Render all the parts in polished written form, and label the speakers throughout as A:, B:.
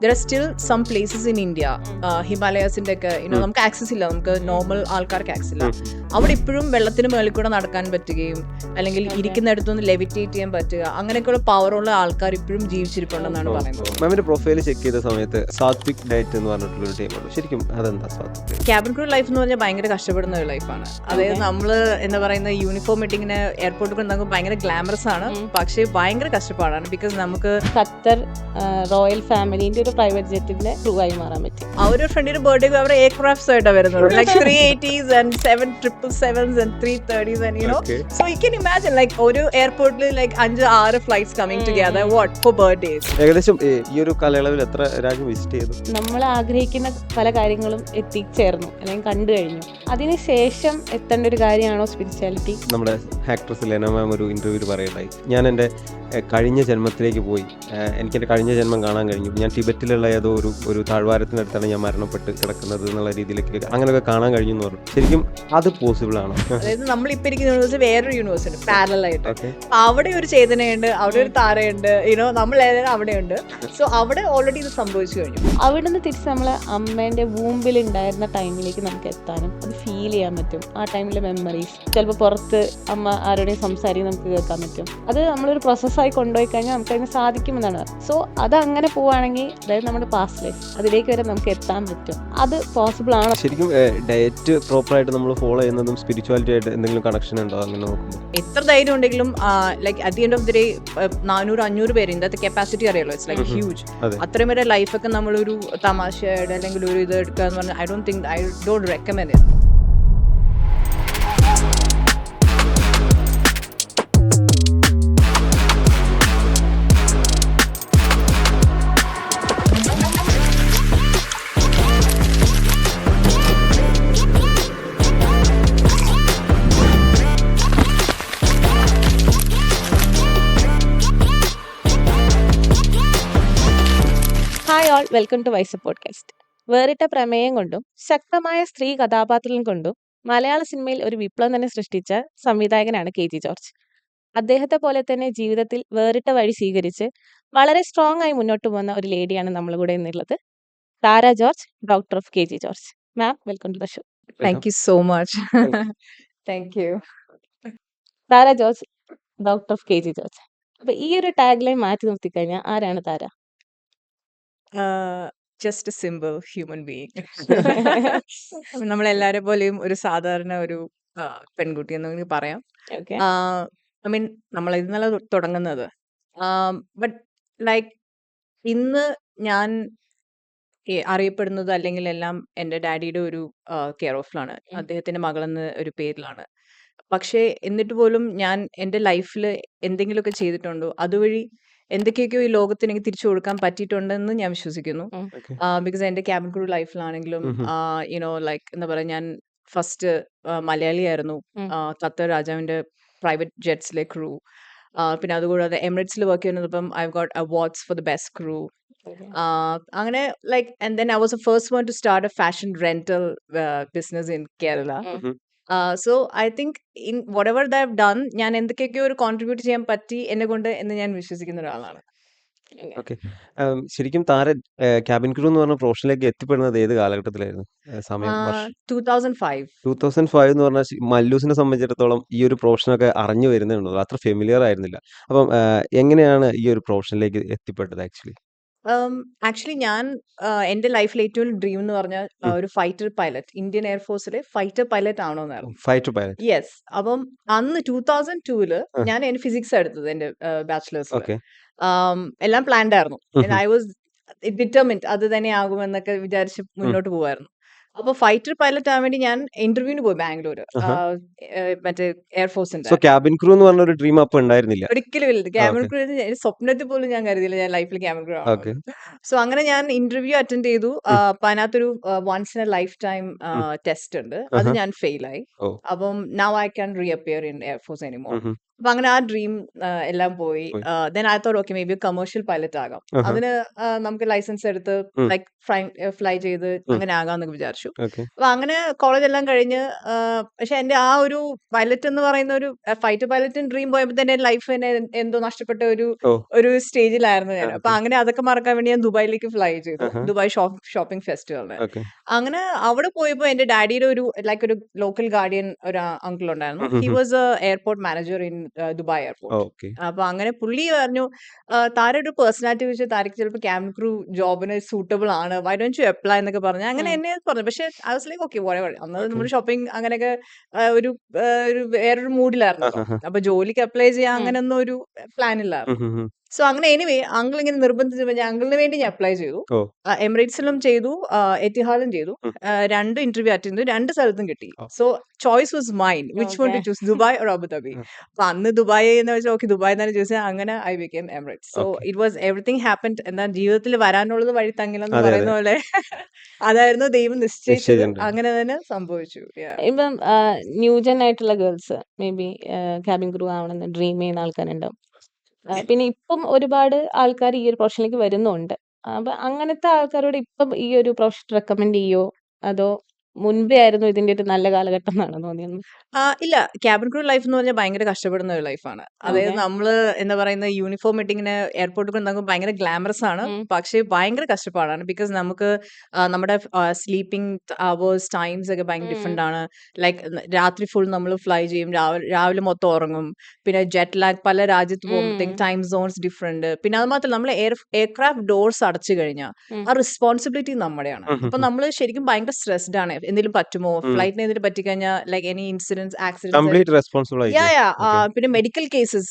A: there are still some places in India, ഹിമാലയാസിന്റെ ഒക്കെ നമുക്ക് access ഇല്ല, നമുക്ക് നോർമൽ ആൾക്കാർക്ക് ആക്സസ് ഇല്ല. അവിടെ ഇപ്പോഴും വെള്ളത്തിന് മേളിൽ കൂടെ നടക്കാൻ പറ്റുകയും അല്ലെങ്കിൽ ഇരിക്കുന്നിടത്തൊന്ന് ലെവിറ്റേറ്റ് ചെയ്യാൻ പറ്റുക, അങ്ങനെയൊക്കെയുള്ള പവറുള്ള ആൾക്കാർ ഇപ്പോഴും ജീവിച്ചിരിപ്പുണ്ടെന്നാണ് പറയുന്നത്.
B: മാമിന്റെ പ്രൊഫൈൽ ചെക്ക് ചെയ്ത സമയത്ത് സാത്വിക് ഡയറ്റ് എന്ന് പറഞ്ഞിട്ടുള്ള ഒരു ടൈമാണ്. ശരിക്കും അതെന്താ സാത്വിക്?
A: ക്യാബിൻ ക്രൂ ലൈഫ് എന്ന് പറഞ്ഞാൽ ഭയങ്കര കഷ്ടപ്പെടുന്ന ഒരു ലൈഫാണ്. അതായത് നമ്മള് എന്താ പറയുന്ന യൂണിഫോം ഇട്ടിങ്ങനെ എയർപോർട്ടിൽ നമുക്ക് ഭയങ്കര ഗ്ലാമറസ് ആണ്, പക്ഷേ ഭയങ്കര കഷ്ടപ്പാടാണ്. ബിക്കോസ് നമുക്ക്
C: ഖത്തർ റോയൽ ഫാമിലിന്റെ ഒരു പ്രൈവറ്റ് ജെറ്റിന്റെ ക്രൂ ആയി മാറാൻ പറ്റും.
A: ആ ഒരു ഫ്രണ്ടിന്റെ ബർത്ത്ഡേ അവർ എയർക്രാഫ്റ്റ്സ് ആയിട്ടാണ് വരുന്നത്, like 380s and 777s and 330s and so you can imagine like ഒരു എയർപോർട്ടിൽ like 5-6 flights coming together what for birthdays.
B: ഏകദേശം ഈ ഒരു കാലയളവിൽ എത്ര രാജ്യം വിസിറ്റ് ചെയ്തു?
C: നമ്മൾ ആഗ്രഹിക്കുന്ന പല കാര്യങ്ങളും എത്തിച്ചേർന്നു അല്ലെങ്കിൽ കണ്ടു കഴിഞ്ഞു. അതിനുശേഷം എത്തേണ്ട ഒരു കാര്യമാണോ സ്പിരിച്വാലിറ്റി?
B: നമ്മുടെ ആക്ട്രസ് ലെന മാം ഒരു ഇന്റർവ്യൂവിൽ പറയുണ്ടായി, ഞാൻ എൻ്റെ കഴിഞ്ഞ ജന്മത്തിലേക്ക് പോയി, എനിക്കെൻ്റെ കഴിഞ്ഞ ജന്മം കാണാൻ കഴിഞ്ഞു, ഞാൻ ടിബറ്റിലുള്ള ഏതോ ഒരു താഴ്വാരത്തിനടുത്താണ് ഞാൻ മരണപ്പെട്ട് കിടക്കുന്നത് എന്നുള്ള രീതിയിലേക്ക് അങ്ങനെയൊക്കെ കാണാൻ കഴിഞ്ഞു എന്ന് പറഞ്ഞു. ശരിക്കും അത് പോസിബിൾ ആണോ?
A: അതായത് നമ്മളിപ്പോൾ ഇരിക്കുന്ന യൂണിവേഴ്സ് വേറൊരു യൂണിവേഴ്സ് ഉണ്ട് പാരലൽ ആയിട്ട്. അവിടെ ഒരു ചേതനയുണ്ട്, അവിടെ ഒരു താരയുണ്ട്, നമ്മൾ അവിടെയുണ്ട്. സോ അവിടെ ഓൾറെഡി ഇത് സംഭവിച്ചു കഴിഞ്ഞു.
C: അവിടെ നിന്ന് തിരിച്ച് നമ്മളെ അമ്മേന്റെ വൂമ്പിൽ ഉണ്ടായിരുന്ന ടൈമിലേക്ക് നമുക്ക് എത്താനും അത് ഫീൽ ചെയ്യാൻ പറ്റും. ആ ടൈമിലെ മെമ്മറീസ്, ചിലപ്പോൾ പുറത്ത് അമ്മ ആരുടെയും സംസാരിക്കും നമുക്ക് കേൾക്കാൻ പറ്റും. അത് നമ്മളൊരു പ്രോസസ്സായി കൊണ്ടുപോയി കഴിഞ്ഞാൽ നമുക്ക് അതിന് സാധിക്കുമെന്നാണ്. സോ അത് അങ്ങനെ പോവുകയാണെങ്കിൽ അതായത് നമ്മുടെ പാസ്റ്റ് ലൈഫ് അതിലേക്ക് വരെ നമുക്ക് എത്താൻ പറ്റും. അത് പോസിബിൾ ആണ്.
B: ശരിക്കും ഡയറ്റ് പ്രോപ്പറായിട്ട് നമ്മൾ ഫോളോ ചെയ്യുന്നതും സ്പിരിച്വാലിറ്റി ആയിട്ട് എന്തെങ്കിലും കണക്ഷൻ ഉണ്ടോ അങ്ങനെ നോക്കുമ്പോൾ?
A: എത്ര ധൈര്യം ഉണ്ടെങ്കിലും like at the end of the day 400-500 പേര് ഇന്നത്തെ കപ്പാസിറ്റി അറിയാലോ, ഇറ്റ്സ് ലൈക്ക് ഹ്യൂജ്. അത്രയും വരെ ലൈഫൊക്കെ നമ്മളൊരു തമാശയായിട്ട് അല്ലെങ്കിൽ ഒരു ഇത് എടുക്കുക എന്ന് പറഞ്ഞാൽ I don't recommend it.
C: Hi all, welcome to wise podcast. വേറിട്ട പ്രമേയം കൊണ്ടും ശക്തമായ സ്ത്രീ കഥാപാത്രം കൊണ്ടും മലയാള സിനിമയിൽ ഒരു വിപ്ലവം തന്നെ സൃഷ്ടിച്ച സംവിധായകനാണ് KG ജോർജ്. അദ്ദേഹത്തെ പോലെ തന്നെ ജീവിതത്തിൽ വേറിട്ട വഴി സ്വീകരിച്ച് വളരെ സ്ട്രോങ് ആയി മുന്നോട്ട് പോകുന്ന ഒരു ലേഡിയാണ് നമ്മുടെ കൂടെ ഇന്നുള്ളത്, Thara George, doctor of KG George. Ma'am, welcome to the show.
A: Thank you so much. Thank you.
C: Thara George, doctor of KG George. അപ്പൊ ഈ ഒരു ടാഗ് ലൈൻ മാറ്റി നിർത്തിക്കഴിഞ്ഞാൽ ആരാണ് താര?
A: Just a simple human being. നമ്മളെല്ലാരെ പോലെയും ഒരു സാധാരണ ഒരു പെൺകുട്ടി എന്ന് വേണമെങ്കിൽ പറയാം. ഐ മീൻ നമ്മൾ ഇന്നലെ തുടങ്ങുന്നത്, ബട്ട് ലൈക്ക് ഇന്ന് ഞാൻ അറിയപ്പെടുന്നത് അല്ലെങ്കിൽ എല്ലാം എൻ്റെ ഡാഡിയുടെ ഒരു കെയർ ഓഫിലാണ്, അദ്ദേഹത്തിന്റെ മകളെന്ന ഒരു പേരിലാണ്. പക്ഷേ എന്നിട്ട് പോലും ഞാൻ എൻ്റെ ലൈഫിൽ എന്തെങ്കിലുമൊക്കെ ചെയ്തിട്ടുണ്ടോ, അതുവഴി എന്തൊക്കെയൊക്കെയോ ഈ ലോകത്തിന് എനിക്ക് തിരിച്ചു കൊടുക്കാൻ പറ്റിയിട്ടുണ്ടെന്ന് ഞാൻ വിശ്വസിക്കുന്നു. ബിക്കോസ് എൻ്റെ ക്യാബിൻ ക്രൂ ലൈഫിലാണെങ്കിലും ലൈക്ക് എന്താ പറയുക, ഞാൻ ഫസ്റ്റ് മലയാളി ആയിരുന്നു ഖത്തർ രാജാവിന്റെ പ്രൈവറ്റ് ജെറ്റ്സിലെ ക്രൂ. പിന്നെ അതുകൂടാതെ എമിറേറ്റ്സിൽ വർക്ക് ചെയ്യുന്നതിപ്പം I got awards for the best crew. അങ്ങനെ like and then I was a first one to start a fashion rental business in Kerala. So I think in whatever the I've done, ഞാൻ എന്തൊക്കെയൊക്കെയോ ഒരു contribute ചെയ്യാൻ പറ്റി എന്നെ കൊണ്ട് എന്ന് ഞാൻ വിശ്വസിക്കുന്ന ഒരാളാണ്.
B: ഓക്കെ. ശരിക്കും താര ക്യാബിൻ ക്രൂ എന്ന് പറഞ്ഞ പ്രൊഫഷനിലേക്ക് എത്തിപ്പെടുന്നത് ഏത് കാലഘട്ടത്തിലായിരുന്നു? സമയം, വർഷം?
A: 2005.
B: 2005 എന്ന് പറഞ്ഞാൽ മല്ലൂസിനെ സംബന്ധിച്ചിടത്തോളം ഈ ഒരു പ്രൊഫഷനൊക്കെ അറിഞ്ഞു വരുന്നേ ഉള്ളൂ, അത്ര ഫെമിലിയർ ആയിരുന്നില്ല. അപ്പം എങ്ങനെയാണ് ഈ ഒരു പ്രൊഫഷനിലേക്ക് എത്തിപ്പെട്ടത് ആക്ച്വലി?
A: ആക്ച്വലി ഞാൻ എൻ്റെ ലൈഫിൽ ഏറ്റവും ഡ്രീം എന്ന് പറഞ്ഞാൽ ഒരു ഫൈറ്റർ പൈലറ്റ്, ഇന്ത്യൻ എയർഫോഴ്സിലെ ഫൈറ്റർ പൈലറ്റ് ആവണമെന്നായിരുന്നു.
B: Fighter pilot.
A: യെസ്. അപ്പം അന്ന് 2002 ഞാൻ എൻ്റെ ഫിസിക്സ് എടുത്തത് എൻ്റെ ബാച്ചിലേഴ്സിൽ.
B: ഓക്കെ.
A: എല്ലാം പ്ലാൻഡ് ആയിരുന്നു. ഐ വാസ് ഡിറ്റർമിൻഡ് അത് തന്നെ ആകുമെന്നൊക്കെ വിചാരിച്ച് മുന്നോട്ട് പോവായിരുന്നു. അപ്പൊ ഫൈറ്റർ പൈലറ്റ് ആവാൻ വേണ്ടി ഞാൻ ഇന്റർവ്യൂവിന് പോയി ബാംഗ്ലൂർ, മറ്റേ എയർഫോഴ്സിന്റെ.
B: സോ ക്യാബിൻ ക്രൂ എന്ന് പറഞ്ഞ ഒരു ഡ്രീം അപ്പൊ ഉണ്ടായിരുന്നില്ല?
A: ഒരിക്കലും ഇല്ല. ക്യാബിൻ ക്രൂ സ്വപ്നത്തിൽ പോലും ഞാൻ കരുതിയില്ല ഞാൻ ലൈഫിൽ ക്യാബിൻ ക്രൂ ആണ്. സോ അങ്ങനെ ഞാൻ ഇന്റർവ്യൂ അറ്റൻഡ് ചെയ്തു. അപ്പൊ അതിനകത്തൊരു once in a lifetime test ഉണ്ട്, അത് ഞാൻ ഫെയിൽ ആയി. അപ്പം now I can reappear in air force anymore. അപ്പൊ അങ്ങനെ ആ ഡ്രീം എല്ലാം പോയി.
B: പോയി.
A: Then I thought okay maybe commercial pilot ആകാം.
B: ആഹാ.
A: അതിന് നമുക്ക് ലൈസൻസ് എടുത്ത്
B: ഉം.
A: ലൈക്ക് ഫ്ലൈ ചെയ്ത്
B: ഉം.
A: അങ്ങനെ ആകാമെന്നൊക്കെ വിചാരിച്ചു.
B: ഓക്കെ.
A: അപ്പൊ അങ്ങനെ കോളേജ് എല്ലാം കഴിഞ്ഞ് പക്ഷെ എന്റെ ആ ഒരു പൈലറ്റ് എന്ന് പറയുന്ന ഒരു ഫൈറ്റർ പൈലറ്റിന് ഡ്രീം പോയപ്പോ തന്നെ ലൈഫ് തന്നെ എന്തോ നഷ്ടപ്പെട്ട
B: ഓ.
A: ഒരു സ്റ്റേജിലായിരുന്നു ഞാൻ. അപ്പൊ
B: ഓക്കെ.
A: അങ്ങനെ അതൊക്കെ മറക്കാൻ വേണ്ടി ഞാൻ ദുബായിലേക്ക് ഫ്ലൈ ചെയ്തു.
B: ആഹാ.
A: ദുബായ് ഷോപ്പിംഗ് ഫെസ്റ്റിവലിന്.
B: ഓക്കെ.
A: അങ്ങനെ അവിടെ പോയപ്പോ എന്റെ ഡാഡിയുടെ ഒരു ലൈക്ക് ഒരു ലോക്കൽ ഗാർഡിയൻ ഒരു അങ്കിൾ ഉണ്ടായിരുന്നു. He was a airport manager in Dubai airport.
B: Okay.
A: അപ്പൊ അങ്ങനെ പുള്ളി പറഞ്ഞു താര ഒരു പേഴ്സണാലിറ്റി വെച്ച് താരക്ക് ചിലപ്പോൾ ക്യാബിൻ ക്രൂ ജോബിന് സൂട്ടബിൾ ആണ്, വൈ ഡോണ്ട് യു അപ്ലൈ എന്നൊക്കെ പറഞ്ഞു. അങ്ങനെ എന്നെ പറഞ്ഞു. പക്ഷെ ഐ വാസ് ലൈക്ക് ഓക്കെ അന്നത്
B: ഓക്കെ.
A: നമ്മുടെ ഷോപ്പിംഗ് അങ്ങനെയൊക്കെ ഒരു വേറൊരു മൂഡിലായിരുന്നല്ലോ.
B: ആഹാ.
A: അപ്പൊ ജോലിക്ക് അപ്ലൈ ചെയ്യാൻ അങ്ങനെയൊന്നും ഒരു പ്ലാൻ ഇല്ലായിരുന്നു. സോ അങ്ങനെ എനിവേ അങ്കിൾ ഇങ്ങനെ നിർബന്ധിച്ചപ്പോൾ ഞാൻ അങ്കിളിന് വേണ്ടി ഞാൻ അപ്ലൈ ചെയ്തു.
B: ഓ.
A: എമിറേറ്റ്സിലും ചെയ്തു, എത്തിഹാദിലും ചെയ്തു.
B: ഉം.
A: 2 ഇന്റർവ്യൂ അറ്റൻഡ് ചെയ്തു, 2 സ്ഥലത്തും കിട്ടി.
B: ഓ.
A: So choice was mine which one to
C: Okay.
A: Choose, Dubai or Abu Dhabi.
B: ആ.
A: അപ്പൊ അന്ന് ദുബായ് എന്ന് വെച്ചാൽ ഓക്കെ ദുബായ് തന്നെ ചൂസ് ചെയ്യാം. അങ്ങനെ I became Emirates. So
B: okay.
A: It was everything happened. എന്താ ജീവിതത്തിൽ വരാനുള്ളത് വഴി തങ്ങില്ലെന്ന്
B: അതെ, അതെ.
A: പറയുന്ന പോലെ അതായിരുന്നു ദൈവം നിശ്ചയിച്ചത്.
B: നിശ്ചയിച്ചിട്ടുണ്ട്.
A: അങ്ങനെ തന്നെ സംഭവിച്ചു. Yeah.
C: ഇപ്പം ന്യൂജൻ ആയിട്ടുള്ള girls maybe cabin crew ആവണമെന്ന് ഡ്രീം ചെയ്യുന്ന ആൾക്കാരുണ്ടാവും. പിന്നെ ഇപ്പം ഒരുപാട് ആൾക്കാർ ഈ ഒരു പ്രൊഫഷനിലേക്ക് വരുന്നുണ്ട്. അപ്പൊ അങ്ങനത്തെ ആൾക്കാരോട് ഇപ്പം ഈ ഒരു പ്രൊഫഷൻ റെക്കമെൻഡ് ചെയ്യോ, അതോ മുൻപേ ആയിരുന്നു ഇതിന്റെ ഒരു നല്ല കാലഘട്ടം എന്നാണോ തോന്നിയത്?
A: ഇല്ല, ക്യാബിൻ ക്രൂ ലൈഫ് എന്ന് പറഞ്ഞാൽ ഭയങ്കര കഷ്ടപ്പെടുന്ന ഒരു ലൈഫാണ്. അതായത്
C: Okay.
A: നമ്മള് എന്താ പറയുന്ന യൂണിഫോം ഇട്ടിങ്ങനെ എയർപോർട്ടിൽ നമുക്ക് ഭയങ്കര ഗ്ലാമറസ് ആണ്, പക്ഷേ ഭയങ്കര കഷ്ടപ്പാടാണ്. ബിക്കോസ് നമുക്ക് നമ്മുടെ സ്ലീപ്പിംഗ് അവേഴ്സ് ടൈംസ് ഒക്കെ ഭയങ്കര ഡിഫറെന്റ് ആണ്. ലൈക്ക് രാത്രി ഫുൾ നമ്മൾ ഫ്ലൈ ചെയ്യും, രാവിലെ മൊത്തം ഉറങ്ങും. പിന്നെ ജെറ്റ് ലാഗ്, പല രാജ്യത്ത് പോകുമ്പോഴത്തേക്കും ടൈം സോൺസ് ഡിഫറെന്റ്. പിന്നെ അത് മാത്രമല്ല നമ്മൾ എയർക്രാഫ്റ്റ് ഡോർസ് അടച്ചു കഴിഞ്ഞാൽ ആ റെസ്പോൺസിബിലിറ്റി നമ്മുടെയാണ്. അപ്പൊ നമ്മൾ ശരിക്കും ഭയങ്കര സ്ട്രെസ്ഡ് ആണ്. എന്തെങ്കിലും പറ്റുമോ, ഫ്ലൈറ്റിന് എന്തെങ്കിലും പറ്റിക്കഴിഞ്ഞാൽ like any incidents, accidents,
B: complete responsible ആയിരിക്കും.
A: പിന്നെ മെഡിക്കൽ കേസസ്,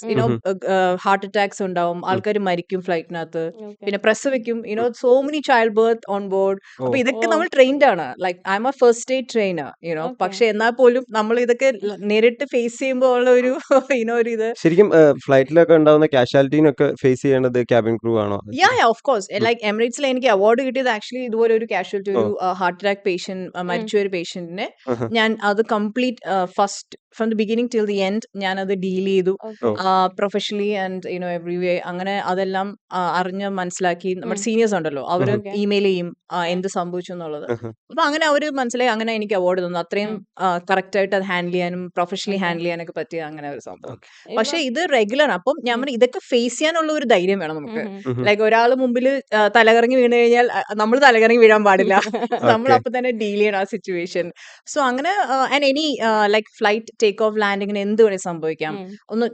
A: ഹാർട്ട് അറ്റാക്സ് ഉണ്ടാവും, ആൾക്കാർ മരിക്കും ഫ്ലൈറ്റിനകത്ത്.
C: Okay.
A: പിന്നെ പ്രസവിക്കും, so many child birth on board. അപ്പൊ ഇതൊക്കെ
C: ഓ.
A: നമ്മൾ ട്രെയിൻഡ് ആണ്. Like I'm a first aid trainer,
C: Okay.
A: പക്ഷെ എന്നാൽ പോലും നമ്മൾ ഇതൊക്കെ നേരിട്ട് ഫേസ് ചെയ്യുമ്പോൾ ഉള്ള ഒരു ഒരു ഇത്.
B: ശരിക്കും ഫ്ലൈറ്റിലൊക്കെ ഉണ്ടാവുന്ന കാഷ്വാലിറ്റീനൊക്കെ ഫേസ് ചെയ്യേണ്ടത് ക്യാബിൻ ക്രൂ ആണോ?
A: Of course. ലൈക്ക് എമിറേറ്റ്സിൽ എനിക്ക് അവാർഡ് കിട്ടിയത് ആക്ച്വലി ഇതുപോലെ ഒരു കാഷ്വാലിറ്റി, ഒരു ഹാർട്ട് അറ്റാക്ക് പേഷ്യന്റ്, മരിച്ച ഒരു പേഷ്യന്റിനെ
B: ആഹാ.
A: ഞാൻ അത് complete first from the beginning till the end ഞാൻ അത് ഡീൽ ചെയ്തു,
C: Okay.
A: പ്രൊഫഷണലി ആൻഡ് എവറി വേ. അങ്ങനെ അതെല്ലാം അറിഞ്ഞ് മനസ്സിലാക്കി. നമ്മുടെ സീനിയേഴ്സ് ഉണ്ടല്ലോ, അവര്
C: Okay.
A: ഇമെയിൽ ചെയ്യും എന്ത് സംഭവിച്ചു എന്നുള്ളത്.
B: ആഹാ.
A: അപ്പൊ അങ്ങനെ അവര് മനസ്സിലായി. അങ്ങനെ എനിക്ക് അവാർഡ് തന്നു. അത്രയും കറക്റ്റ് ആയിട്ട് അത് ഹാൻഡിൽ ചെയ്യാനും പ്രൊഫഷണലി
C: Okay.
A: ഹാൻഡിൽ ചെയ്യാനൊക്കെ പറ്റിയ അങ്ങനെ ഒരു സംഭവം.
B: ഓക്കെ.
A: പക്ഷെ ഇത് റെഗുലർ. അപ്പം ഞാൻ പറഞ്ഞു ഇതൊക്കെ ഫേസ് ചെയ്യാനുള്ള ഒരു ധൈര്യം വേണം നമുക്ക്.
C: Mhm.
A: ലൈക്ക് ഒരാൾ മുമ്പിൽ തലകറങ്ങി വീണ് കഴിഞ്ഞാൽ നമ്മൾ തലകറങ്ങി വീഴാൻ പാടില്ല. നമ്മൾ
B: ഓക്കെ.
A: അപ്പൊ തന്നെ ഡീൽ ചെയ്യണം ആ സിറ്റുവേഷൻ. സോ അങ്ങനെ and any like flight take off ലാൻഡിങ്ങിന് എന്ത് വേണേൽ സംഭവിക്കാം. ഒന്ന്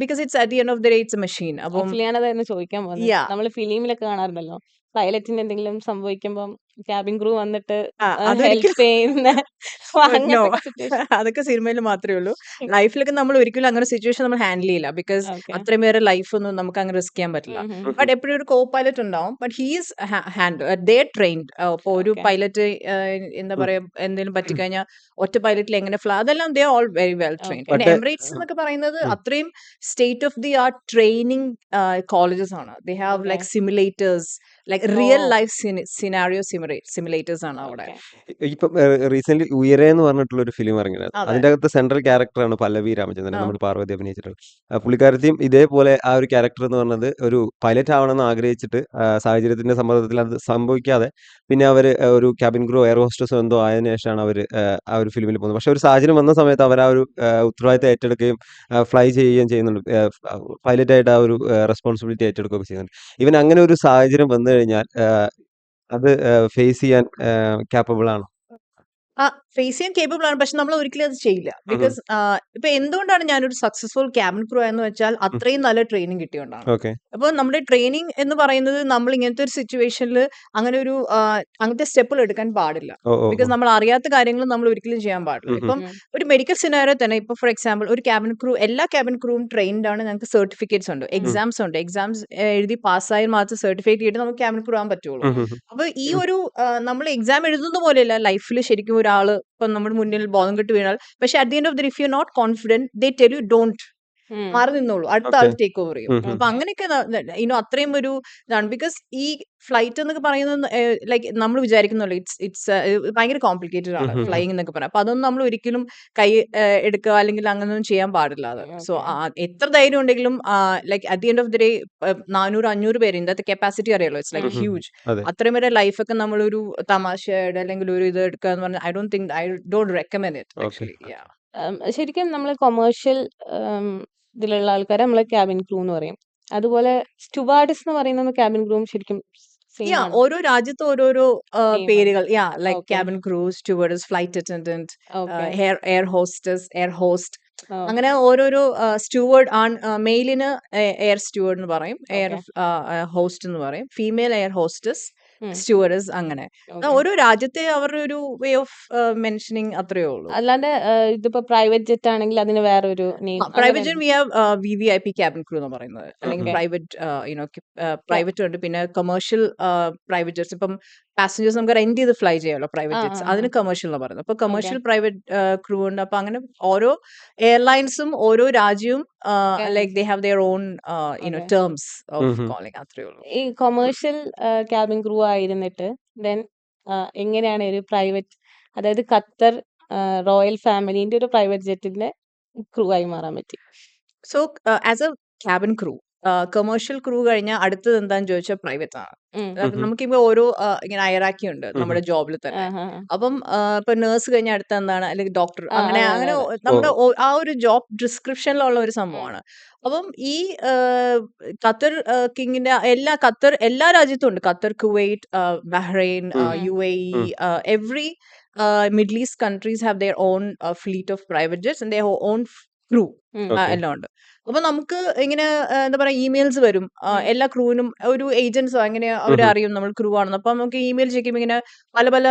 A: because it's at the end of the day it's a machine. അപ്പം
C: ആക്ച്വലി ഞാനതായിരുന്നു ചോദിക്കാൻ പോകുന്നത്.
A: Yeah.
C: നമ്മൾ ഫിലിമിലൊക്കെ കാണാറുണ്ടല്ലോ, പൈലറ്റിന് എന്തെങ്കിലും സംഭവിക്കുമ്പം ക്യാബിൻ ക്രൂ വന്നിട്ട് ഹെൽപ്പ്
A: അതൊരിക്കലും
C: ചെയ്യുന്ന
A: നോ,
C: അങ്ങനത്തെ സിറ്റുവേഷൻ.
A: അതൊക്കെ സിനിമയിൽ മാത്രമേ ഉള്ളൂ. ലൈഫിലൊക്കെ നമ്മൾ ഒരിക്കലും അങ്ങനെ സിറ്റുവേഷൻ നമ്മൾ ഹാൻഡിൽ ചെയ്യില്ല. Because
C: Okay.
A: അത്രയും പേരെ ലൈഫ് ഒന്നും നമുക്ക് അങ്ങനെ റിസ്ക് ചെയ്യാൻ പറ്റില്ല. ബട്ട് എപ്പോഴും ഒരു കോ പൈലറ്റ് ഉണ്ടാവും. But he's they trained. അപ്പോൾ ഒരു
C: Okay.
A: പൈലറ്റ് എന്താ പറയാ എന്തെങ്കിലും പറ്റിക്കഴിഞ്ഞാൽ ഒറ്റ പൈലറ്റിൽ എങ്ങനെ ഫ്ലൈ, അതെല്ലാം they all very well trained. പിന്നെ
B: But,
A: എമിറേറ്റ്സ് എന്നൊക്കെ പറയുന്നത് അത്രയും state of the art training colleges ആണ്. They have
C: Okay.
A: Like simulators, like real
C: Oh.
A: Life scenario simulators ആണ് അവിടെ.
C: Okay.
B: ഇപ്പം റീസെന്റ് ഉയരെ എന്ന് പറഞ്ഞിട്ടുള്ള ഒരു ഫിലിം ഇറങ്ങിയത്.
A: അതെ.
B: അതിന്റെ അകത്ത് സെൻട്രൽ ക്യാരക്ടറാണ് പല്ലവി രാമചന്ദ്രൻ,
A: ആ.
B: നമ്മുടെ പാർവതി അഭിനയിച്ചിട്ടുള്ളത്. പുള്ളിക്കാരത്തെയും ഇതേപോലെ ആ ഒരു ക്യാരക്ടർ എന്ന് പറഞ്ഞത് ഒരു പൈലറ്റ് ആവണമെന്ന് ആഗ്രഹിച്ചിട്ട് സാഹചര്യത്തിന്റെ സമ്മർദ്ദത്തിൽ അത് സംഭവിക്കാതെ പിന്നെ അവർ ഒരു ക്യാബിൻ ക്രൂ എയർ ഹോസ്റ്റസോ എന്തോ ആയതിനു ശേഷമാണ് അവർ ആ ഒരു ഫിലിമിൽ പോകുന്നത്. പക്ഷെ ഒരു സാഹചര്യം വന്ന സമയത്ത് അവർ ആ ഒരു ഉത്തരവാദിത്തം ഏറ്റെടുക്കുകയും ഫ്ലൈ ചെയ്യുകയും ചെയ്യുന്നുണ്ട്. പൈലറ്റായിട്ട് ആ ഒരു റെസ്പോൺസിബിലിറ്റി ഏറ്റെടുക്കുകയൊക്കെ ചെയ്യുന്നുണ്ട്. ഇവൻ അങ്ങനെ ഒരു സാഹചര്യം വന്നു കഴിഞ്ഞാൽ അത് ഫേസ് ചെയ്യാൻ ക്യാപ്പബിൾ ആണോ?
A: ഫേസ് ചെയ്യാൻ കേപ്പബിൾ ആണ്. പക്ഷെ നമ്മൾ ഒരിക്കലും അത് ചെയ്യില്ല. ബിക്കോസ് ഇപ്പൊ എന്തുകൊണ്ടാണ് ഞാനൊരു സക്സസ്ഫുൾ ക്യാബിൻ ക്രൂ എന്ന് വെച്ചാൽ അത്രയും നല്ല ട്രെയിനിങ് കിട്ടിയോണ്ടാണ്.
B: ഓക്കെ.
A: അപ്പോൾ നമ്മുടെ ട്രെയിനിങ് എന്ന് പറയുന്നത് നമ്മൾ ഇങ്ങനത്തെ ഒരു സിറ്റുവേഷനിൽ അങ്ങനെ ഒരു അങ്ങനത്തെ സ്റ്റെപ്പുകൾ എടുക്കാൻ പാടില്ല.
B: ഓ ഓ
A: ബിക്കോസ് നമ്മൾ അറിയാത്ത കാര്യങ്ങൾ നമ്മൾ ഒരിക്കലും ചെയ്യാൻ പാടില്ല. ഇപ്പം ഒരു മെഡിക്കൽ സിനാരിയോ തന്നെ ഇപ്പൊ ഫോർ എക്സാമ്പിൾ ഒരു ക്യാബിൻ ക്രൂ, എല്ലാ ക്യാബിൻ ക്രൂവും ട്രെയിൻഡ് ആണ്. ഞങ്ങൾക്ക് സർട്ടിഫിക്കറ്റ്സ് ഉണ്ട്, എക്സാംസ് ഉണ്ട്. എക്സാംസ് എഴുതി പാസ്സായാൽ മാത്രം സർട്ടിഫിക്കറ്റ് കിട്ടി നമുക്ക് ക്യാബിൻ ക്രൂ ആകാൻ പറ്റുള്ളൂ. അപ്പൊ ഈ ഒരു നമ്മൾ എക്സാം എഴുതുന്ന പോലെയല്ല ലൈഫിൽ ശരിക്കും ഒരാള് ഇപ്പൊ നമ്മുടെ മുന്നിൽ ബോധം കെട്ട് വീണാൽ, പക്ഷെ at the end of the if you not confident they tell you don't. മാറി നിന്നോളൂ, അടുത്ത
B: ഓക്കെ.
A: ആൾ ടേക്ക് ഓവർ ചെയ്യും. അപ്പൊ അങ്ങനെയൊക്കെ അത്രയും ഒരു ഇതാണ്. ബിക്കോസ് ഈ ഫ്ലൈറ്റ് എന്നൊക്കെ പറയുന്നത് ലൈക്ക് നമ്മൾ വിചാരിക്കുന്നുള്ളൂ ഇറ്റ്സ് ഭയങ്കര കോംപ്ലിക്കേറ്റഡ് ആണ് ഫ്ലൈയിങ് എന്നൊക്കെ പറയാം. അപ്പൊ അതൊന്നും നമ്മൾ ഒരിക്കലും കൈ എടുക്കുക അല്ലെങ്കിൽ അങ്ങനെയൊന്നും ചെയ്യാൻ പാടില്ല. അത് സോ എത്ര ധൈര്യം ഉണ്ടെങ്കിലും like at the end of the day 400-500 പേര് ഇന്നത്തെ കപ്പാസിറ്റി അറിയാലോ, ഇറ്റ്സ് ലൈക്ക് ഹ്യൂജ്.
B: അതെ.
A: അത്രയും വരെ ലൈഫൊക്കെ നമ്മളൊരു തമാശയുടെ അല്ലെങ്കിൽ ഒരു ഇത് എടുക്കുക എന്ന് പറഞ്ഞാൽ I don't recommend it
B: okay.
A: Actually.
C: ശരിക്കും നമ്മൾ കൊമേഴ്ഷ്യൽ ഇതിലുള്ള ആൾക്കാരെ നമ്മൾ ക്യാബിൻ ക്രൂ എന്ന് പറയും. അതുപോലെ സ്റ്റുവാർഡസ് എന്ന് പറയുന്ന ക്യാബിൻ ക്രൂവും ശരിക്കും സെയിം ആണ്.
A: ഓരോ രാജ്യത്ത് ഓരോരോ
C: Name
A: പേരുകൾ. Like
C: Okay.
A: Cabin crew, stewardess, flight attendant,
C: Okay.
A: Air hostess, air host,
C: Oh.
A: അങ്ങനെ ഓരോരോ സ്റ്റുവേർഡ് മെയിലിന് എയർ സ്റ്റുവേർഡ് എന്ന് പറയും, എയർ ഹോസ്റ്റ് എന്ന് പറയും, ഫീമെയിൽ എയർ ഹോസ്റ്റസ്, സ്റ്റുവേർഡസ്, അങ്ങനെ
C: Okay.
A: ഓരോ രാജ്യത്തെ അവരുടെ ഒരു വേ ഓഫ് മെൻഷനിങ് അത്രയേ ഉള്ളൂ.
C: അല്ലാണ്ട് ഇതിപ്പോ പ്രൈവറ്റ് ജെറ്റ് ആണെങ്കിൽ അതിന് വേറെ ഒരു name
A: private jet we have VVIP cabin crew എന്ന് പറയുന്നത്, അല്ലെങ്കിൽ
C: Okay.
A: പ്രൈവറ്റ് പ്രൈവറ്റ് ഉണ്ട്, പിന്നെ കൊമേഴ്ഷ്യൽ പ്രൈവറ്റ് ജെറ്റ്സ്. ഇപ്പം പാസഞ്ചേഴ്സ് നമുക്ക് റെന്റ് ചെയ്ത് ഫ്ലൈ ചെയ്യാമല്ലോ പ്രൈവറ്റ് ജെറ്റ്സ്, അതിന് കൊമേഴ്ഷ്യൽ എന്ന് പറയുന്നത്. അപ്പൊ കൊമേഴ്ഷ്യൽ പ്രൈവറ്റ് ക്രൂ ഉണ്ട്. അപ്പൊ അങ്ങനെ ഓരോ എയർലൈൻസും ഓരോ രാജ്യവും like they have their own terms of calling, അത്രേ ഉള്ളൂ.
C: ഈ കൊമേഴ്ഷ്യൽ ക്യാബിൻ ക്രൂ ആയിരുന്നിട്ട് ദെൻ എങ്ങനെയാണ് ഒരു പ്രൈവറ്റ്, അതായത് ഖത്തർ റോയൽ ഫാമിലിന്റെ ഒരു പ്രൈവറ്റ് ജെറ്റിന്റെ ക്രൂ ആയി മാറാൻ പറ്റി?
A: So as A cabin crew, commercial crew കഴിഞ്ഞാൽ അടുത്തത് എന്താന്ന് ചോദിച്ചാൽ പ്രൈവറ്റ് ആണ്. നമുക്കിപ്പോ ഓരോ ഇങ്ങനെ ഹയറാർക്കി ഉണ്ട് നമ്മുടെ ജോബിൽ തന്നെ. അപ്പം ഇപ്പൊ നേഴ്സ് കഴിഞ്ഞ അടുത്ത എന്താണ്, അല്ലെങ്കിൽ ഡോക്ടർ, അങ്ങനെ അങ്ങനെ നമ്മുടെ ആ ഒരു ജോബ് ഡിസ്ക്രിപ്ഷനിലുള്ള ഒരു സംഭവമാണ്. അപ്പം ഈ ഖത്തർ കിങ്ങിന്റെ എല്ലാ രാജ്യത്തും ഉണ്ട്. Qatar, Kuwait, Bahrain, UAE, every middle east countries have their own fleet of private jets and their own crew എല്ലാം ഉണ്ട്. അപ്പൊ നമുക്ക് ഇങ്ങനെ എന്താ പറയാ ഇമെയിൽസ് വരും, എല്ലാ ക്രൂവിനും ഒരു ഏജൻസോ അങ്ങനെ അവരെ അറിയും നമ്മൾ ക്രൂ ആണെന്ന്. അപ്പൊ നമുക്ക് ഇമെയിൽ ചെയ്യുമ്പോൾ ഇങ്ങനെ പല പല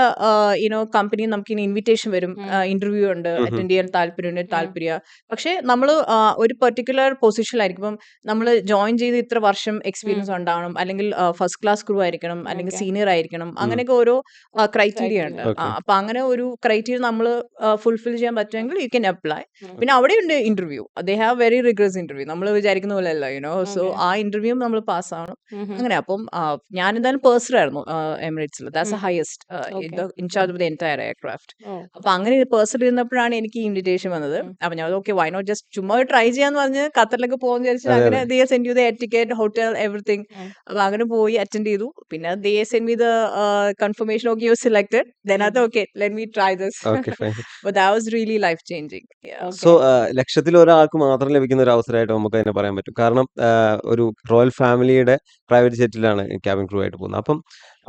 A: കമ്പനി നമുക്ക് ഇനി ഇൻവിറ്റേഷൻ വരും, ഇന്റർവ്യൂ ഉണ്ട്, അറ്റൻഡ് ചെയ്യാൻ താല്പര്യം. പക്ഷെ നമ്മൾ ഒരു പെർട്ടിക്കുലർ പൊസിഷനിലായിരിക്കും. ഇപ്പം നമ്മൾ ജോയിൻ ചെയ്ത് ഇത്ര വർഷം എക്സ്പീരിയൻസ് ഉണ്ടാവണം, അല്ലെങ്കിൽ ഫസ്റ്റ് ക്ലാസ് ക്രൂ ആയിരിക്കണം, അല്ലെങ്കിൽ സീനിയർ ആയിരിക്കണം, അങ്ങനെയൊക്കെ ഓരോ ക്രൈറ്റീരിയ ഉണ്ട്. അപ്പൊ അങ്ങനെ ഒരു ക്രൈറ്റീരിയ നമ്മൾ ഫുൾഫിൽ ചെയ്യാൻ പറ്റുമെങ്കിൽ യു കെൻ അപ്ലൈ. പിന്നെ അവിടെയുണ്ട് interview, they have very regress interview, നമ്മൾ വിചാരിക്കുന്ന പോലെ അല്ല സോ ആ ഇന്റർവ്യൂ നമ്മൾ പാസ് ആവണം. അങ്ങനെ അപ്പം ഞാൻ എന്തായാലും പേഴ്സർ ആയിരുന്നു എമിറേറ്റ്സിൽ, that's a highest incharge of the entire aircraft. അപ്പൊ അങ്ങനെ പേഴ്സർ ഇരുന്നപ്പോഴാണ് എനിക്ക് ഇൻവിറ്റേഷൻ വന്നത്. അപ്പൊ ഞാൻ ഓക്കെ വൈ നോട്ട് ജസ്റ്റ് ചുമ്മാ ട്രൈ ചെയ്യാന്ന് പറഞ്ഞ് ഖത്തറിലൊക്കെ പോകുന്ന വിചാരിച്ചു. അങ്ങനെ they send you the air ticket, hotel, everything. അപ്പൊ അങ്ങനെ പോയി അറ്റൻഡ് ചെയ്തു. പിന്നെ they send me the confirmation, okay you selected. Then അത് okay let me try this. But that was really life changing.
B: So ലക്ഷത്തിൽ ഒരാൾക്ക് മാത്രം ലഭിക്കുന്ന ഒരു അവസരമായിട്ട് നമുക്ക് തന്നെ പറയാൻ പറ്റും. കാരണം ഒരു റോയൽ ഫാമിലിയുടെ പ്രൈവറ്റ് ജെറ്റിലാണ് ക്യാബിൻ ക്രൂ ആയിട്ട് പോകുന്നത്. അപ്പം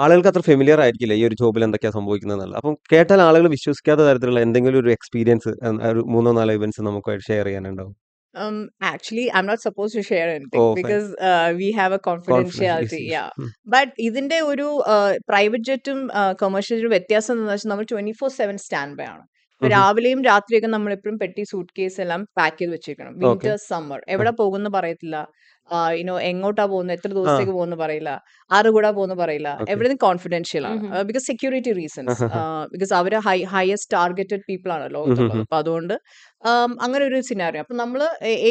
B: ആളുകൾക്ക് അത്ര ഫെമിലിയർ ആയിരിക്കില്ല ഈ ഒരു ജോബിൽ എന്തൊക്കെയാ സംഭവിക്കുന്നത് എന്നുള്ളത്. അപ്പം കേട്ടാൽ ആളുകൾ വിശ്വസിക്കാത്ത തരത്തിലുള്ള എന്തെങ്കിലും ഒരു എക്സ്പീരിയൻസ്, ഒരു 3-4 ഇവന്റ്സ് നമുക്കായിട്ട് ഷെയർ ചെയ്യാനുണ്ടാവും.
A: Actually, I'm not supposed to share anything
B: Oh, fine.
A: because we have a confidentiality. But ഇതിന്റെ ഒരു പ്രൈവറ്റ് ജെറ്റും കൊമേഴ്ഷ്യൽ ജെറ്റും വ്യത്യാസം എന്താണെന്ന് വെച്ചാൽ നമ്മൾ 24/7 സ്റ്റാൻഡ് ബൈ ആണ്. ഇപ്പൊ രാവിലെയും രാത്രിയൊക്കെ നമ്മൾ എപ്പോഴും പെട്ടി സൂട്ട് കേസ് എല്ലാം പാക്ക് ചെയ്ത് വെച്ചേക്കണം. വിന്റർ, സമ്മർ, എവിടെ പോകുന്നു പറയത്തില്ല, എങ്ങോട്ടാ പോകുന്നത്, എത്ര ദിവസത്തേക്ക് പോകുന്നു പറയില്ല, ആരുടെ കൂടെ പോകുന്നു പറയില്ല. എവറിഥിങ് കോൺഫിഡൻഷ്യൽ ആണ്, ബിക്കോസ് സെക്യൂരിറ്റി റീസൺസ്. ബിക്കോസ് അവര് ഹയസ്റ്റ് ടാർഗറ്റഡ് പീപ്പിൾ ആണ് ലോകത്തുള്ളത്. അപ്പൊ അതുകൊണ്ട് അങ്ങനെ ഒരു സിനാരിയോ. അപ്പൊ നമ്മൾ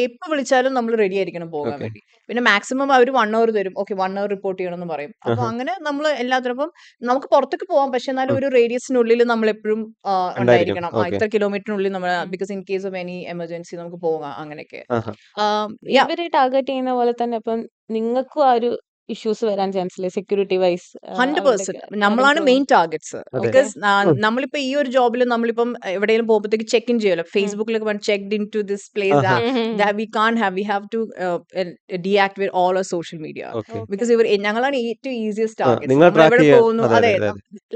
A: എപ്പോ വിളിച്ചാലും നമ്മൾ റെഡി ആയിരിക്കണം പോകാൻ വേണ്ടി. പിന്നെ മാക്സിമം അവർ 1 hour തരും, ഓക്കെ 1 hour റിപ്പോർട്ട് ചെയ്യണം എന്ന് പറയും. അപ്പൊ അങ്ങനെ നമ്മൾ എല്ലാത്തിനും നമുക്ക് പുറത്തേക്ക് പോകാം, പക്ഷെ എന്നാലും ഒരു റേഡിയസിനുള്ളിൽ നമ്മൾ എപ്പോഴും ഉണ്ടായിരിക്കണം. ഇത്ര കിലോമീറ്ററിനുള്ളിൽ നമ്മൾ, because in case of any emergency നമുക്ക് പോകാം. അങ്ങനെയൊക്കെ
C: ഇവര് ടാർഗറ്റ് ചെയ്യുന്ന പോലെ തന്നെ ഇപ്പം നിങ്ങൾക്കും ആ ഒരു ഇഷ്യൂസ് വരാൻ ചാൻസ് ഇല്ലേ സെക്യൂരിറ്റി വൈസ്?
A: 100% നമ്മളാണ് മെയിൻ ടാർഗറ്റ്സ്. ബിക്കോസ് നമ്മളിപ്പോ ഈ ഒരു ജോബിൽ നമ്മളിപ്പം എവിടെയെങ്കിലും പോകുമ്പോഴത്തേക്ക് ചെക്ക് ഇൻ ചെയ്യുമല്ലോ, ഫേസ്ബുക്കിലൊക്കെ checked in to this place, we have to deactivate all our social media. Because ഞങ്ങളാണ് ഏറ്റവും ഈസിയസ്റ്റ് ടാർഗറ്റ്സ്. എവിടെ പോകുന്നു, അതെ,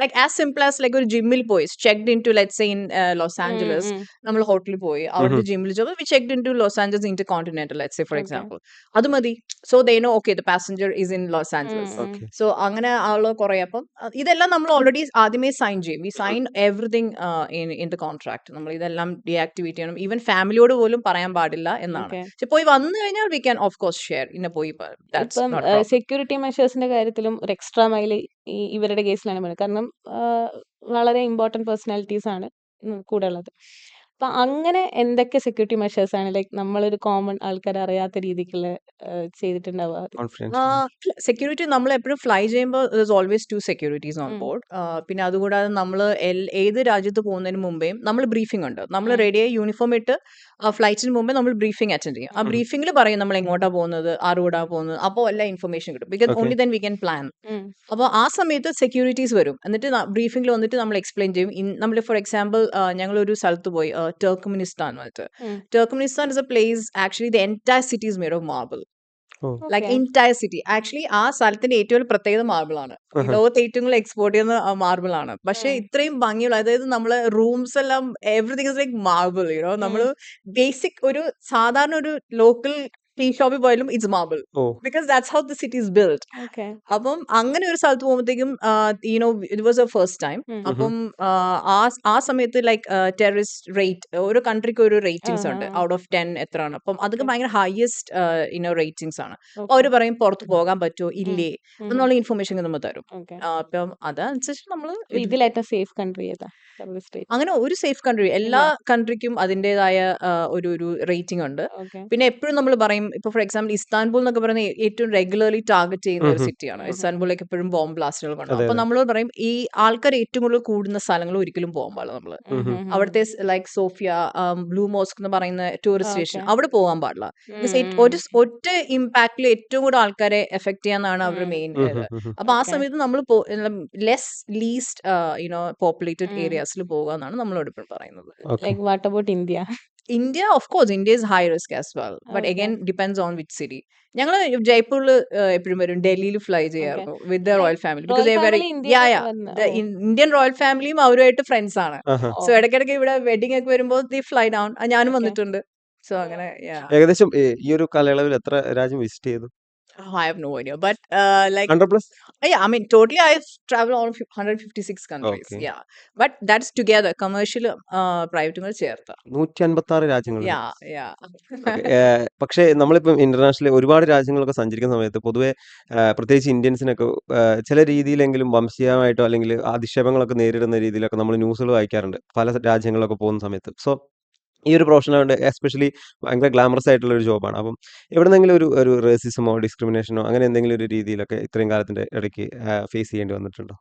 A: like as simple as like ഒരു ജിമ്മിൽ പോയി checked in to let's say in Los Angeles, നമ്മൾ ഹോട്ടലിൽ പോയി അവിടുത്തെ ജിമ്മിൽ we checked in to Los Angeles Intercontinental, let's say for example. അത് മതി. So they know okay the passenger is in Los Angeles. So അങ്ങനെ ആളോ കുറെ. അപ്പം ഇതെല്ലാം നമ്മൾ ഓൾറെഡി ആദ്യമേ സൈൻ ചെയ്യും. We sign everything in the contract. നമ്മൾ ഇതെല്ലാം ഡീആക്ടിവേറ്റ് ചെയ്യണം. ഈവൻ ഫാമിലിയോട് പോലും പറയാൻ പാടില്ല എന്നാണ്. പക്ഷെ പോയി വന്നു കഴിഞ്ഞാൽ we can of course share. ഇന്നെ പോയി
C: സെക്യൂരിറ്റി മെഷേഴ്സിന്റെ കാര്യത്തിലും ഒരു എക്സ്ട്രാ മൈൽ ഇവരുടെ കേസിലാണ് വേണ്ടത്. കാരണം വളരെ ഇമ്പോർട്ടന്റ് പേഴ്സണാലിറ്റീസ് ആണ് കൂടെ ഉള്ളത്. അപ്പൊ അങ്ങനെ എന്തൊക്കെ സെക്യൂരിറ്റി മെഷേഴ്സ് ആണ് ലൈക്ക് നമ്മളൊരു കോമൺ ആൾക്കാർ അറിയാത്ത രീതിക്കുള്ള ചെയ്തിട്ടുണ്ടാവുക?
B: കോൺഫിഡൻഷ്യൽ
A: സെക്യൂരിറ്റി നമ്മൾ എപ്പോഴും ഫ്ലൈ ചെയ്യുമ്പോൾ ഓൾവേസ് 2 സെക്യൂരിറ്റീസ് ഓൺ ബോർഡ്. പിന്നെ അതുകൂടാതെ നമ്മൾ ഏത് രാജ്യത്ത് പോകുന്നതിന് മുമ്പേയും നമ്മൾ ബ്രീഫിംഗ് ഉണ്ട്. നമ്മൾ റെഡിയായി യൂണിഫോം ഇട്ട് ഫ്ലൈറ്റിന് മുമ്പേ നമ്മൾ ബ്രീഫിംഗ് അറ്റൻഡ് ചെയ്യും. ആ ബ്രീഫിംഗിൽ പറയും നമ്മൾ എങ്ങോട്ടാ പോകുന്നത്, ആരോടാ പോകുന്നത്, അപ്പോൾ എല്ലാ ഇൻഫർമേഷൻ കിട്ടും. Because only then we can plan. അപ്പോൾ ആ സമയത്ത് സെക്യൂരിറ്റീസ് വരും. എന്നിട്ട് ബ്രീഫിംഗിൽ വന്നിട്ട് നമ്മൾ എക്സ്പ്ലെയിൻ ചെയ്യും. നമ്മൾ ഫോർ എക്സാമ്പിൾ ഞങ്ങളൊരു സ്ഥലത്ത് പോയി, ടർക്ക്മെനിസ്ഥാൻ വന്നിട്ട്. Turkmenistan is a place actually the entire city is made of marble. Like entire city. Actually ആ സ്ഥലത്തിന്റെ ഏറ്റവും വലിയ പ്രത്യേകത മാർബിൾ ആണ്. ലോകത്ത് ഏറ്റവും കൂടുതൽ എക്സ്പോർട്ട് ചെയ്യുന്ന മാർബിൾ ആണ്. പക്ഷെ ഇത്രയും ഭംഗിയുള്ള, അതായത് നമ്മള് റൂംസ് എല്ലാം എവറിത്തിങ് ഇസ് ലൈക്ക് മാർബിൾ. നമ്മള് ബേസിക് ഒരു സാധാരണ ഒരു ലോക്കൽ ടീ ഷോപ്പിൽ പോയാലും it's marble, because that's how the city is build. അപ്പം അങ്ങനെ ഒരു സ്ഥലത്ത് പോകുമ്പോഴത്തേക്കും it was a first time. അപ്പം ആ സമയത്ത് ലൈക്ക് ടെററിസ്റ്റ് റേറ്റ്, ഓരോ കൺട്രിക്ക് ഒരു റേറ്റിംഗ്സ് ഉണ്ട്, ഔട്ട് ഓഫ് 10 എത്രയാണ്. അപ്പം അതൊക്കെ ഭയങ്കര ഹയസ്റ്റ് റേറ്റിംഗ്സ് ആണ്. അവർ പറയും പുറത്ത് പോകാൻ പറ്റുമോ ഇല്ലേ എന്നുള്ള ഇൻഫർമേഷൻ നമ്മൾ തരും. അപ്പം അതനുസരിച്ച് നമ്മള്
C: ഇതിൽ ഏറ്റവും സേഫ് കൺട്രി ഏതാ?
A: അങ്ങനെ ഒരു സേഫ് കൺട്രി, എല്ലാ കൺട്രിക്കും അതിൻ്റെതായ ഒരു റേറ്റിംഗ് ഉണ്ട്. പിന്നെ എപ്പോഴും നമ്മൾ പറയും, ഇപ്പൊ ഫോർ എക്സാമ്പിൾ ഇസ്താൻബുൾ എന്നൊക്കെ പറയുന്നത് ഏറ്റവും റെഗുലർലി ടാർഗറ്റ് ചെയ്യുന്ന ഒരു സിറ്റിയാണ്. ഇസ്താൻബുളിലേക്ക് എപ്പോഴും ബോംബ് ബ്ലാസ്റ്റുകൾ ഉണ്ടാവും. അപ്പൊ നമ്മൾ പറയും ഈ ആൾക്കാർ ഏറ്റവും കൂടുതൽ കൂടുന്ന സ്ഥലങ്ങൾ ഒരിക്കലും പോകാൻ പാടില്ല. നമ്മള് അവിടുത്തെ ലൈക്ക് സോഫിയ, ബ്ലൂ മോസ്ക് എന്ന് പറയുന്ന ടൂറിസ്റ്റ് സ്റ്റേഷൻ, അവിടെ പോകാൻ പാടില്ല. ഒറ്റ ഇമ്പാക്റ്റിൽ ഏറ്റവും കൂടുതൽ ആൾക്കാരെ എഫക്ട് ചെയ്യാന്നാണ് അവരുടെ മെയിൻ ഇത്. അപ്പൊ ആ സമയത്ത് നമ്മൾ ലീസ്റ്റ് പോപ്പുലേറ്റഡ് ഏരിയാസിൽ പോകുക എന്നാണ് നമ്മളോട് ഇപ്പോൾ പറയുന്നത്.
C: Like what about India?
A: India, of course, India is high risk as well. But again, depends on which city. ഞങ്ങൾ ജയ്പൂരിൽ എപ്പോഴും വരും, ഡൽഹിയിൽ ഫ്ലൈ ചെയ്യാറുണ്ട് with the royal family. Because Indian royal ഫാമിലിയും അവരുമായിട്ട് ഫ്രണ്ട്സ് ആണ്. സോ ഇടയ്ക്കിടയ്ക്ക് ഇവിടെ വെഡിങ് ഒക്കെ വരുമ്പോൾ ദി ഫ്ലൈ ഡൗൺ. ഞാനും വന്നിട്ടുണ്ട്. സോ അങ്ങനെ
B: ഏകദേശം ഈ ഒരു കാലയളവിൽ എത്ര രാജ്യം വിസിറ്റ് ചെയ്തു?
A: I have no idea, but like
B: 100+?
A: Yeah, I mean, totally I've traveled all 156 countries.
B: Okay.
A: Yeah, but that's together, commercial, private ചേർത്ത്.
B: 156 രാജ്യങ്ങൾ.
A: Yeah.
B: പക്ഷേ നമ്മളിപ്പം ഇന്റർനാഷണൽ ഒരുപാട് രാജ്യങ്ങളൊക്കെ സഞ്ചരിക്കുന്ന സമയത്ത് പൊതുവെ പ്രത്യേകിച്ച് ഇന്ത്യൻസിനൊക്കെ ചില രീതിയിലെങ്കിലും വംശീയമായിട്ടോ അല്ലെങ്കിൽ അധിക്ഷേപങ്ങളൊക്കെ നേരിടുന്ന രീതിയിലൊക്കെ നമ്മൾ ന്യൂസുകൾ വായിക്കാറുണ്ട് പല രാജ്യങ്ങളിലൊക്കെ പോകുന്ന സമയത്ത്. സോ ഈ ഒരു പ്രൊഫഷൻ ആയതുകൊണ്ട് എസ്പെഷ്യലി ഭയങ്കര ഗ്ലാമറസ് ആയിട്ടുള്ള ഒരു ജോബാണ്. അപ്പം എവിടെന്നെങ്കിലും ഒരു റേസിസമോ ഡിസ്ക്രിമിനേഷനോ അങ്ങനെ എന്തെങ്കിലും ഒരു രീതിയിലൊക്കെ ഇത്രയും കാലത്തിന്റെ ഇടയ്ക്ക് ഫേസ് ചെയ്യേണ്ടി വന്നിട്ടുണ്ടോ?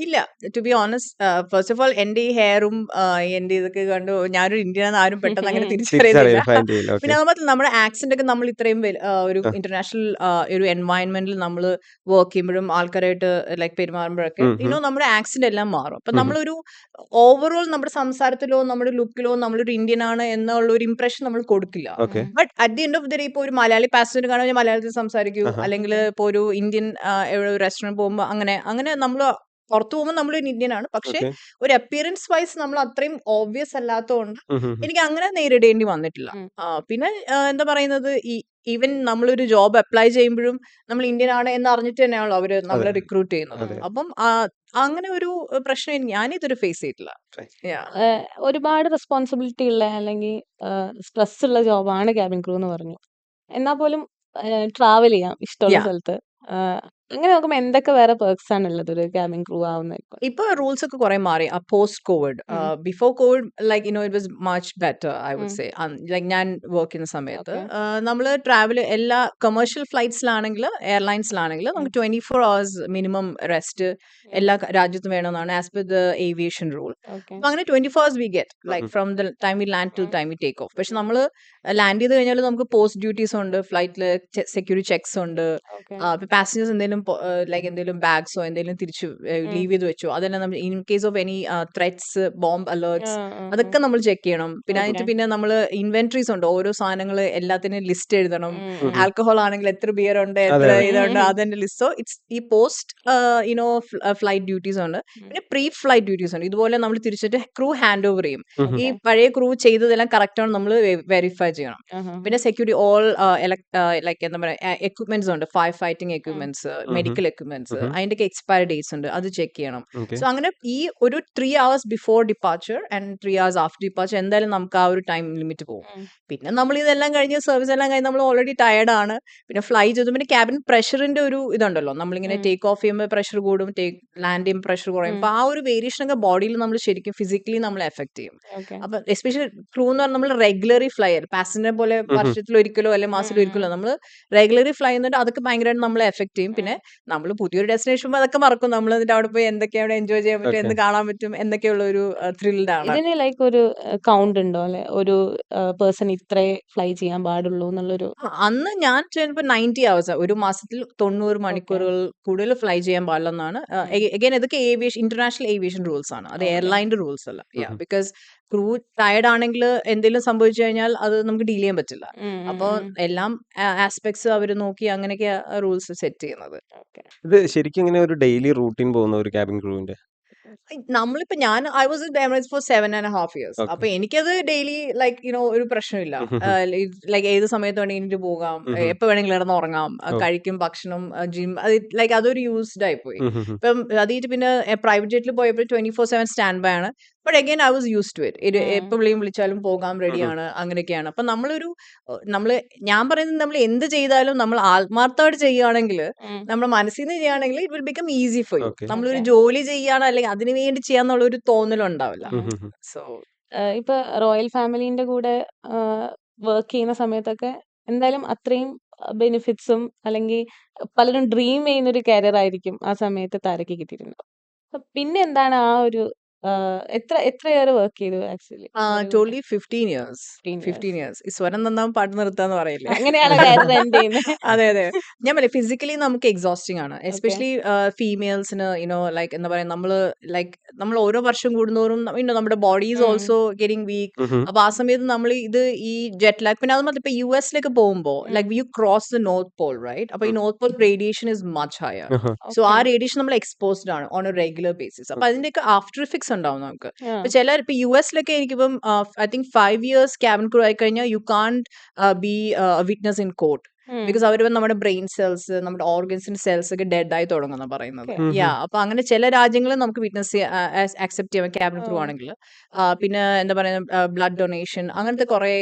A: ഇല്ല, to be honest. First of all എന്റെ ഈ ഹെയറും എന്റെ ഇതൊക്കെ കണ്ടു ഞാനൊരു ഇന്ത്യൻ ആരും പെട്ടെന്ന് അങ്ങനെ തിരിച്ചറിയുന്നില്ല. പിന്നെ അതുപോലെ നമ്മുടെ ആക്സെന്റ് ഒക്കെ നമ്മൾ ഇത്രയും ഒരു ഇന്റർനാഷണൽ ഒരു എൻവയൺമെന്റിൽ നമ്മൾ വർക്ക് ചെയ്യുമ്പോഴും ആൾക്കാരായിട്ട് ലൈക്ക് പെരുമാറുമ്പോഴൊക്കെ നമ്മുടെ ആക്സെന്റ് എല്ലാം മാറും. അപ്പൊ നമ്മളൊരു ഓവറോൾ നമ്മുടെ സംസാരത്തിലോ നമ്മുടെ ലുക്കിലോ നമ്മളൊരു ഇന്ത്യൻ ആണ് എന്നുള്ള ഒരു ഇംപ്രഷൻ നമ്മൾ കൊടുക്കില്ല. But at the end of the day ഇപ്പൊ ഒരു മലയാളി പാസഞ്ചർ കാണുമ്പോൾ മലയാളത്തിൽ സംസാരിക്കൂ, അല്ലെങ്കിൽ ഇപ്പൊ ഒരു ഇന്ത്യൻ റെസ്റ്റോറന്റ് പോകുമ്പോൾ അങ്ങനെ നമ്മൾ പുറത്തു പോകുമ്പോൾ നമ്മളൊരു ഇന്ത്യൻ ആണ്. പക്ഷെ ഒരു അപ്പിയറൻസ് വൈസ് നമ്മൾ അത്രയും ഓബ്വിയസ് അല്ലാത്തതുകൊണ്ട് എനിക്ക് അങ്ങനെ നേരിടേണ്ടി വന്നിട്ടില്ല. പിന്നെ എന്താ പറയുന്നത്, ഈവൻ നമ്മളൊരു ജോബ് അപ്ലൈ ചെയ്യുമ്പോഴും നമ്മൾ ഇന്ത്യൻ ആണ് എന്ന് അറിഞ്ഞിട്ട് തന്നെയാണല്ലോ അവര് നമ്മളെ റിക്രൂട്ട് ചെയ്യുന്നത്. അപ്പം അങ്ങനെ ഒരു പ്രശ്നം ഞാനിതൊരു ഫേസ് ചെയ്തിട്ടില്ല.
C: ഒരുപാട് റെസ്പോൺസിബിലിറ്റി ഉള്ള അല്ലെങ്കിൽ സ്ട്രെസ് ഉള്ള ജോബാണ് ക്യാബിൻ ക്രൂ എന്ന് പറഞ്ഞു. എന്നാൽ പോലും ട്രാവൽ ചെയ്യാം ഇഷ്ടമുള്ള സ്ഥലത്ത്. അങ്ങനെ നോക്കുമ്പോൾ എന്തൊക്കെ വേറെ പെർക്സ് ആണ് ഉള്ളത് ഒരു ക്യാബിൻ ക്രൂ ആവുന്ന?
A: ഇപ്പൊ റൂൾസ് ഒക്കെ കുറെ മാറി post COVID. Before COVID like it was much better I would say. Like ഞാൻ വർക്ക് ചെയ്യുന്ന സമയത്ത് നമ്മൾ ട്രാവൽ എല്ലാ കമേഴ്ഷ്യൽ ഫ്ലൈറ്റ്സിലാണെങ്കിൽ എയർലൈൻസിലാണെങ്കിൽ നമുക്ക് 24 hours മിനിമം റെസ്റ്റ് എല്ലാ രാജ്യത്തും വേണമെന്നാണ് as per the aviation rule. അപ്പൊ അങ്ങനെ 24 hours we get like from the time we land to time we take off. പക്ഷെ നമ്മൾ ലാൻഡ് ചെയ്ത് കഴിഞ്ഞാൽ നമുക്ക് പോസ്റ്റ് ഡ്യൂട്ടീസ് ഉണ്ട്, ഫ്ലൈറ്റിൽ സെക്യൂരിറ്റി ചെക്സ് ഉണ്ട്. പാസഞ്ചേഴ്സ് എന്തെങ്കിലും ലൈക്ക് എന്തെങ്കിലും ബാഗ്സോ എന്തെങ്കിലും തിരിച്ചു ലീവ് ചെയ്ത് വെച്ചോ അതെല്ലാം നമ്മൾ in case of any threats, bomb alerts അതൊക്കെ നമ്മൾ ചെക്ക് ചെയ്യണം. പിന്നെ നമ്മൾ ഇൻവെന്ററീസ് ഉണ്ട്, ഓരോ സാധനങ്ങൾ എല്ലാത്തിനും ലിസ്റ്റ് എഴുതണം. ആൽക്കഹോൾ ആണെങ്കിൽ എത്ര ബിയർ ഉണ്ട്, എത്ര ഇതുണ്ട്, അതിന്റെ ലിസ്റ്റ്. സോ ഇറ്റ്സ് ഈ പോസ്റ്റ് ഫ്ലൈറ്റ് ഡ്യൂട്ടീസ് ഉണ്ട്. പിന്നെ പ്രീ ഫ്ലൈറ്റ് ഡ്യൂട്ടീസ് ഉണ്ട്. ഇതുപോലെ നമ്മൾ തിരിച്ചിട്ട് ക്രൂ ഹാൻഡ് ഓവർ ചെയ്യും. ഈ പഴയ ക്രൂ ചെയ്തതെല്ലാം കറക്റ്റ് ആണ് നമ്മൾ വെരിഫൈ ചെയ്യണം. പിന്നെ സെക്യൂരിറ്റി ഓൾ ലൈക്ക് എന്താ പറയുക എക്വിപ്മെന്റ്സ് ഉണ്ട്, fire fighting equipments, medical equipments, അതിന്റെയൊക്കെ എക്സ്പയറി ഡേറ്റ്സ് ഉണ്ട്, അത് ചെക്ക് ചെയ്യണം.
B: ഓക്കെ.
A: സോ അങ്ങനെ ഈ ഒരു 3 hours before departure and 3 hours after departure എന്തായാലും നമുക്ക് ആ ഒരു ടൈം ലിമിറ്റ് പോകും. പിന്നെ നമ്മൾ ഇതെല്ലാം കഴിഞ്ഞ് സർവീസ് എല്ലാം കഴിഞ്ഞ് നമ്മൾ ഓൾറെഡി ടയർഡ് ആണ്. പിന്നെ ഫ്ലൈ ചെയ്തു. പിന്നെ ക്യാബിൻ പ്രഷറിന്റെ ഒരു ഇതുണ്ടല്ലോ, നമ്മളിങ്ങനെ ടേക്ക് ഓഫ് ചെയ്യുമ്പോൾ പ്രഷർ കൂടും, ലാൻഡ് ചെയ്യുമ്പോൾ പ്രഷർ കുറയും. അപ്പൊ ആ ഒരു വേരിയേഷൻ ഒക്കെ ബോഡിയിൽ നമ്മൾ ശരിക്കും ഫിസിക്കലി നമ്മളെ എഫക്ട് ചെയ്യും. അപ്പൊ എസ്പെഷ്യലി ക്രൂ എന്ന് പറഞ്ഞാൽ നമ്മൾ റെഗുലറി ഫ്ലൈ പാസഞ്ചർ പോലെ വർഷത്തിൽ ഒരിക്കലോ അല്ലെങ്കിൽ മാസത്തിൽ ഒരിക്കലോ നമ്മൾ റെഗുലറി ഫ്ലൈ എന്നിട്ട് അതൊക്കെ ഭയങ്കരമായിട്ട് നമ്മളെ എഫക്ട് ചെയ്യും. പിന്നെ നമ്മൾ പുതിയൊരു ഡെസ്റ്റിനേഷൻ പോകുമ്പോൾ അതൊക്കെ മറക്കും. നമ്മൾ എന്നിട്ട് അവിടെ പോയി എന്തൊക്കെയാണ് അവിടെ എൻജോയ് ചെയ്യാൻ പറ്റും,
B: ഓക്കെ.
A: എന്ത് കാണാൻ പറ്റും എന്നൊക്കെയുള്ള ഒരു ത്രില്ഡ് ആണ്.
C: ഇതിന് ലൈക്ക് ഒരു കൗണ്ട് ഉണ്ടോ അല്ലെ, ഒരു പേഴ്സൺ ഇത്രേ ഫ്ലൈ ചെയ്യാൻ പാടുള്ളൂ എന്നുള്ളൊരു?
A: അന്ന് ഞാൻ ചെയ്യുമ്പോൾ 90 hours ഒരു മാസത്തിൽ 90 മണിക്കൂറുകൾ കൂടുതൽ ഫ്ലൈ ചെയ്യാൻ പാടില്ലെന്നാണ്. അഗൈൻ ഇതൊക്കെ ഏവിയേഷൻ, ഇന്റർനാഷണൽ ഏവിയേഷൻ റൂൾസ് ആണ്, അത് എയർലൈൻ്റെ റൂൾസ് അല്ല. ബിക്കോസ് ക്രൂ ടയർഡ് ആണെങ്കിൽ എന്തെങ്കിലും സംഭവിച്ചു കഴിഞ്ഞാൽ അത് നമുക്ക് ഡീൽ ചെയ്യാൻ പറ്റില്ല. അപ്പോൾ എല്ലാം ആസ്പെക്ട്സ് അവർ നോക്കി അങ്ങനെയൊക്കെ റൂൾസ് സെറ്റ് ചെയ്യുന്നത്.
B: ഇത് ശരിക്കും ഇങ്ങനെ ഒരു ഡെയിലി റൂട്ടീൻ പോകുന്ന ഒരു ക്യാബിൻ ക്രൂവിന്റെ?
A: നമ്മളിപ്പോ I was with Emirates for 7.5 years.
B: Okay.
A: അപ്പൊ എനിക്കത് ഡെയിലി ലൈക്ക് ഒരു പ്രശ്നമില്ല. ലൈക്ക് ഏത് സമയത്ത് വേണമെങ്കിൽ പോകാം, എപ്പോ വേണമെങ്കിലും കിടന്ന് ഉറങ്ങാം, കഴിക്കും, ഭക്ഷണം, ജിം, അത് ലൈക്ക് അതൊരു യൂസ്ഡ് ആയി പോയി. ഇപ്പം അതീട്ട് പിന്നെ പ്രൈവറ്റ് ജെറ്റിൽ പോയപ്പോൾ 24/7 സ്റ്റാൻഡ് ബൈ ആണ്. But again I was use to it. എപ്പോൾ വിളിച്ചാലും പോകാൻ റെഡിയാണ്, അങ്ങനെയൊക്കെയാണ്. അപ്പൊ ഞാൻ പറയുന്നത് നമ്മൾ എന്ത് ചെയ്താലും നമ്മൾ ആത്മാർത്ഥമായിട്ട് ചെയ്യുകയാണെങ്കിൽ, നമ്മുടെ മനസ്സിൽ നിന്ന് ചെയ്യുകയാണെങ്കിൽ it will become easy for you.
B: Okay.
A: നമ്മളൊരു ജോലി ചെയ്യാണ് അല്ലെങ്കിൽ അതിനു വേണ്ടി ചെയ്യാന്നുള്ള ഒരു തോന്നലുണ്ടാവില്ല. സോ
C: ഇപ്പൊ റോയൽ ഫാമിലിന്റെ കൂടെ വർക്ക് ചെയ്യുന്ന സമയത്തൊക്കെ എന്തായാലും അത്രയും ബെനിഫിറ്റ്സും അല്ലെങ്കിൽ പലരും ഡ്രീം ചെയ്യുന്ന ഒരു കരിയർ ആയിരിക്കും ആ സമയത്ത് താരക്ക് കിട്ടിയിരുന്നത്. പിന്നെ എന്താണ് ആ ഒരു എത്ര ഇയർ വർക്ക് ചെയ്തു ആക്ച്വലി?
A: Totally 15 years. 15 years. ഈ സ്വരം നന്നാവും പാട്ട് നിർത്താന്ന് പറയില്ലേ?
C: അങ്ങനെയാണോ കരിയർ എൻഡ് ചെയ്യുന്നത്?
A: അതെ അതെ. ഞാൻ പറയാം, ഫിസിക്കലി നമുക്ക് എക്സോസ്റ്റിംഗ് ആണ്, എസ്പെഷ്യലി ഫീമെയിൽസിന്. ലൈക്ക് എന്താ പറയാ, നമ്മൾ ഓരോ വർഷം കൂടുന്നോറും നമ്മുടെ body is also getting weak. അപ്പൊ ആ സമയത്ത് നമ്മൾ ഈ ജെറ്റ് ലാഗ്, പിന്നെ അത് മാത്രം ഇപ്പൊ US-ലേക്ക് പോകുമ്പോൾ like you cross the north pole, right? അപ്പൊ ഈ north pole radiation is much higher. So ആ റേഡിയേഷൻ നമ്മൾ എക്സ്പോസ്ഡ് ആണ് ഓൺ എ റെഗുലർ ബേസിസ്. അപ്പൊ അതിന്റെയൊക്കെ ആഫ്റ്റർ ഇഫക്ട്സ് ഉണ്ടാവും നമുക്ക്. ഇപ്പൊ ഇപ്പൊ US-ലൊക്കെ എനിക്കിപ്പം I think 5 years cabin crew ആയി കഴിഞ്ഞാൽ you can't be witness in court. Because അവർ നമ്മുടെ ബ്രെയിൻ സെൽസ്, നമ്മുടെ ഓർഗൻസിന്റെ സെൽസ് ഒക്കെ ഡെഡ് ആയി തുടങ്ങുന്ന പറയുന്നത്. അപ്പൊ അങ്ങനെ ചില രാജ്യങ്ങളിൽ നമുക്ക് വിറ്റ്നസ് അക്സെപ്റ്റ് ചെയ്യാം ക്യാബിൻ ക്രൂ ആണെങ്കിൽ. പിന്നെ എന്താ പറയുക, ബ്ലഡ് ഡൊണേഷൻ, അങ്ങനത്തെ കുറെ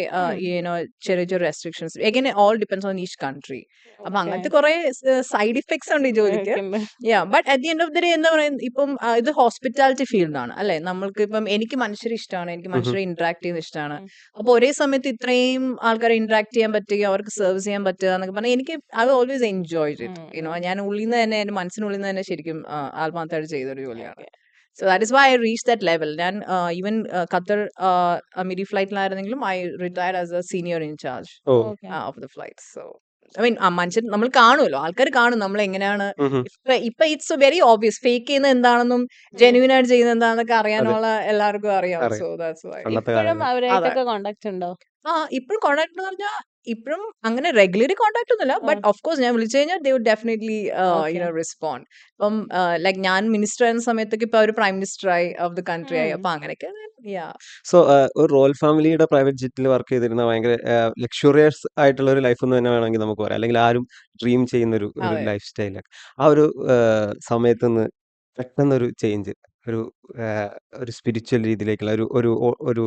A: ചെറിയ ചെറിയ restrictions. Again all depends on each country. അപ്പൊ അങ്ങനത്തെ കുറെ സൈഡ് ഇഫക്ട്സ് ഉണ്ട് ഈ ജോലിക്ക്. But at the end of the day എന്താ പറയുക, ഇപ്പം ഇത് ഹോസ്പിറ്റാലിറ്റി ഫീൽഡാണ് അല്ലെ. നമ്മൾക്ക് ഇപ്പം എനിക്ക് മനുഷ്യരെ ഇഷ്ടമാണ്, എനിക്ക് മനുഷ്യരെ ഇന്ററാക്ട് ചെയ്യുന്നത് ഇഷ്ടമാണ്. അപ്പൊ ഒരേ സമയത്ത് ഇത്രയും ആൾക്കാരെ ഇന്ററാക്ട് ചെയ്യാൻ പറ്റുക, അവർക്ക് സർവീസ് ചെയ്യാൻ പറ്റുക എന്നൊക്കെ പറഞ്ഞാൽ എനിക്ക് ഐ ഓൾവേസ് എൻജോയ് ഇറ്റ്. ഞാൻ ഉള്ളിൽ നിന്ന് തന്നെ, എന്റെ മനസ്സിനുള്ളിൽ നിന്ന് തന്നെ ശരിക്കും ആത്മാർത്ഥമായിട്ട് ചെയ്തൊരു ജോലിയാണ്. So that is why I reached that level. ഞാൻ even ഖത്തർ മിഡി ഫ്ലൈറ്റിലായിരുന്നെങ്കിലും I retired as a senior in charge of the flight. So I mean, മനുഷ്യൻ നമ്മൾ കാണുമല്ലോ, ആൾക്കാർ കാണും നമ്മൾ എങ്ങനെയാണ്. ഇപ്പൊ ഇറ്റ്സ് വെരി ഓബ്വിയസ് ഫേക്ക് ചെയ്യുന്നത് എന്താണെന്നും ജെന്യൂൻ ആയിട്ട് ചെയ്യുന്നത് എന്താണെന്നൊക്കെ അറിയാനുള്ള എല്ലാവർക്കും അറിയാം. So that's Y.
C: ഇപ്പോഴും അവരായിട്ടൊക്കെ കോണ്ടാക്ട് ഉണ്ടോ?
A: ഇപ്പോഴും കോണ്ടാക്ട് എന്ന് പറഞ്ഞാൽ ഇപ്പോഴും അങ്ങനെ റെഗുലറി കോണ്ടാക്ട് ഒന്നുമില്ല. ബട്ട് ഓഫ് കോഴ്സ് ഞാൻ വിളിച്ചു കഴിഞ്ഞാൽ ദേ വുഡ് ഡെഫിനറ്റ്ലി റെസ്പോണ്ട്. ഇപ്പം ലൈക്ക് ഞാൻ മിനിസ്റ്റർ ആയിരുന്ന സമയത്തൊക്കെ ഇപ്പൊ അവർ പ്രൈം മിനിസ്റ്റർ ആയി ഓഫ് ദ കൺട്രി ആയി. അപ്പൊ അങ്ങനെയൊക്കെ.
B: സോ ഒരു റോയൽ ഫാമിലിയുടെ പ്രൈവറ്റ് ജെറ്റിൽ വർക്ക് ചെയ്തിരുന്ന ഭയങ്കര ലക്ഷറിയസ് ആയിട്ടുള്ള ഒരു ലൈഫ് എന്ന് തന്നെ വേണമെങ്കിൽ നമുക്ക് പറയാം, അല്ലെങ്കിൽ ആരും ഡ്രീം ചെയ്യുന്ന ഒരു ലൈഫ് സ്റ്റൈലൊക്കെ. ആ ഒരു സമയത്ത് നിന്ന് പെട്ടെന്നൊരു ചേഞ്ച്, ഒരു സ്പിരിച്വൽ രീതിയിലേക്കുള്ള ഒരു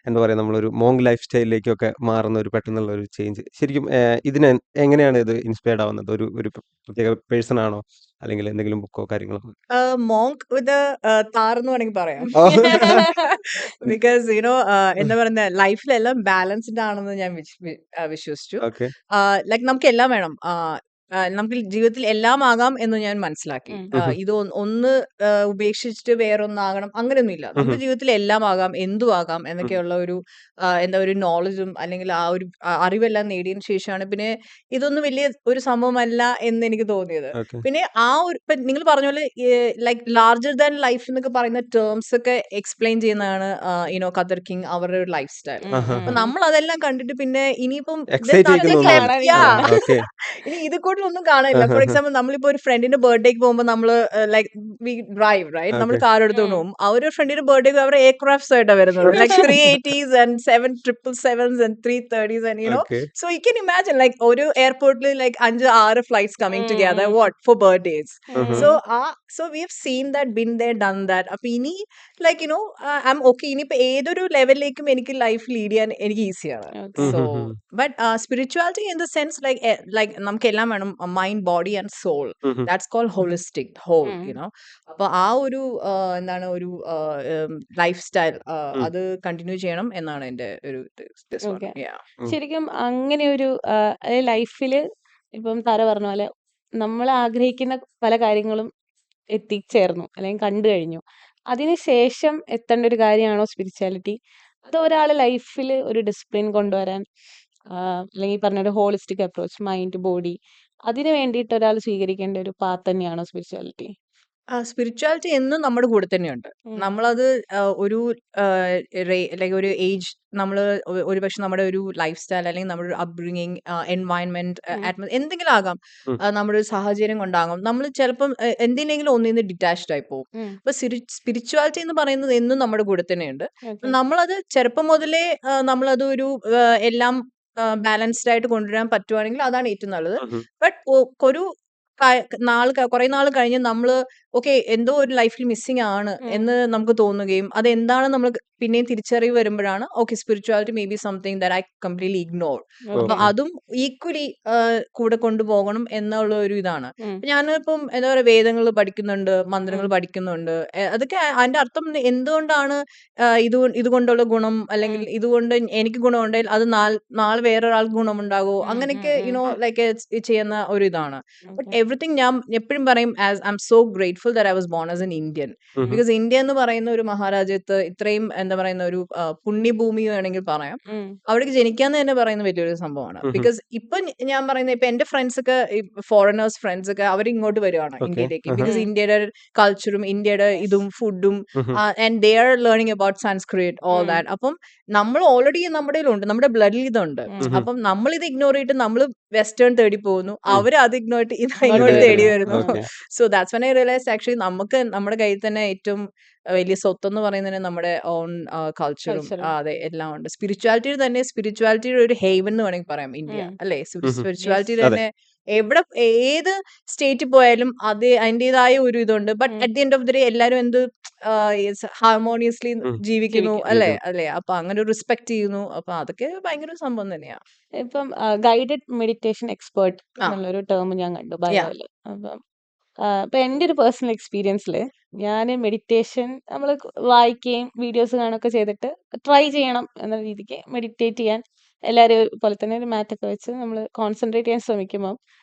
B: എന്താ പറയുക, നമ്മളൊരു മോങ് ലൈഫ് സ്റ്റൈലിലേക്കൊക്കെ മാറുന്ന ഒരു പെട്ടെന്നുള്ള ഒരു ചേഞ്ച്, ശരിക്കും ഇതിന് എങ്ങനെയാണ് ഇത് ഇൻസ്പയർഡ് ആവുന്നത്? ഒരു പ്രത്യേക പേഴ്സൺ ആണോ, അല്ലെങ്കിൽ എന്തെങ്കിലും ബുക്കോ കാര്യങ്ങളോ?
A: മോങ്ക് വിത്ത് താർ എന്ന് വേണമെങ്കിൽ പറയാം. ബിക്കോസ് എന്താ പറയുന്ന, ലൈഫിലെല്ലാം ബാലൻസ്ഡ് ആണെന്ന് ഞാൻ വിശ്വസിച്ചു.
B: ഓക്കെ.
A: ലൈക്ക് നമുക്ക് എല്ലാം വേണം. നമുക്ക് ജീവിതത്തിൽ എല്ലാം ആകാം എന്ന് ഞാൻ മനസ്സിലാക്കി. ഇത് ഒന്ന് ഉപേക്ഷിച്ചിട്ട് വേറൊന്നാകണം അങ്ങനെയൊന്നുമില്ല. നമുക്ക് ജീവിതത്തിൽ എല്ലാം ആകാം, എന്തും ആകാം എന്നൊക്കെയുള്ള ഒരു എന്താ ഒരു നോളജും അല്ലെങ്കിൽ ആ ഒരു അറിവെല്ലാം നേടിയതിനു ശേഷമാണ് പിന്നെ ഇതൊന്നും വലിയ ഒരു സംഭവമല്ല എന്ന് എനിക്ക് തോന്നിയത്. പിന്നെ ആ ഒരു നിങ്ങൾ പറഞ്ഞ പോലെ ലൈക്ക് ലാർജർ ദാൻ ലൈഫ് എന്നൊക്കെ പറയുന്ന ടേംസ് ഒക്കെ എക്സ്പ്ലെയിൻ ചെയ്യുന്നതാണ് ഖത്തർ കിങ് അവരുടെ ഒരു ലൈഫ് സ്റ്റൈൽ. അപ്പൊ നമ്മൾ അതെല്ലാം കണ്ടിട്ട് പിന്നെ ഇനിയിപ്പം ഇനി ഇത് കൂടുതൽ എയർപോർട്ടിലൊന്നും കാണാനില്ല. ഫോർ എക്സാമ്പിൾ നമ്മളിപ്പോ ഒരു ഫ്രണ്ടിന്റെ ബർത്ത്ഡേക്ക് പോകുമ്പോൾ നമ്മള് ലൈക്ക് വി ഡ്രൈവ് റൈറ്റ്, നമ്മൾ
B: ഓക്കെ.
A: കാർ എടുത്തുകൊണ്ട് പോകും. അവര് ഫ്രണ്ടിന്റെ ബർത്ത്ഡേക്ക് അവർ എയർക്രാഫ്റ്റ്സ് ആയിട്ടാണ് വരുന്നത്, like 380s and 777s and 330s and
B: okay.
A: so you can imagine like ഒരു എയർപോർട്ടിൽ like 5-6 flights coming together what for birthdays. So so we have seen that, been there, done that. അപ്പൊ ഇനി like I'm okay. ഇനിയിപ്പോ ഏതൊരു ലെവലിലേക്കും എനിക്ക് life lead ചെയ്യാൻ എനിക്ക് ഈസിയാണ്. So but spirituality in the sense like നമുക്ക് എല്ലാം വേണം, mind, body and soul. That's called holistic whole. അപ്പൊ ആ ഒരു എന്താണ് ഒരു ലൈഫ് സ്റ്റൈൽ അത് കണ്ടിന്യൂ ചെയ്യണം എന്നാണ് എന്റെ ഒരു this one.
C: Okay.
A: Yeah.
C: ശരിക്കും അങ്ങനെ ഒരു ലൈഫിൽ ഇപ്പം താര പറഞ്ഞ പോലെ നമ്മൾ ആഗ്രഹിക്കുന്ന പല കാര്യങ്ങളും എത്തിച്ചേർന്നു അല്ലെങ്കിൽ കണ്ടു കഴിഞ്ഞു. അതിനുശേഷം എത്തേണ്ട ഒരു കാര്യമാണോ സ്പിരിച്വാലിറ്റി? അത് ഒരാൾ ലൈഫിൽ ഒരു ഡിസിപ്ലിൻ കൊണ്ടുവരാൻ അല്ലെങ്കിൽ പറഞ്ഞ ഒരു ഹോളിസ്റ്റിക് അപ്രോച്ച്, മൈൻഡ്, ബോഡി, അതിന് വേണ്ടിയിട്ട് ഒരാൾ സ്വീകരിക്കേണ്ട ഒരു പാത്ത് തന്നെയാണോ സ്പിരിച്വാലിറ്റി?
A: സ്പിരിച്വാലിറ്റി എന്നും നമ്മുടെ കൂടെ തന്നെയുണ്ട്. നമ്മളത് ഒരു ലൈക്ക് ഒരു ഏജ്, നമ്മൾ ഒരുപക്ഷെ നമ്മുടെ ഒരു ലൈഫ് സ്റ്റൈൽ അല്ലെങ്കിൽ നമ്മുടെ ഒരു അപ്ബ്രിങ്ങിങ്, എൻവയൺമെന്റ്, എന്തെങ്കിലും ആകാം, നമ്മുടെ ഒരു സാഹചര്യം കൊണ്ടാകാം, നമ്മൾ ചിലപ്പം എന്തിനെങ്കിലും ഒന്നിന്ന് ഡിറ്റാച്ച്ഡ് ആയി പോകും. അപ്പൊ സ്പിരിച്വാലിറ്റി എന്ന് പറയുന്നത് എന്നും നമ്മുടെ കൂടെ തന്നെയുണ്ട്. നമ്മളത് ചെറുപ്പം മുതലേ നമ്മളത് ഒരു എല്ലാം ബാലൻസ്ഡ് ആയിട്ട് കൊണ്ടുവരാൻ പറ്റുവാണെങ്കിൽ അതാണ് ഏറ്റവും നല്ലത്. ബട്ട് ഒരു കുറെ നാൾ കഴിഞ്ഞ് നമ്മള് ഓക്കെ എന്തോ ഒരു ലൈഫിൽ മിസ്സിംഗ് ആണ് എന്ന് നമുക്ക് തോന്നുകയും അതെന്താണ് നമ്മൾ പിന്നെയും തിരിച്ചറിവ് വരുമ്പോഴാണ് okay spirituality may be something that I completely ignore. അപ്പൊ അതും ഈക്വലി കൂടെ കൊണ്ടുപോകണം എന്നുള്ള ഒരു ഇതാണ്. ഞാനിപ്പം എന്താ പറയുക, വേദങ്ങൾ പഠിക്കുന്നുണ്ട്, മന്ത്രങ്ങൾ പഠിക്കുന്നുണ്ട്. അതൊക്കെ അതിന്റെ അർത്ഥം എന്തുകൊണ്ടാണ് ഇതുകൊണ്ടുള്ള ഗുണം, അല്ലെങ്കിൽ ഇതുകൊണ്ട് എനിക്ക് ഗുണമുണ്ടെങ്കിൽ അത് നാളെ വേറൊരാൾക്ക് ഗുണമുണ്ടാകുമോ, അങ്ങനെയൊക്കെ ലൈക്ക് ചെയ്യുന്ന ഒരു ഇതാണ്. ബട്ട് എവറിത്തിങ് ഞാൻ എപ്പോഴും പറയും, as I M so grateful that I was born as an Indian. Because India എന്ന് പറയുന്ന ഒരു മഹാരാജ്യത്ത് ഇത്രയും എന്താ പറയുന്ന ഒരു പുണ്യഭൂമി വേണമെങ്കിൽ പറയാം. അവിടേക്ക് ജനിക്കാന്ന് തന്നെ പറയുന്ന വലിയൊരു സംഭവമാണ്. ബിക്കോസ് ഇപ്പൊ ഞാൻ പറയുന്നത്, ഇപ്പൊ എന്റെ ഫ്രണ്ട്സ് ഒക്കെ, ഫോറിനേഴ്സ് ഫ്രണ്ട്സ് ഒക്കെ, അവർ ഇങ്ങോട്ട് വരുവാണ് ഇന്ത്യയിലേക്ക്. ബിക്കോസ് ഇന്ത്യയുടെ കൾച്ചറും ഇന്ത്യയുടെ ഇതും ഫുഡും and they are learning about Sanskrit, all that. അപ്പം നമ്മൾ ഓൾറെഡി നമ്മുടെ ഉണ്ട്, നമ്മുടെ ബ്ലഡിൽ ഇതുണ്ട്. അപ്പം നമ്മൾ ഇത് ഇഗ്നോർ ചെയ്തിട്ട് നമ്മൾ വെസ്റ്റേൺ തേടി പോകുന്നു, അവർ അത് ഇഗ്നോർ ചെയ്തിട്ട് ഇങ്ങോട്ട് തേടി വരുന്നു. So that's when I realise actually നമുക്ക് നമ്മുടെ കയ്യിൽ തന്നെ ഏറ്റവും വലിയ സ്വത്തെന്ന് പറയുന്നത് നമ്മുടെ ഓൺ കൾച്ചറും അതെ എല്ലാം ഉണ്ട്. സ്പിരിച്വാലിറ്റിയുടെ ഒരു ഹേവൻ എന്ന് വേണമെങ്കിൽ പറയാം ഇന്ത്യ, അല്ലെ? സ്പിരിച്വാലിറ്റിയുടെ തന്നെ എവിടെ ഏത് സ്റ്റേറ്റിൽ പോയാലും അത് അതിൻ്റെതായ ഒരു ഇതുണ്ട്. But at the end of the day എല്ലാവരും എന്ത് ഹാർമോണിയസ്ലി ജീവിക്കുന്നു, അല്ലെ? അപ്പൊ അങ്ങനെ ഒരു റെസ്പെക്ട് ചെയ്യുന്നു. അപ്പൊ അതൊക്കെ ഭയങ്കര സംഭവം തന്നെയാ.
C: ഇപ്പം ഗൈഡഡ് മെഡിറ്റേഷൻ എക്സ്പേർട്ട് എന്നുള്ളൊരു ടേം ഞാൻ കണ്ടു ബയോയില്. അപ്പം ഇപ്പൊ എൻ്റെ ഒരു പേഴ്സണൽ എക്സ്പീരിയൻസിൽ ഞാൻ മെഡിറ്റേഷൻ നമ്മൾ വായിക്കുകയും വീഡിയോസ് കാണുകയൊക്കെ ചെയ്തിട്ട് ട്രൈ ചെയ്യണം എന്ന രീതിക്ക് മെഡിറ്റേറ്റ് ചെയ്യാൻ എല്ലാവരും പോലെ തന്നെ ഒരു മാറ്റൊക്കെ വെച്ച് നമ്മൾ കോൺസെൻട്രേറ്റ് ചെയ്യാൻ ശ്രമിക്കുമ്പം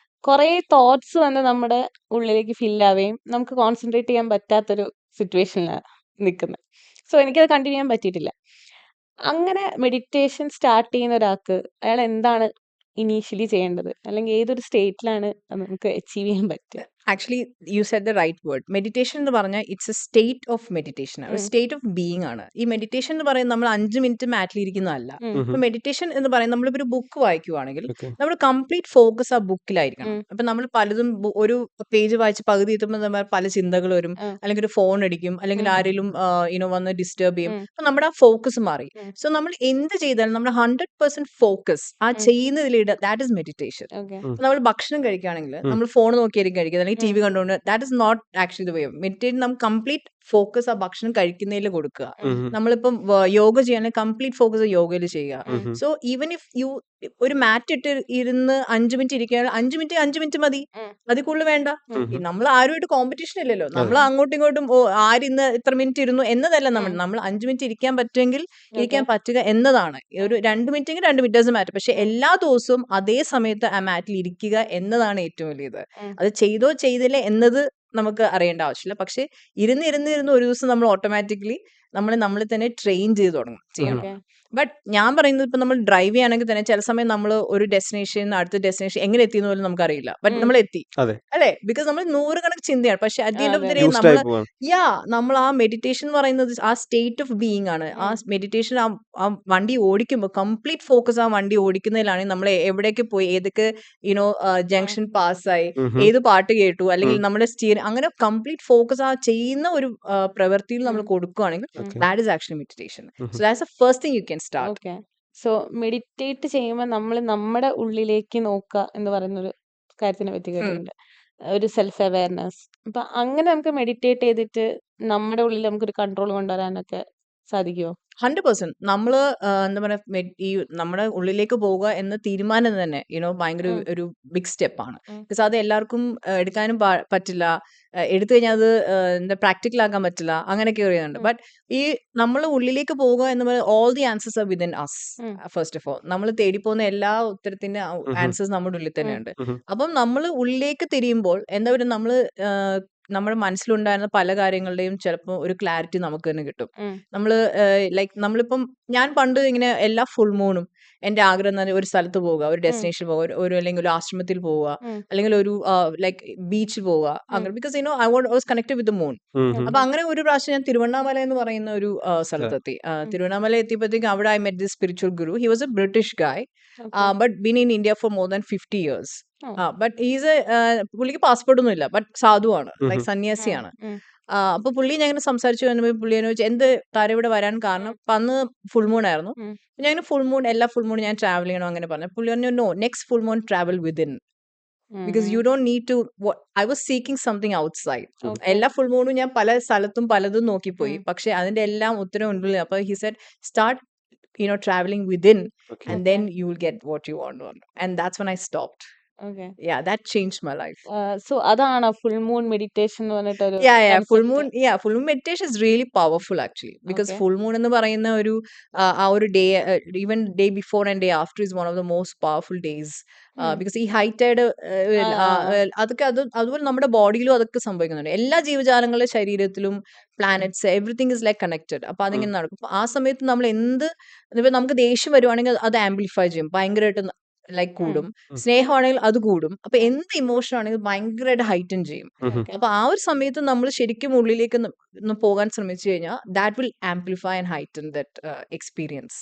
C: കുറേ തോട്ട്സ് വന്ന് നമ്മുടെ ഉള്ളിലേക്ക് ഫില്ലാവുകയും നമുക്ക് കോൺസെൻട്രേറ്റ് ചെയ്യാൻ പറ്റാത്തൊരു സിറ്റുവേഷനിലാണ് നിൽക്കുന്നത്. സോ എനിക്കത് കണ്ടിന്യൂ ചെയ്യാൻ പറ്റിയിട്ടില്ല. അങ്ങനെ മെഡിറ്റേഷൻ സ്റ്റാർട്ട് ചെയ്യുന്ന ഒരാൾക്ക് അയാൾ എന്താണ് ഇനീഷ്യലി ചെയ്യേണ്ടത്, അല്ലെങ്കിൽ ഏതൊരു സ്റ്റേറ്റിലാണ് നമുക്ക് അച്ചീവ് ചെയ്യാൻ പറ്റുക?
A: Actually you said the right word. Meditation എന്ന് പറഞ്ഞാൽ it's a state of meditation, ഒരു സ്റ്റേറ്റ് ഓഫ് ബീയിങ് ആണ്. ഈ മെഡിറ്റേഷൻ എന്ന് പറയുന്നത് നമ്മൾ 5 മിനിറ്റ് മാറ്റിലിരിക്കുന്നതല്ല. ഇപ്പൊ മെഡിറ്റേഷൻ എന്ന് പറയുന്നത് നമ്മളിപ്പോ ഒരു ബുക്ക് വായിക്കുവാണെങ്കിൽ നമ്മൾ കംപ്ലീറ്റ് ഫോക്കസ് ആ ബുക്കിലായിരിക്കണം. അപ്പൊ നമ്മൾ പലതും ഒരു പേജ് വായിച്ച് പകുതി എത്തുമ്പോൾ നമ്മൾ പല ചിന്തകൾ വരും, അല്ലെങ്കിൽ ഒരു ഫോൺ അടിക്കും, അല്ലെങ്കിൽ ആരെങ്കിലും വന്ന് ഡിസ്റ്റർബ് ചെയ്യും. അപ്പൊ നമ്മുടെ ആ ഫോക്കസ് മാറി. സോ നമ്മൾ എന്ത് ചെയ്താലും നമ്മുടെ 100% ഫോക്കസ് ആ ചെയ്യുന്നതിലിട, ദാറ്റ് ഇസ് മെഡിറ്റേഷൻ. നമ്മൾ ഭക്ഷണം കഴിക്കുകയാണെങ്കിൽ നമ്മൾ ഫോൺ നോക്കിയായിരിക്കും കഴിക്കുന്നത്, അല്ലെങ്കിൽ ടി വി കണ്ടുകൊണ്ട്, that is not actually the way. Meditation നമുക്ക് കംപ്ലീറ്റ് ഫോക്കസ് ആ ഭക്ഷണം കഴിക്കുന്നതിൽ കൊടുക്കുക. നമ്മളിപ്പം യോഗ ചെയ്യാണെങ്കിൽ കംപ്ലീറ്റ് ഫോക്കസ് യോഗയിൽ ചെയ്യുക. സോ ഈവൻ ഇഫ് യു ഒരു മാറ്റ് ഇട്ട് ഇരുന്ന് 5 മിനിറ്റ് ഇരിക്കുകയാണെങ്കിൽ 5 മിനിറ്റ് മതി, അതിൽ കൂടുതൽ വേണ്ട. നമ്മൾ ആരുമായിട്ട് കോമ്പറ്റീഷൻ ഇല്ലല്ലോ, നമ്മൾ അങ്ങോട്ടും ഇങ്ങോട്ടും ആരിന്ന് ഇത്ര മിനിറ്റ് ഇരുന്നു എന്നതല്ല. നമ്മൾ 5 മിനിറ്റ് ഇരിക്കാൻ പറ്റുമെങ്കിൽ ഇരിക്കാൻ പറ്റുക എന്നതാണ്. ഒരു 2 മിനിറ്റ് എങ്കിൽ 2 മിനിറ്റ് മാറ്റം. പക്ഷെ എല്ലാ ദിവസവും അതേ സമയത്ത് ആ മാറ്റിൽ ഇരിക്കുക എന്നതാണ് ഏറ്റവും വലിയത്. അത് ചെയ്തോ ചെയ്തില്ലേ എന്നത് നമുക്ക് അറിയേണ്ട ആവശ്യമില്ല. പക്ഷെ ഇരുന്ന് ഒരു ദിവസം നമ്മൾ ഓട്ടോമാറ്റിക്കലി നമ്മൾ തന്നെ ട്രെയിൻ ചെയ്യണം.
C: ഓക്കെ
A: ബട്ട് ഞാൻ പറയുന്നത് ഇപ്പൊ നമ്മൾ ഡ്രൈവ് ചെയ്യുകയാണെങ്കിൽ തന്നെ ചില സമയം നമ്മൾ ഒരു ഡെസ്റ്റിനേഷൻ അടുത്ത ഡെസ്റ്റിനേഷൻ എങ്ങനെ എത്തിയെന്ന് പോലും നമുക്കറിയില്ല. ബട്ട് നമ്മൾ എത്തി
B: അതെ
A: അല്ലേ? ബിക്കോസ് നമ്മൾ 100 ചിന്തയാണ്. പക്ഷെ at the end of the day
B: used
A: നമ്മൾ
B: ആയി പോവാണ്
A: നമ്മൾ ആ മെഡിറ്റേഷൻ എന്ന് പറയുന്നത് ആ സ്റ്റേറ്റ് ഓഫ് ബീയിങ് ആണ്. ആ മെഡിറ്റേഷൻ ആ വണ്ടി ഓടിക്കുമ്പോൾ കംപ്ലീറ്റ് ഫോക്കസ് ആ വണ്ടി ഓടിക്കുന്നതിലാണ്. നമ്മൾ എവിടേക്ക് പോയി, ഏതൊക്കെ ജംഗ്ഷൻ പാസ്സായി, ഏത് പാട്ട് കേട്ടു, അല്ലെങ്കിൽ നമ്മുടെ സ്റ്റിയറിംഗ്, അങ്ങനെ കംപ്ലീറ്റ് ഫോക്കസ് ആ ചെയ്യുന്ന ഒരു പ്രവൃത്തിയിൽ നമ്മൾ കൊടുക്കുകയാണെങ്കിൽ
B: okay
A: that is actually meditation. So that's the first thing you can start.
C: Okay so meditate ചെയ്യുമ്പോൾ നമ്മൾ നമ്മുടെ ഉള്ളിലേക്ക് നോക്കുക എന്ന് പറയുന്നൊരു കാര്യത്തിനെ പറ്റി കേട്ടിട്ടുണ്ട്. ഒരു സെൽഫ് അവയർനെസ്. അപ്പൊ അങ്ങനെ നമുക്ക് മെഡിറ്റേറ്റ് ചെയ്തിട്ട് നമ്മുടെ ഉള്ളിൽ നമുക്കൊരു കൺട്രോൾ കൊണ്ടുവരാനൊക്കെ സാധിക്കുമോ?
A: 100% നമ്മള് എന്താ പറയാ ഈ നമ്മുടെ ഉള്ളിലേക്ക് പോവുക എന്ന തീരുമാനം തന്നെ ഭയങ്കര ഒരു ബിഗ് സ്റ്റെപ്പാണ്. ബിക്കോസ് അത് എല്ലാവർക്കും എടുക്കാനും പറ്റില്ല. എടുത്തു കഴിഞ്ഞാൽ അത് എന്താ പ്രാക്ടിക്കൽ ആക്കാൻ പറ്റില്ല. അങ്ങനെയൊക്കെ പറയുന്നുണ്ട്. ബട്ട് ഈ നമ്മൾ ഉള്ളിലേക്ക് പോവുക എന്ന് പറയുന്നത് all the answers are within us. First of all നമ്മൾ തേടിപ്പോകുന്ന എല്ലാ ഉത്തരത്തിന്റെ ആൻസേഴ്സ് നമ്മുടെ ഉള്ളിൽ തന്നെയുണ്ട്. അപ്പം നമ്മൾ ഉള്ളിലേക്ക് തിരിയുമ്പോൾ എന്താ പറയുക, നമ്മുടെ മനസ്സിലുണ്ടായിരുന്ന പല കാര്യങ്ങളുടെയും ചിലപ്പോൾ ഒരു ക്ലാരിറ്റി നമുക്ക് തന്നെ കിട്ടും. നമ്മൾ നമ്മളിപ്പം ഞാൻ പണ്ട് ഇങ്ങനെ എല്ലാ ഫുൾ മൂണും എന്റെ ആഗ്രഹം എന്ന് പറഞ്ഞാൽ ഒരു സ്ഥലത്ത് പോവുക, ഒരു ഡെസ്റ്റിനേഷൻ പോവുക, അല്ലെങ്കിൽ ഒരു ആശ്രമത്തിൽ പോവുക, അല്ലെങ്കിൽ ഒരു ബീച്ചിൽ പോവുക, അങ്ങനെ. Because I was connected with the moon. അപ്പൊ അങ്ങനെ ഒരു പ്രാവശ്യം ഞാൻ തിരുവണ്ണാമല എന്ന് പറയുന്ന ഒരു സ്ഥലത്തെത്തി. തിരുവണ്ണാമല എത്തിയപ്പോഴത്തേക്കും അവിടെ I met the spiritual guru. He was a British guy but been in India for more than 50 years. But പുള്ളിക്ക് പാസ്പോർട്ട് ഒന്നും ഇല്ല. ബട്ട് സാധുവാണ്, സന്യാസിയാണ്. അപ്പൊ പുള്ളി ഞാൻ ഇങ്ങനെ സംസാരിച്ചു വന്നപ്പോൾ പുള്ളി എന്നെ ചോദിച്ചു, എന്ത് താരം ഇവിടെ വരാൻ കാരണം? അപ്പൊ അന്ന് ഫുൾ മൂൺ ആയിരുന്നു. ഞാൻ എല്ലാ ഫുൾ മൂൺ ഞാൻ ട്രാവൽ ചെയ്യണം അങ്ങനെ പറഞ്ഞു. പുള്ളി പറഞ്ഞു, no, next full moon travel within. Because you don't need to. I was seeking something outside. എല്ലാ ഫുൾ മൂണും ഞാൻ പല സ്ഥലത്തും പലതും നോക്കിപ്പോയി. പക്ഷെ അതിന്റെ എല്ലാം ഉത്തരം ഉള്ളിൽ. അപ്പൊ he said, start traveling within, and then you will get what you want. And that's when I stopped.
C: Okay
A: Yeah, that changed my life.
C: So അതാണോ ഫുൾ മൂൺ മെഡിറ്റേഷൻ എന്ന് പറഞ്ഞിട്ടൊരു
A: Full moon meditation is really powerful actually, because full moon എന്ന് പറയുന്ന ഒരു ആ ഒരു day, even day before and day after is one of the most powerful days. Because ഈ high Tide അതൊക്കെ അതുപോലെ നമ്മുടെ ബോഡിയിലും അതൊക്കെ സംഭവിക്കുന്നുണ്ട്. എല്ലാ ജീവജാലങ്ങളുടെ ശരീരത്തിലും planets everything is like connected. അപ്പൊ അതിങ്ങനെ നടക്കും. അപ്പൊ ആ സമയത്ത് നമ്മൾ നമുക്ക് ദേഷ്യം വരുവാണെങ്കിൽ അത് ആംപ്ലിഫൈ ചെയ്യും, ഭയങ്കരമായിട്ട് കൂടും. സ്നേഹമാണെങ്കിൽ അത് കൂടും. അപ്പൊ എന്ത് ഇമോഷൻ ആണെങ്കിലും ഭയങ്കരമായിട്ട് ഹൈറ്റൻ ചെയ്യും. അപ്പൊ ആ ഒരു സമയത്ത് നമ്മൾ ശരിക്കും ഉള്ളിലേക്ക് ഒന്ന് പോകാൻ ശ്രമിച്ചു കഴിഞ്ഞാൽ that will amplify and heighten that experience.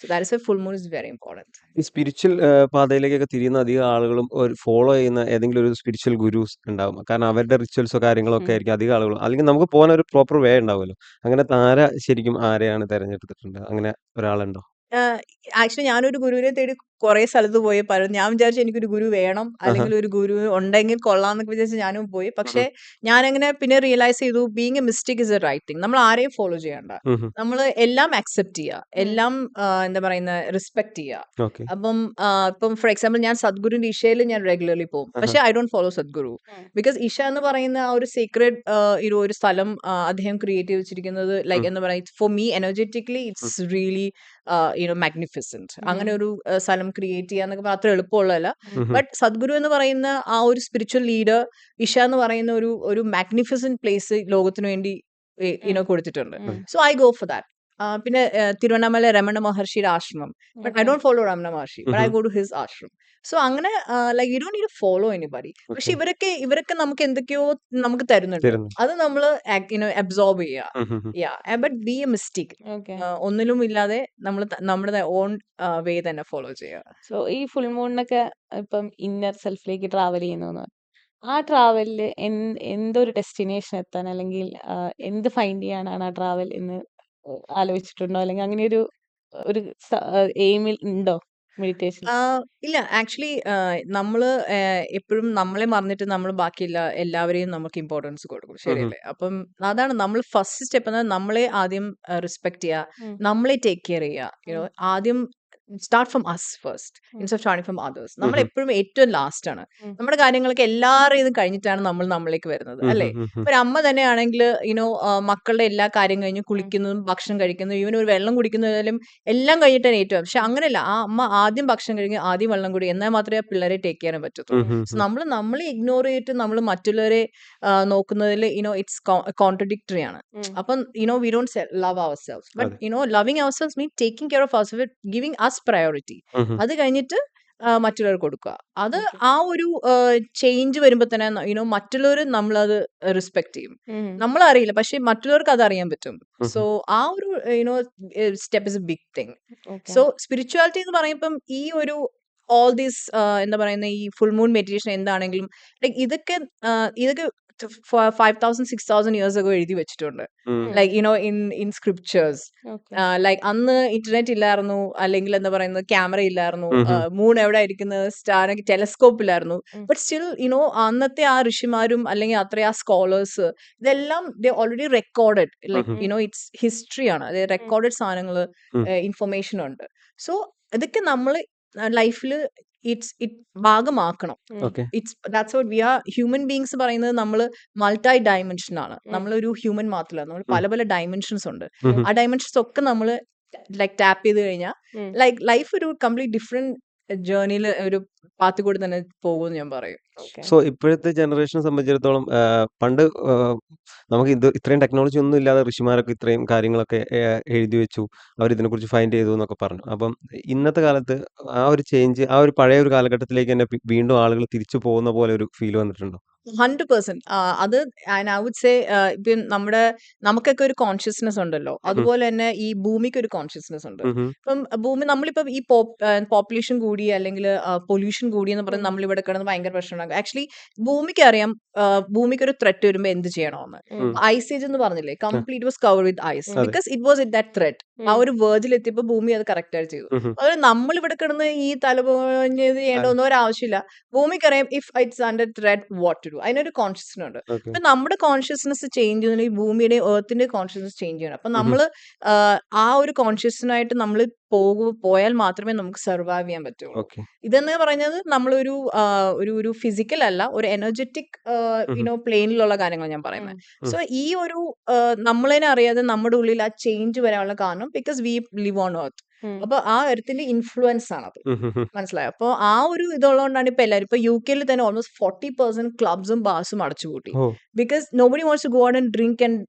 A: So that is why full moon is very important.
B: ഈ സ്പിരിച്വൽ പാതയിലേക്കൊക്കെ തിരിയുന്ന അധികം ആളുകളും ഫോളോ ചെയ്യുന്ന ഏതെങ്കിലും ഒരു സ്പിരിച്വൽ ഗുരുസ് ഉണ്ടാവും. കാരണം അവരുടെ റിച്വൽസോ കാര്യങ്ങളൊക്കെ ആയിരിക്കും അധികം ആളുകളും. അല്ലെങ്കിൽ നമുക്ക് പോകാൻ ഒരു പ്രോപ്പർ വേ ഉണ്ടാവുമല്ലോ. അങ്ങനെ ശരിക്കും ആരെയാണ് തെരഞ്ഞെടുത്തിട്ടുണ്ട്? അങ്ങനെ ഒരാളുണ്ടോ?
A: ആക്ച്വലി ഞാനൊരു ഗുരുവിനെ തേടി കുറെ സ്ഥലത്ത് പോയി. ഞാൻ വിചാരിച്ചു എനിക്കൊരു ഗുരു വേണം, അല്ലെങ്കിൽ ഒരു ഗുരു ഉണ്ടെങ്കിൽ കൊള്ളാന്നൊക്കെ വിചാരിച്ച് ഞാനും പോയി. പക്ഷെ ഞാനങ്ങനെ പിന്നെ റിയലൈസ് ചെയ്തു, being a mistake is a right thing. നമ്മൾ ആരെയും ഫോളോ ചെയ്യണ്ട. നമ്മൾ എല്ലാം അക്സെപ്റ്റ് ചെയ്യുക, എല്ലാം എന്താ പറയുന്ന റെസ്പെക്ട് ചെയ്യുക.
B: ഓക്കെ
A: ഇപ്പം ഫോർ എക്സാമ്പിൾ ഞാൻ സദ്ഗുരുവിന്റെ ഇഷയിൽ ഞാൻ റെഗുലർലി പോകും. പക്ഷെ I don't follow Sadhguru. Because Isha എന്ന് പറയുന്ന ആ ഒരു സീക്രട്ട് ഒരു സ്ഥലം അദ്ദേഹം ക്രിയേറ്റ് ചെയ്ത് വെച്ചിരിക്കുന്നത്, എന്താ പറയുക, for me energetically it's really magnificent. അങ്ങനെ ഒരു സ്ഥലം ക്രിയേറ്റ് ചെയ്യാന്നൊക്കെ അത്ര എളുപ്പമുള്ളതല്ല. ബട്ട് സദ്ഗുരു എന്ന് പറയുന്ന ആ ഒരു സ്പിരിച്വൽ ലീഡർ, ഇഷ എന്ന് പറയുന്ന ഒരു മാഗ്നിഫിസന്റ് പ്ലേസ് ലോകത്തിന് വേണ്ടി കൊടുത്തിട്ടുണ്ട്. So I go for that. പിന്നെ തിരുവണ്ണാമല രമണ മഹർഷിയുടെ ആശ്രമം. But I don't follow Ramana Maharshi, but I go to his ആശ്രമം. സോ അങ്ങനെ you don't need to follow anybody. പക്ഷെ ഇവരൊക്കെ നമുക്ക് എന്തൊക്കെയോ നമുക്ക് തരുന്നുണ്ട്. അത് നമ്മൾ അബ്സോർബ് ചെയ്യുക. But B A mistake. ഒന്നിലും ഇല്ലാതെ നമ്മൾ നമ്മുടെ ഓൺ വേ തന്നെ ഫോളോ ചെയ്യുക.
C: സോ ഈ ഫുൾ മൂണിനൊക്കെ ഇപ്പം ഇന്നർ സെൽഫിലേക്ക് ട്രാവൽ ചെയ്യുന്നു. ആ ട്രാവലില് എന്തൊരു ഡെസ്റ്റിനേഷൻ എത്താൻ, അല്ലെങ്കിൽ എന്ത് ഫൈൻഡ് ചെയ്യാനാണ് ആ ട്രാവൽ എന്ന് ആലോചിച്ചിട്ടുണ്ടോ? അല്ലെങ്കിൽ അങ്ങനെ ഒരു എയിമിൽ ഉണ്ടോ മെഡിറ്റേഷൻ?
A: ഇല്ല, ആക്ച്വലി നമ്മള് എപ്പോഴും നമ്മളെ മറന്നിട്ട് നമ്മൾ ബാക്കിയുള്ള എല്ലാവരെയും നമുക്ക് ഇമ്പോർട്ടൻസ് കൊടുക്കും, ശരിയല്ലേ? അപ്പം അതാണ് നമ്മൾ ഫസ്റ്റ് സ്റ്റെപ്പ്. നമ്മളെ ആദ്യം റെസ്പെക്ട് ചെയ്യുക, നമ്മളെ ടേക്ക് കെയർ ചെയ്യുക. ആദ്യം start from us first instead of starting from others. നമ്മൾ
B: ഉം.
A: എപ്പോഴും ഏറ്റവും ലാസ്റ്റ് ആണ്.
C: ഉം.
A: നമ്മുടെ കാര്യങ്ങളൊക്കെ എല്ലാവരും ഇതും കഴിഞ്ഞിട്ടാണ് നമ്മൾ നമ്മളിലേക്ക് വരുന്നത്, അല്ലേ? ഒരു അമ്മ തന്നെയാണെങ്കിൽ മക്കളുടെ എല്ലാ കാര്യം കഴിഞ്ഞ് കുളിക്കുന്നതും ഭക്ഷണം കഴിക്കുന്നതും ഈവൻ ഒരു വെള്ളം കുടിക്കുന്നതിലും എല്ലാം കഴിഞ്ഞിട്ടാണ് ഏറ്റവും. പക്ഷെ അങ്ങനെയല്ല, ആ അമ്മ ആദ്യം ഭക്ഷണം കഴിക്കും, ആദ്യം വെള്ളം കുടി, എന്നാൽ മാത്രമേ ആ പിള്ളേരെ ടേക്ക് ചെയ്യാൻ പറ്റത്തുള്ളൂ. സോ നമ്മളെ ഇഗ്നോർ ചെയ്തിട്ട് നമ്മൾ മറ്റുള്ളവരെ നോക്കുന്നതിൽ ഇറ്റ്സ് കോൺട്രഡിക്ടറി ആണ്. അപ്പം we don't love our self, but loving our self mean taking care of our self, giving us priority. അത് കഴിഞ്ഞിട്ട് മറ്റുള്ളവർ കൊടുക്കുക. അത് ആ ഒരു ചേഞ്ച് വരുമ്പോ തന്നെ മറ്റുള്ളവർ നമ്മളത് റെസ്പെക്ട് ചെയ്യും. നമ്മളറിയില്ല, പക്ഷെ മറ്റുള്ളവർക്ക് അത് അറിയാൻ പറ്റും. സോ ആ ഒരു step is a big thing. So spirituality എന്ന് പറയുമ്പം ഈ ഒരു ഓൾ ദീസ് എന്താ പറയുന്ന ഈ ഫുൾ മൂൺ മെഡിറ്റേഷൻ എന്താണെങ്കിലും ലൈക്ക് ഇതൊക്കെ 5,000 6,000 years ago എഴുതി വെച്ചിട്ടുണ്ട്. Like in scriptures. ലൈക്ക് അന്ന് ഇന്റർനെറ്റ് ഇല്ലായിരുന്നു, അല്ലെങ്കിൽ എന്താ പറയുന്നത് ക്യാമറ ഇല്ലായിരുന്നു, മൂൺ എവിടെ ഇരിക്കുന്നത്, സ്റ്റാർ ടെലസ്കോപ്പ് ഇല്ലായിരുന്നു. ബട്ട് സ്റ്റിൽ അന്നത്തെ ആ ഋഷിമാരും അല്ലെങ്കിൽ അത്ര ആ സ്കോളേഴ്സ് ഇതെല്ലാം they already recorded. Like it's history ആണ്, അതായത് റെക്കോർഡഡ് സാധനങ്ങള്, ഇൻഫർമേഷൻ ഉണ്ട്. സോ ഇതൊക്കെ നമ്മൾ ലൈഫിൽ ഇറ്റ് ഭാഗമാക്കണം. That's what we are. Human beings പറയുന്നത് നമ്മൾ മൾട്ടി ഡയമെൻഷൻ ആണ്. നമ്മളൊരു ഹ്യൂമൻ മാത്രമല്ല, നമ്മൾ പല പല ഡയമെൻഷൻസ് ഉണ്ട്. ആ ഡയമെൻഷൻസ് ഒക്കെ നമ്മൾ ലൈക്ക് ടാപ്പ് ചെയ്ത് കഴിഞ്ഞാൽ ലൈക്ക് ലൈഫ് ഒരു കംപ്ലീറ്റ് ഡിഫറെന്റ് ജേർണിയിൽ ഒരു പാത്തിൽ കൂടി തന്നെ പോകുമെന്ന് ഞാൻ പറയും.
B: സോ ഇപ്പോഴത്തെ ജനറേഷനെ സംബന്ധിച്ചിടത്തോളം പണ്ട് നമുക്ക് ഇത്രയും ടെക്നോളജി ഒന്നും ഇല്ലാതെ ഋഷിമാരൊക്കെ ഇത്രയും കാര്യങ്ങളൊക്കെ എഴുതി വെച്ചു, അവർ ഇതിനെക്കുറിച്ച് ഫൈൻഡ് ചെയ്തു എന്നൊക്കെ പറഞ്ഞു. അപ്പം ഇന്നത്തെ കാലത്ത് ആ ഒരു ചേഞ്ച്, ആ ഒരു പഴയ ഒരു കാലഘട്ടത്തിലേക്ക് തന്നെ വീണ്ടും ആളുകൾ തിരിച്ചു പോകുന്ന പോലെ ഒരു ഫീൽ വന്നിട്ടുണ്ടോ?
A: 100%. അത് ഐ വുഡ് സേ ഇപ്പം നമുക്കൊക്കെ ഒരു കോൺഷ്യസ്നെസ് ഉണ്ടല്ലോ, അതുപോലെ തന്നെ ഈ ഭൂമിക്ക് ഒരു കോൺഷ്യസ്നെസ് ഉണ്ട്. ഇപ്പം ഭൂമി നമ്മളിപ്പം ഈ പോപ്പുലേഷൻ കൂടി അല്ലെങ്കിൽ പൊല്യൂഷൻ കൂടി എന്ന് പറഞ്ഞ് നമ്മളിവിടെ കിടന്ന് ഭയങ്കര പ്രശ്നമുണ്ടാകും. ആക്ച്വലി ഭൂമിക്ക് അറിയാം ഭൂമിക്ക് ഒരു ത്രെറ്റ് വരുമ്പോൾ എന്ത് ചെയ്യണമെന്ന്. ഐസ് ഏജ് എന്ന് പറഞ്ഞില്ലേ, complete was cover with ice because it was it that threat. ആ ഒരു വേർജിൽ എത്തിയപ്പോൾ ഭൂമി അത് കറക്റ്റ് ആയിട്ട് ചെയ്തു. അതുപോലെ നമ്മളിവിടെ കിടന്ന് ഈ തലപോഞ്ഞത് ചെയ്യേണ്ടതൊന്നും ഒരാവശ്യമില്ല. ഭൂമിക്കറിയാം if it's under threat what to do. അതിനൊരു കോൺഷ്യസ്നെസ് ഉണ്ട്. അപ്പൊ നമ്മുടെ കോൺഷ്യസ്നെസ് ചേഞ്ച് ചെയ്യുന്ന ഭൂമിയുടെ എർത്തിന്റെ കോൺഷ്യസ്നെസ് ചേഞ്ച് ചെയ്യണം. അപ്പൊ നമ്മള് ആ ഒരു കോൺഷ്യസ്നായിട്ട് നമ്മൾ പോയാൽ മാത്രമേ നമുക്ക് സർവൈവ് ചെയ്യാൻ പറ്റുള്ളൂ. ഇതെന്ന് പറയുന്നത് നമ്മളൊരു ഒരു ഫിസിക്കൽ അല്ല, ഒരു എനർജറ്റിക് പ്ലെയിനിലുള്ള കാര്യങ്ങൾ ഞാൻ പറയുന്നത്. സോ ഈ ഒരു നമ്മളെ അറിയാതെ നമ്മുടെ ഉള്ളിൽ ആ ചേഞ്ച് വരാനുള്ള കാരണം because we live on earth. അപ്പൊ ആ എർത്തിന്റെ ഇൻഫ്ലുവൻസ് ആണത്. മനസ്സിലായോ? അപ്പൊ ആ ഒരു ഇതുള്ളതുകൊണ്ടാണ് ഇപ്പൊ എല്ലാവരും ഇപ്പൊ UK തന്നെ ഓൾമോസ്റ്റ് 40% ക്ലബ്സും ബാർസും അടച്ചുപൂട്ടി. Because nobody wants to go out and drink and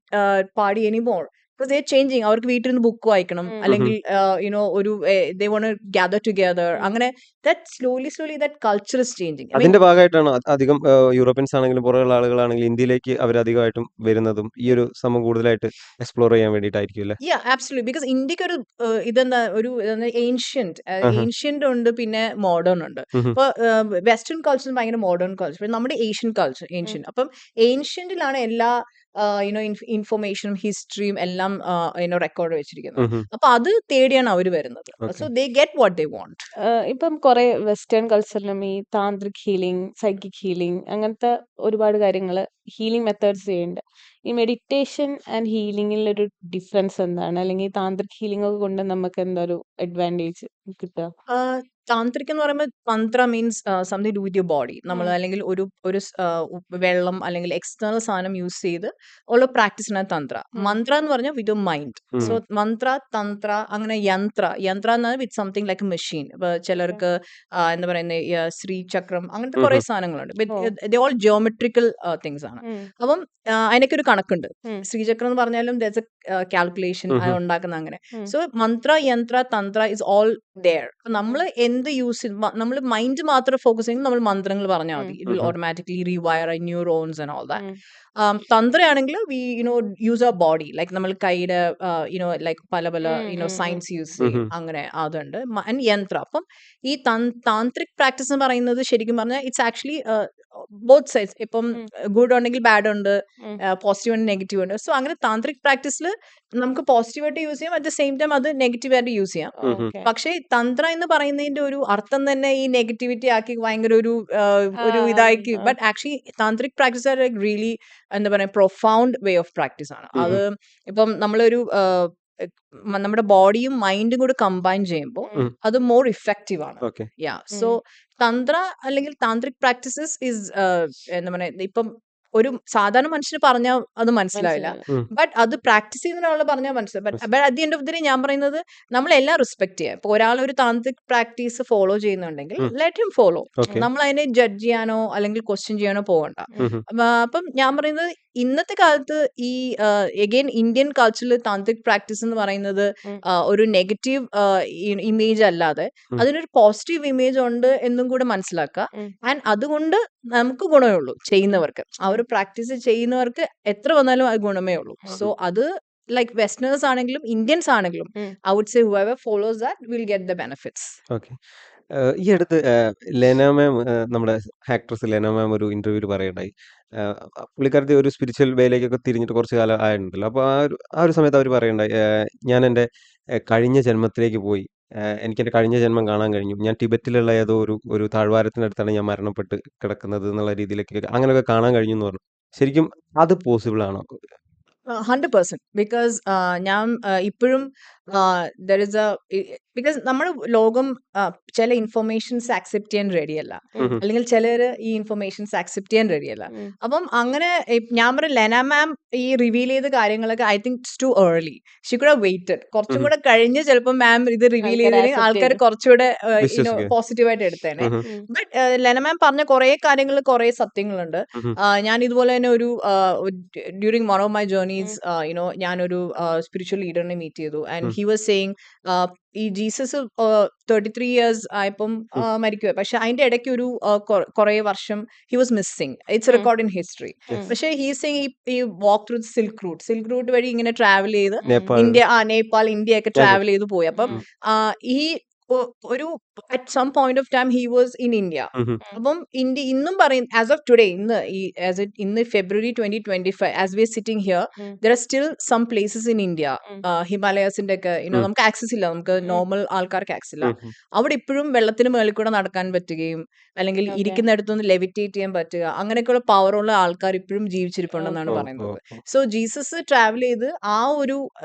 A: party anymore. because they're changing. അവർക്ക് വീട്ടിൽ നിന്ന് ബുക്ക് വായിക്കണം, അല്ലെങ്കിൽ ഒരു they want to gather together. അങ്ങനെ that slowly that culture is changing.
B: അതിന്റെ ഭാഗമായിട്ടാണ് അധികം യൂറോപ്യൻസ് ആണെങ്കിലും പുറമുള്ള ആളുകളാണെങ്കിലും ഇന്ത്യയിലേക്ക് അവർ അധികമായിട്ടും വരുന്നതും ഈ ഒരു സംഭവം കൂടുതലായിട്ട് എക്സ്പ്ലോർ ചെയ്യാൻ വേണ്ടിയിട്ടായിരിക്കും അല്ലേ?
A: Yeah, absolutely. Because ഇന്ത്യക്ക് ഒരു ഇതെന്താ ഒരു ഏൻഷ്യന്റ് ഉണ്ട്, പിന്നെ മോഡേൺ ഉണ്ട്. ഇപ്പൊ വെസ്റ്റേൺ കൾച്ചർ ഭയങ്കര മോഡേൺ കൾച്ചർ, നമ്മുടെ ഏഷ്യൻ കൾച്ചർ ഏൻഷ്യന്റ്. അപ്പം ഏൻഷ്യന്റിലാണ് എല്ലാ ഇൻഫർമേഷനും ഹിസ്റ്ററിയും എല്ലാം റെക്കോർഡ് വെച്ചിരിക്കുന്നത്. അപ്പൊ അത് തേടിയാണ് അവർ വരുന്നത്. So they get what they want.
C: ഇപ്പം കുറെ വെസ്റ്റേൺ കൾച്ചറിലും ഈ താന്ത്രിക് ഹീലിംഗ്, സൈക്കിക് ഹീലിംഗ്, അങ്ങനത്തെ ഒരുപാട് കാര്യങ്ങൾ ഹീലിംഗ് മെത്തേഡ്സ് ചെയ്യുന്നുണ്ട്. ഈ മെഡിറ്റേഷൻ ആൻഡ് ഹീലിംഗിൽ ഒരു ഡിഫറൻസ് എന്താണ്, അല്ലെങ്കിൽ താന്ത്രിക് ഹീലിംഗ് ഒക്കെ കൊണ്ട് നമുക്ക് എന്താ ഒരു അഡ്വാൻറ്റേജ് കിട്ടുക?
A: താന്ത്രിക് എന്ന് പറയുമ്പോൾ തന്ത്ര means something do with your body. നമ്മൾ അല്ലെങ്കിൽ ഒരു വെള്ളം അല്ലെങ്കിൽ എക്സ്റ്റേണൽ സാധനം യൂസ് ചെയ്ത് ഉള്ള പ്രാക്ടീസിനാണ് തന്ത്ര. മന്ത്ര എന്ന് പറഞ്ഞാൽ വിത്ത് മൈൻഡ്. സോ മന്ത്ര, തന്ത്ര, അങ്ങനെ യന്ത്ര എന്നാൽ വിത്ത് സംതിങ് ലൈക്ക് മെഷീൻ. ഇപ്പൊ ചിലർക്ക് എന്താ പറയുന്നത് ശ്രീചക്രം, അങ്ങനത്തെ കുറെ സാധനങ്ങളുണ്ട്. ദേ ഓൾ ജിയോമെട്രിക്കൽ തിങ്സ് ആണ്. അപ്പം അതിനൊക്കെ ഒരു കണക്കുണ്ട്. ശ്രീചക്രം എന്ന് പറഞ്ഞാലും കാൽക്കുലേഷൻ ഉണ്ടാക്കുന്ന അങ്ങനെ. സോ മന്ത്ര, യന്ത്ര, തന്ത്ര ഇസ് ഓൾ there. നമ്മൾ എന്ത് യൂസ് ചെയ്ത് നമ്മൾ മൈൻഡ് മാത്രം ഫോക്കസ് ചെയ്യുമ്പോൾ നമ്മൾ മന്ത്രങ്ങൾ പറഞ്ഞാൽ മതി. It will automatically rewire neurons and all that. തന്ത്രയാണെങ്കിൽ we use our body, like നമ്മൾ കൈയുടെ ലൈക്ക് പല സയൻസ് യൂസ് ചെയ്യും, അങ്ങനെ അതുണ്ട്. ആൻഡ് യന്ത്ര. അപ്പം ഈ താന്ത്രിക് പ്രാക്ടീസ് എന്ന് പറയുന്നത് ശരിക്കും പറഞ്ഞാൽ ഇറ്റ്സ് ആക്ച്വലി ബോത്ത് സൈഡ്സ്. ഇപ്പം ഗുഡ് ഉണ്ടെങ്കിൽ ബാഡ് ഉണ്ട്, പോസിറ്റീവ് ഉണ്ട്, നെഗറ്റീവ് ഉണ്ട്. സോ അങ്ങനെ താന്ത്രിക് പ്രാക്ടീസിൽ നമുക്ക് പോസിറ്റീവായിട്ട് യൂസ് ചെയ്യാം, അറ്റ് ദ സെയിം ടൈം അത് നെഗറ്റീവായിട്ട് യൂസ് ചെയ്യാം. പക്ഷേ തന്ത്ര എന്ന് പറയുന്നതിന്റെ ഒരു അർത്ഥം തന്നെ ഈ നെഗറ്റിവിറ്റി ആക്കി ഭയങ്കര ഒരു ഇതാക്കി. But actually Tantrik practice are really എന്താ പറയുക പ്രൊഫൗണ്ട് വേ ഓഫ് പ്രാക്ടീസ് ആണ് അത്. ഇപ്പം നമ്മളൊരു നമ്മുടെ ബോഡിയും മൈൻഡും കൂടെ കമ്പൈൻ ചെയ്യുമ്പോൾ
B: ഉം.
A: അത് മോർ ഇഫക്റ്റീവ് ആണ്.
B: ഓക്കെ.
A: സോ തന്ത്ര അല്ലെങ്കിൽ താന്ത്രിക് പ്രാക്ടീസസ് ഇസ് എന്താ പറയുക, ഇപ്പം ഒരു സാധാരണ മനുഷ്യന് പറഞ്ഞാൽ അത് മനസ്സിലാവില്ല.
C: മനസ്സിലായി.
B: ഉം.
A: ബട്ട് അത് പ്രാക്ടീസ് ചെയ്യുന്ന ഒരാൾ പറഞ്ഞാൽ മനസ്സിലാവും. But at the end of the day ഞാൻ പറയുന്നത് നമ്മളെല്ലാം റെസ്പെക്ട് ചെയ്യാം. ഇപ്പൊ ഒരാൾ ഒരു താന്ത്രിക് പ്രാക്ടീസ് ഫോളോ ചെയ്യുന്നുണ്ടെങ്കിൽ
B: ഉം.
A: Let him follow.
B: ഓക്കെ.
A: നമ്മൾ അതിനെ ജഡ്ജ് ചെയ്യാനോ അല്ലെങ്കിൽ ക്വസ്റ്റ്യൻ ചെയ്യാനോ പോകണ്ട.
B: ഉം. ഉം.
A: അപ്പം ഞാൻ പറയുന്നത് ഇന്നത്തെ കാലത്ത് ഈ എഗെയിൻ ഇന്ത്യൻ കൾച്ചറിൽ താന്ത്രിക് പ്രാക്ടീസ് എന്ന് പറയുന്നത്
C: ഉം.
A: ഒരു നെഗറ്റീവ് ഇമേജ് അല്ലാതെ
B: ഉം.
A: അതിനൊരു പോസിറ്റീവ് ഇമേജ് ഉണ്ട് എന്നും കൂടെ മനസ്സിലാക്കുക.
C: ഉം.
A: ആൻഡ് അതുകൊണ്ട് നമുക്ക് ഗുണമേ ഉള്ളൂ ചെയ്യുന്നവർക്ക്. ആ ഒരു പ്രാക്ടീസ് ചെയ്യുന്നവർക്ക് എത്ര വന്നാലും അത് ഗുണമേ ഉള്ളൂ. സോ അത് ലൈക്ക് വെസ്റ്റേണേഴ്സ് ആണെങ്കിലും ഇന്ത്യൻസ് ആണെങ്കിലും
C: um.
A: I would say whoever follows that will get the benefits.
B: Okay. ഈ അടുത്ത് ലെന മാം, നമ്മുടെ ആക്ട്രസ് ലെന മാം ഒരു ഇന്റർവ്യൂവിൽ പറയുണ്ടായി. പുള്ളിക്കാരത്തി ഒരു സ്പിരിച്വൽ വേയിലേക്കൊക്കെ തിരിഞ്ഞിട്ട് കുറച്ച് കാലം ആയിട്ടുണ്ടല്ലോ. അപ്പോൾ ആ ഒരു സമയത്ത് അവർ പറയുണ്ടായി, ഞാൻ എൻ്റെ കഴിഞ്ഞ ജന്മത്തിലേക്ക് പോയി. എനിക്ക് എൻ്റെ കഴിഞ്ഞ ജന്മം കാണാൻ കഴിഞ്ഞു. ഞാൻ ടിബറ്റിലുള്ള ഏതോ ഒരു താഴ്വാരത്തിനടുത്താണ് ഞാൻ മരണപ്പെട്ട് കിടക്കുന്നത് എന്നുള്ള രീതിയിലൊക്കെ അങ്ങനെയൊക്കെ കാണാൻ കഴിഞ്ഞു എന്ന് പറഞ്ഞു. ശരിക്കും അത് പോസിബിൾ ആണോ?
A: 100%. ബിക്കോസ് ഞാൻ ഇപ്പോഴും ദർ ഇസ് ബിക്കോസ് നമ്മുടെ ലോകം ചില ഇൻഫർമേഷൻസ് ആക്സെപ്റ്റ് ചെയ്യാൻ റെഡിയല്ല,
B: ഉം. ഉം.
A: അല്ലെങ്കിൽ ചിലർ ഈ ഇൻഫർമേഷൻസ് ആക്സെപ്റ്റ് ചെയ്യാൻ റെഡിയല്ല.
C: ഉം.
A: അപ്പം അങ്ങനെ ഞാൻ പറയും ലെന മാം ഈ റിവീൽ ചെയ്ത കാര്യങ്ങളൊക്കെ I think it's too early. She could have waited കുറച്ചും
B: ഉം.
A: കൂടെ കഴിഞ്ഞ് ചിലപ്പോൾ മാം ഇത് റിവീൽ
C: ആൾക്കാര്
A: ചെയ്തതിന്
C: accept
A: ആൾക്കാർ
C: ചെയ്തു.
A: കുറച്ചുകൂടെ
B: വിശ്വസിക്കുക.
A: പോസിറ്റീവായിട്ട് എടുത്തേനെ.
B: ഉം.
C: ഉം.
A: ബട്ട് ലെന മാം പറഞ്ഞ കുറെ കാര്യങ്ങൾ കുറെ സത്യങ്ങളുണ്ട്.
B: ഉം. ഉം.
A: ഞാൻ ഇതുപോലെ തന്നെ ഒരു during one of my journeys
C: um.
A: ഞാനൊരു സ്പിരിച്വൽ ലീഡറിനെ മീറ്റ് ചെയ്തു. And
B: um.
A: He was saying ഈ ജീസസ് 33 ഇയേഴ്സ് ആയപ്പം
B: ഉം.
A: മരിക്കുക. പക്ഷെ അതിന്റെ ഇടയ്ക്ക് ഒരു കുറെ വർഷം he was missing. It's
C: um.
A: Record in history.
B: Yes.
A: പക്ഷെ ഹീ സെയിങ് ഈ വാക്ക് ത്രൂ സിൽക്ക് റൂട്ട് വഴി ഇങ്ങനെ ട്രാവൽ ചെയ്ത്
B: നേപ്പാൾ.
A: നേപ്പാൾ, ഇന്ത്യ ഒക്കെ ട്രാവൽ ചെയ്ത് പോയി. അപ്പം
C: ഉം.
A: ഈ ഒരു at some point of time he was in India.
B: ഉം. ഉം.
A: അപ്പം ഇന്ത്യ ഇന്നും പറയും ആസ് ഓഫ് ടുഡേ, ഇന്ന് ഫെബ്രുവരി 2025 as we are sitting here,
C: um.
A: There are still some places in India,
C: um.
A: ഹിമാലയസിന്റെ ഒക്കെ
B: ഉം.
A: നമുക്ക് ആക്സസ് ഇല്ല, നമുക്ക്
C: ഉം.
A: നോർമൽ ആൾക്കാർക്ക് ആക്സസ് ഇല്ല.
B: ഉം. ഉം.
A: അവിടെ ഇപ്പോഴും വെള്ളത്തിന് മേളിൽ കൂടെ നടക്കാൻ പറ്റുകയും അല്ലെങ്കിൽ
C: Okay.
A: ഇരിക്കുന്നിടത്തുനിന്ന് ലെവിറ്റേറ്റ് ചെയ്യാൻ പറ്റുക, അങ്ങനെയൊക്കെയുള്ള പവറുള്ള ആൾക്കാർ ഇപ്പോഴും ജീവിച്ചിരിപ്പുണ്ടെന്നാണ്
B: ഓ. ഓ.
A: പറയുന്നത്.
B: ഓ.
A: സോ ജീസസ് ട്രാവൽ ചെയ്ത് ആ ഒരു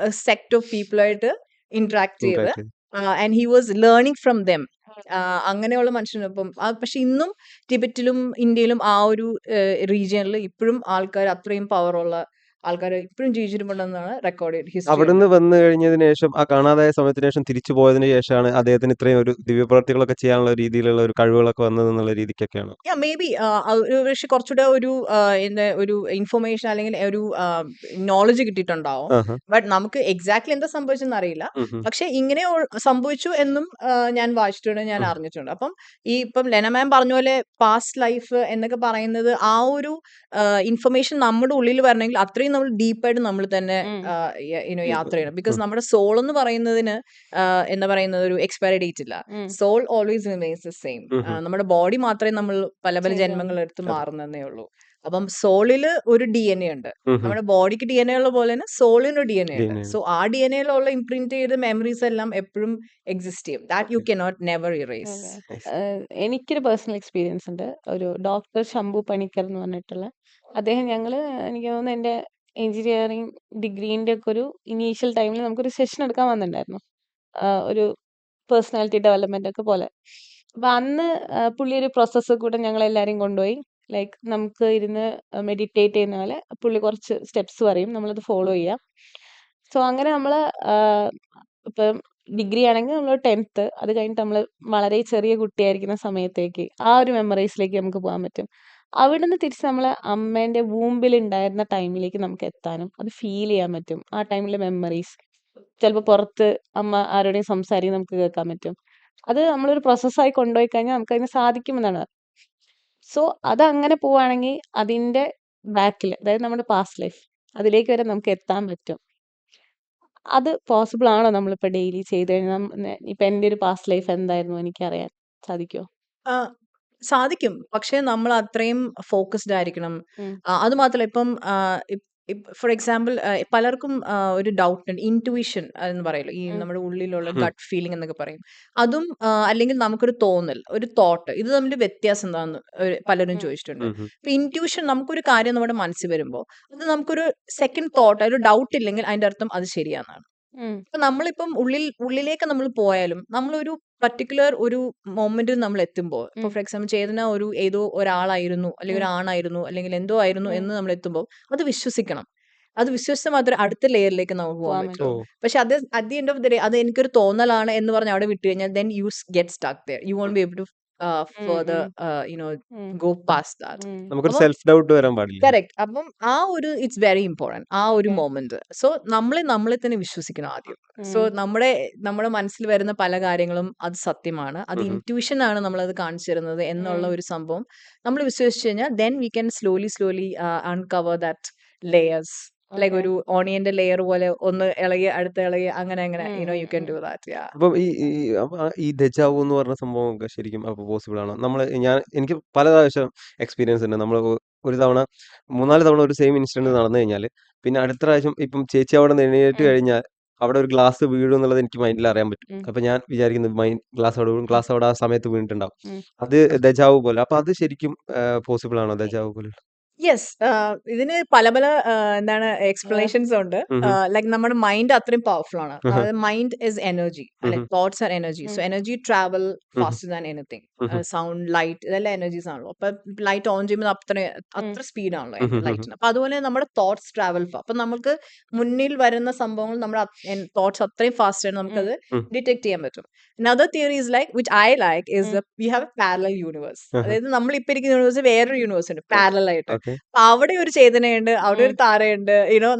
A: സെക്ട് ഓഫ് പീപ്പിളായിട്ട് ഇന്ററാക്ട് ചെയ്ത്
B: ഇന്ററാക്ട് ചെയ്ത്.
A: And he was learning from them. അങ്ങനെയുള്ള മനുഷ്യനൊപ്പം പക്ഷെ ഇന്നും ടിബറ്റിലും ഇന്ത്യയിലും ആ ഒരു റീജിയനിൽ ഇപ്പോഴും ആൾക്കാർ അത്രയും പവറുള്ള ആൾക്കാർ ഇപ്പോഴും ജീവിച്ചിട്ടുണ്ടെന്നാണ് റെക്കോർഡ് ഹിസ്റ്ററി.
B: അവിടുന്ന് വന്നു കഴിഞ്ഞതിന് ശേഷം, ആ കാണാതായ സമയത്തിന് ശേഷം തിരിച്ചു പോയതിന് ശേഷമാണ് അദ്ദേഹത്തിന് ഇത്രയും ഒരു ദിവ്യപ്രവർത്തികളൊക്കെ ചെയ്യാനുള്ള രീതിയിലുള്ള ഒരു കഴിവുകളൊക്കെ വന്നതെന്നുള്ള രീതിക്കൊക്കെയാണ്.
A: മേ ബി പക്ഷെ കുറച്ചുകൂടെ ഒരു ഇൻഫർമേഷൻ അല്ലെങ്കിൽ ഒരു നോളജ് കിട്ടിയിട്ടുണ്ടാവും.
B: ആഹാ.
A: ബട്ട് നമുക്ക് എക്സാക്ട്ലി എന്താ സംഭവിച്ചെന്ന് അറിയില്ല.
B: ഉം. ഉം.
A: പക്ഷെ ഇങ്ങനെ സംഭവിച്ചു എന്നും ഞാൻ വായിച്ചിട്ടുണ്ട്, ഞാൻ
B: ഉം.
A: അറിഞ്ഞിട്ടുണ്ട്. അപ്പം ഇപ്പം ലെന മാം പറഞ്ഞ പോലെ പാസ്റ്റ് ലൈഫ് എന്നൊക്കെ പറയുന്നത് ആ ഒരു ഇൻഫർമേഷൻ നമ്മുടെ ഉള്ളിൽ വരണമെങ്കിൽ അത്രയും നമ്മൾ ഡീപ്പായിട്ട് നമ്മൾ തന്നെ
C: ഉം.
A: യാത്ര ചെയ്യണം. ബിക്കോസ്
B: ഉം.
A: നമ്മുടെ സോൾ എന്ന് പറയുന്നതിന് എന്താ പറയുന്നത് ഒരു എക്സ്പയറി ഡേറ്റ് ഇല്ല.
C: Um.
A: Soul always remains the same.
B: Um. Um.
A: നമ്മുടെ ബോഡി മാത്രമേ നമ്മൾ പല പല
C: Change
A: ജന്മങ്ങൾ
C: ആവുന്നു.
A: എടുത്ത്
B: അതെ.
A: മാറുന്നതേ ഉള്ളൂ. അപ്പം സോളില് ഒരു DNA ഉണ്ട്.
B: ഉം. ഉം.
A: നമ്മുടെ ബോഡിക്ക് DNA ഉള്ള പോലെ തന്നെ സോളിന് DNA ഉണ്ട്.
B: DNA.
A: സോ ആ DNAയിലുള്ള ഇംപ്രിന്റ് ചെയ്ത മെമ്മറീസ് എല്ലാം എപ്പോഴും എക്സിസ്റ്റ് ചെയ്യും. That you
B: Okay.
A: Cannot never erase.
C: Okay.
B: Nice.
C: എനിക്കൊരു പേഴ്സണൽ എക്സ്പീരിയൻസ് ഉണ്ട്. ഒരു ഡോക്ടർ ശംഭു പണിക്കർ എന്ന് പറഞ്ഞിട്ടുള്ള അദ്ദേഹം, എനിക്ക് തോന്നുന്നു എൻ്റെ എഞ്ചിനീയറിംഗ് ഡിഗ്രീൻ്റെ ഒക്കെ ഒരു ഇനീഷ്യൽ ടൈമിൽ നമുക്കൊരു സെഷൻ എടുക്കാൻ വന്നിട്ടുണ്ടായിരുന്നു. ഒരു പേഴ്സണാലിറ്റി ഡെവലപ്മെന്റ് ഒക്കെ പോലെ. അപ്പൊ അന്ന് പുള്ളി ഒരു പ്രോസസ്സ് കൂടെ ഞങ്ങളെല്ലാവരെയും കൊണ്ടുപോയി. ലൈക്ക് നമുക്ക് ഇരുന്ന് മെഡിറ്റേറ്റ് ചെയ്യുന്ന പോലെ പുള്ളി കുറച്ച് സ്റ്റെപ്സ് പറയും, നമ്മളത് ഫോളോ ചെയ്യാം. സോ അങ്ങനെ നമ്മൾ ഇപ്പം ഡിഗ്രി ആണെങ്കിൽ നമ്മൾ 10th, അത് കഴിഞ്ഞിട്ട് നമ്മൾ വളരെ ചെറിയ കുട്ടിയായിരിക്കുന്ന സമയത്തേക്ക് ആ ഒരു മെമ്മറീസിലേക്ക് നമുക്ക് പോകാൻ പറ്റും. അവിടുന്ന് തിരിച്ച് നമ്മളെ അമ്മേന്റെ വൂമ്പിൽ ഉണ്ടായിരുന്ന ടൈമിലേക്ക് നമുക്ക് എത്താനും അത് ഫീൽ ചെയ്യാൻ പറ്റും. ആ ടൈമിലെ മെമ്മറീസ് ചിലപ്പോൾ പുറത്ത് അമ്മ ആരോടെയും സംസാരിക്കും നമുക്ക് കേൾക്കാൻ പറ്റും. അത് നമ്മളൊരു പ്രോസസ്സായി കൊണ്ടുപോയി കഴിഞ്ഞാൽ നമുക്ക് അതിന് സാധിക്കുമെന്നാണ്. സോ അതങ്ങനെ പോവുകയാണെങ്കിൽ അതിന്റെ ബാക്കിൽ, അതായത് നമ്മുടെ പാസ്റ്റ് ലൈഫ്, അതിലേക്ക് വരെ നമുക്ക് എത്താൻ പറ്റും. അത് പോസിബിൾ ആണോ നമ്മളിപ്പോൾ ഡെയിലി ചെയ്ത് കഴിഞ്ഞാൽ? ഇപ്പം എൻ്റെ ഒരു പാസ്റ്റ് ലൈഫ് എന്തായിരുന്നു എനിക്കറിയാൻ സാധിക്കുമോ?
A: സാധിക്കും. പക്ഷെ നമ്മൾ അത്രയും ഫോക്കസ്ഡ് ആയിരിക്കണം.
C: ഉം.
A: അത് മാത്രമല്ല ഇപ്പം ഫോർ എക്സാമ്പിൾ പലർക്കും ഒരു ഡൗട്ട് ഉണ്ട്. ഇൻറ്റുവിഷൻ എന്ന് പറയല്ലോ, ഈ
C: ഉം.
A: നമ്മുടെ ഉള്ളിലുള്ള
B: ഉം.
A: ഗട്ട് ഫീലിംഗ് എന്നൊക്കെ പറയും. അതും അല്ലെങ്കിൽ നമുക്കൊരു തോന്നൽ, ഒരു തോട്ട്, ഇത് തമ്മിൽ വ്യത്യാസം എന്താണെന്ന് പലരും
C: ഉം.
A: ചോദിച്ചിട്ടുണ്ട്.
B: ഉം. ഉം.
A: ഇപ്പൊ ഇൻറ്റ്യൂഷൻ, നമുക്കൊരു കാര്യം നമ്മുടെ മനസ്സിൽ വരുമ്പോൾ അത് നമുക്കൊരു സെക്കൻഡ് തോട്ട്, ഒരു ഡൗട്ട് ഇല്ലെങ്കിൽ അതിന്റെ അർത്ഥം അത് ശരിയാണെന്നാണ്. അപ്പൊ നമ്മളിപ്പം ഉള്ളിലേക്ക് നമ്മൾ പോയാലും നമ്മളൊരു പർട്ടിക്കുലർ ഒരു മൊമെന്റിൽ നമ്മൾ എത്തുമ്പോൾ ഇപ്പൊ ഫോർ എക്സാമ്പിൾ ചേതന ഏതോ ഒരാളായിരുന്നു അല്ലെങ്കിൽ ഒരു ആണായിരുന്നു അല്ലെങ്കിൽ എന്തോ ആയിരുന്നു എന്ന് നമ്മൾ എത്തുമ്പോൾ അത് വിശ്വസിക്കണം. അത് വിശ്വസിച്ച് മാത്രമേ അടുത്ത ലെയറിലേക്ക് നമുക്ക് പോകാൻ
C: പോവാൻ
A: പറ്റുള്ളൂ.
C: പറ്റും.
A: പക്ഷെ അത് at the end of the day അത് എനിക്കൊരു തോന്നലാണ് എന്ന് പറഞ്ഞ് അവിടെ വിട്ടു കഴിഞ്ഞാൽ then you get stuck there. You won't be able to further go past that.
B: നമുക്കൊരു
A: അപ്പം
B: സെൽഫ് ഡൗട്ട് വരാൻ പാടില്ല.
A: കറക്റ്റ്. അപ്പം ആ ഒരു ഇറ്റ്സ് വെരി ഇമ്പോർട്ടന്റ് ആ ഒരു മൊമെന്റ്. സോ നമ്മളെ തന്നെ വിശ്വസിക്കണം ആദ്യം. സോ നമ്മുടെ മനസ്സിൽ വരുന്ന പല കാര്യങ്ങളും അത് സത്യമാണ്. അത് ഇൻറ്റ്യൂഷൻ ആണ് നമ്മളത് കാണിച്ചു തരുന്നത് എന്നുള്ള ഒരു സംഭവം നമ്മൾ വിശ്വസിച്ചു കഴിഞ്ഞാൽ then we can slowly uncover that layers. Like ഒരു ഓണിയന്റെ ലെയർ പോലെ ഒന്ന് ഇളകി അടുത്ത ഇളകി അങ്ങനെ you can do that. Yeah.
B: അപ്പം ഈ ഡെജാവു എന്ന് പറഞ്ഞ സംഭവം ഒക്കെ ശരിക്കും അപ്പൊ പോസിബിൾ ആണോ? എനിക്ക് പല പ്രാവശ്യം എക്സ്പീരിയൻസ് ഉണ്ട്. നമ്മൾ ഒരു തവണ 3-4 തവണ ഒരു സെയിം ഇൻസിഡന്റ് നടന്നു കഴിഞ്ഞാൽ പിന്നെ അടുത്ത പ്രാവശ്യം ഇപ്പം ചേച്ചി അവിടെ നിന്ന് എണീറ്റ് കഴിഞ്ഞാൽ അവിടെ ഒരു ഗ്ലാസ് വീഴും എന്നുള്ളത് എനിക്ക് മൈൻഡിൽ അറിയാൻ പറ്റും. അപ്പൊ ഞാൻ വിചാരിക്കുന്നത് ഗ്ലാസ് അവിടെ വീഴും, ഗ്ലാസ് അവിടെ ആ സമയത്ത് വീണിട്ടുണ്ടാവും. അത് ഡെജാവു പോലെ. അപ്പൊ അത് ശരിക്കും പോസിബിൾ ആണോ ഡെജാവു പോലെ?
A: യെസ്. ഇതിന് പല എന്താണ് എക്സ്പ്ലനേഷൻസ് ഉണ്ട്. ലൈക്ക് നമ്മുടെ മൈൻഡ് അത്രയും പവർഫുൾ ആണ്. അതായത് മൈൻഡ് ഇസ് എനർജി, അല്ലെ? Thoughts are energy. So energy travel faster than anything. Sound, light ഇതെല്ലാം എനർജീസ് ആണല്ലോ. അപ്പൊ ലൈറ്റ് ഓൺ ചെയ്യുമ്പോൾ അത്ര സ്പീഡ് ആണല്ലോ ലൈറ്റിന്. അപ്പൊ അതുപോലെ നമ്മുടെ തോട്ട്സ് ട്രാവൽ. അപ്പൊ നമുക്ക് മുന്നിൽ വരുന്ന സംഭവങ്ങൾ നമ്മുടെ തോട്ട്സ് അത്രയും ഫാസ്റ്റ് ആണ് നമുക്കത് ഡിറ്റക്ട് ചെയ്യാൻ പറ്റും. Another theory is like, which I like, is we have a parallel universe. അതായത് നമ്മൾ ഇപ്പൊ ഇരിക്കുന്ന യൂണിവേഴ്സ് വേറൊരു യൂണിവേഴ്സ് ഉണ്ട് പാരലൽ ആയിട്ട്. അപ്പൊ അവിടെ ഒരു ചേതനയുണ്ട്, അവിടെ ഒരു താരയുണ്ട്,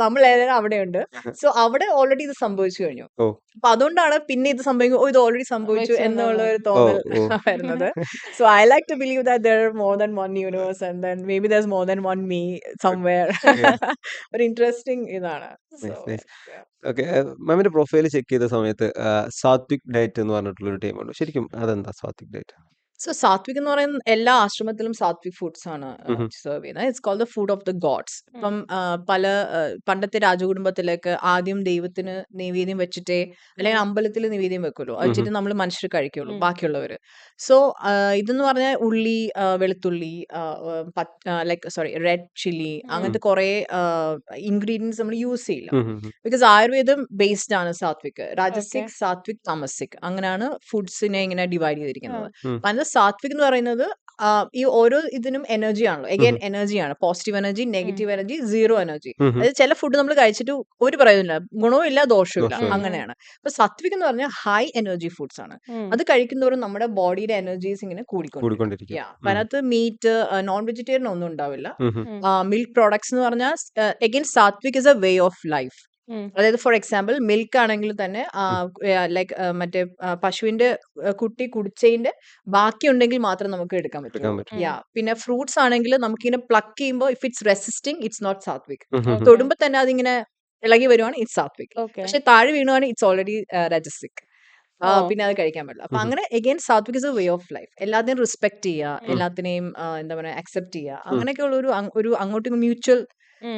A: നമ്മൾ അവിടെയുണ്ട്. സോ അവിടെ ഓൾറെഡി ഇത് സംഭവിച്ചു കഴിഞ്ഞു. അപ്പൊ അതുകൊണ്ടാണ് പിന്നെ ഇത് സംഭവിക്കും, ഇത് ഓൾറെഡി സംഭവിച്ചു എന്നുള്ള ഒരു തോന്നൽ വരുന്നത്. So I like to believe that there are more than one universe and then maybe there's more than one me somewhere. ഒരു ഇൻട്രസ്റ്റിംഗ് ഇതാണ്.
B: ഓക്കെ. മാമിന്റെ പ്രൊഫൈൽ ചെക്ക് ചെയ്ത സമയത്ത് സാത്വിക് ഡയറ്റ് എന്ന് പറഞ്ഞിട്ടുള്ള ഒരു ടീമുണ്ട്. ശരിക്കും അതെന്താ സാത്വിക് ഡയറ്റ്?
A: സോ സാത്വിക് എന്ന് പറയുന്ന എല്ലാ ആശ്രമത്തിലും സാത്വിക് ഫുഡ്സ് ആണ് സെർവ് ചെയ്യുന്നത്. It's called the food of the gods. ഇപ്പം പണ്ടത്തെ രാജകുടുംബത്തിലേക്ക് ആദ്യം ദൈവത്തിന് നൈവേദ്യം വെച്ചിട്ടേ, അല്ലെങ്കിൽ അമ്പലത്തിൽ നൈവേദ്യം വെക്കുമല്ലോ, വെച്ചിട്ട് നമ്മൾ മനുഷ്യർ കഴിക്കുള്ളൂ ബാക്കിയുള്ളവര്. സോ ഇതെന്ന് പറഞ്ഞാൽ ഉള്ളി, വെളുത്തുള്ളി, റെഡ് ചില്ലി, അങ്ങനത്തെ കുറെ ഇൻഗ്രീഡിയൻസ് നമ്മൾ യൂസ് ചെയ്യില്ല. ബിക്കോസ് ആയുർവേദം ബേസ്ഡ് ആണ് സാത്വിക്. രാജസിക്, സാത്വിക്, താമസിക്, അങ്ങനെയാണ് ഫുഡ്സിനെ ഇങ്ങനെ ഡിവൈഡ് ചെയ്തിരിക്കുന്നത്. അതിൽ സാത്വിക് എന്ന് പറയുന്നത് ഈ ഓരോ ഇതിനും എനർജി ആണല്ലോ. എഗെയിൻ എനർജിയാണ്. Positive energy, negative energy, zero energy. അതായത് ചില ഫുഡ് നമ്മൾ കഴിച്ചിട്ട് ഒരു പ്രയോജനമില്ല, ഗുണവും ഇല്ല ദോഷവും ഇല്ല, അങ്ങനെയാണ്. അപ്പൊ സാത്വിക് എന്ന് പറഞ്ഞാൽ ഹൈ എനർജി ഫുഡ്സ് ആണ്. അത് കഴിക്കുന്നതോറും നമ്മുടെ ബോഡിയുടെ എനർജീസ് ഇങ്ങനെ കൂടിക്കൊണ്ടിരിക്കും. അപ്പൊ അതിനകത്ത് മീറ്റ്, നോൺ വെജിറ്റേറിയൻ ഒന്നും ഉണ്ടാവില്ല. മിൽക്ക് പ്രോഡക്ട്സ് എന്ന് പറഞ്ഞാൽ again Satwik is a way of life. അതായത് ഫോർ എക്സാമ്പിൾ മിൽക്ക് ആണെങ്കിൽ തന്നെ ലൈക്ക് മറ്റേ പശുവിന്റെ കുട്ടി കുടിച്ചതിന്റെ ബാക്കി ഉണ്ടെങ്കിൽ മാത്രം നമുക്ക് എടുക്കാൻ പറ്റും. പിന്നെ ഫ്രൂട്ട്സ് ആണെങ്കിൽ നമുക്കിങ്ങനെ പ്ലക്ക് ചെയ്യുമ്പോൾ if it's resisting it's not sattvic. തൊടുമ്പോ തന്നെ അതിങ്ങനെ ഇളകി വരുവാണ് ഇറ്റ്സ് സാത്വിക്. പക്ഷെ താഴെ വീണുവാണ് ഇറ്റ്സ് ഓൾറെഡി രജസിക്. പിന്നെ അത് കഴിക്കാൻ പറ്റില്ല. അപ്പൊ അങ്ങനെ again Satwik is a way of life. എല്ലാത്തിനെയും റെസ്പെക്ട് ചെയ്യുക, എല്ലാത്തിനെയും എന്താ പറയുക അക്സെപ്റ്റ് ചെയ്യുക, അങ്ങനെയൊക്കെ ഉള്ള ഒരു അങ്ങോട്ടും മ്യൂച്വൽ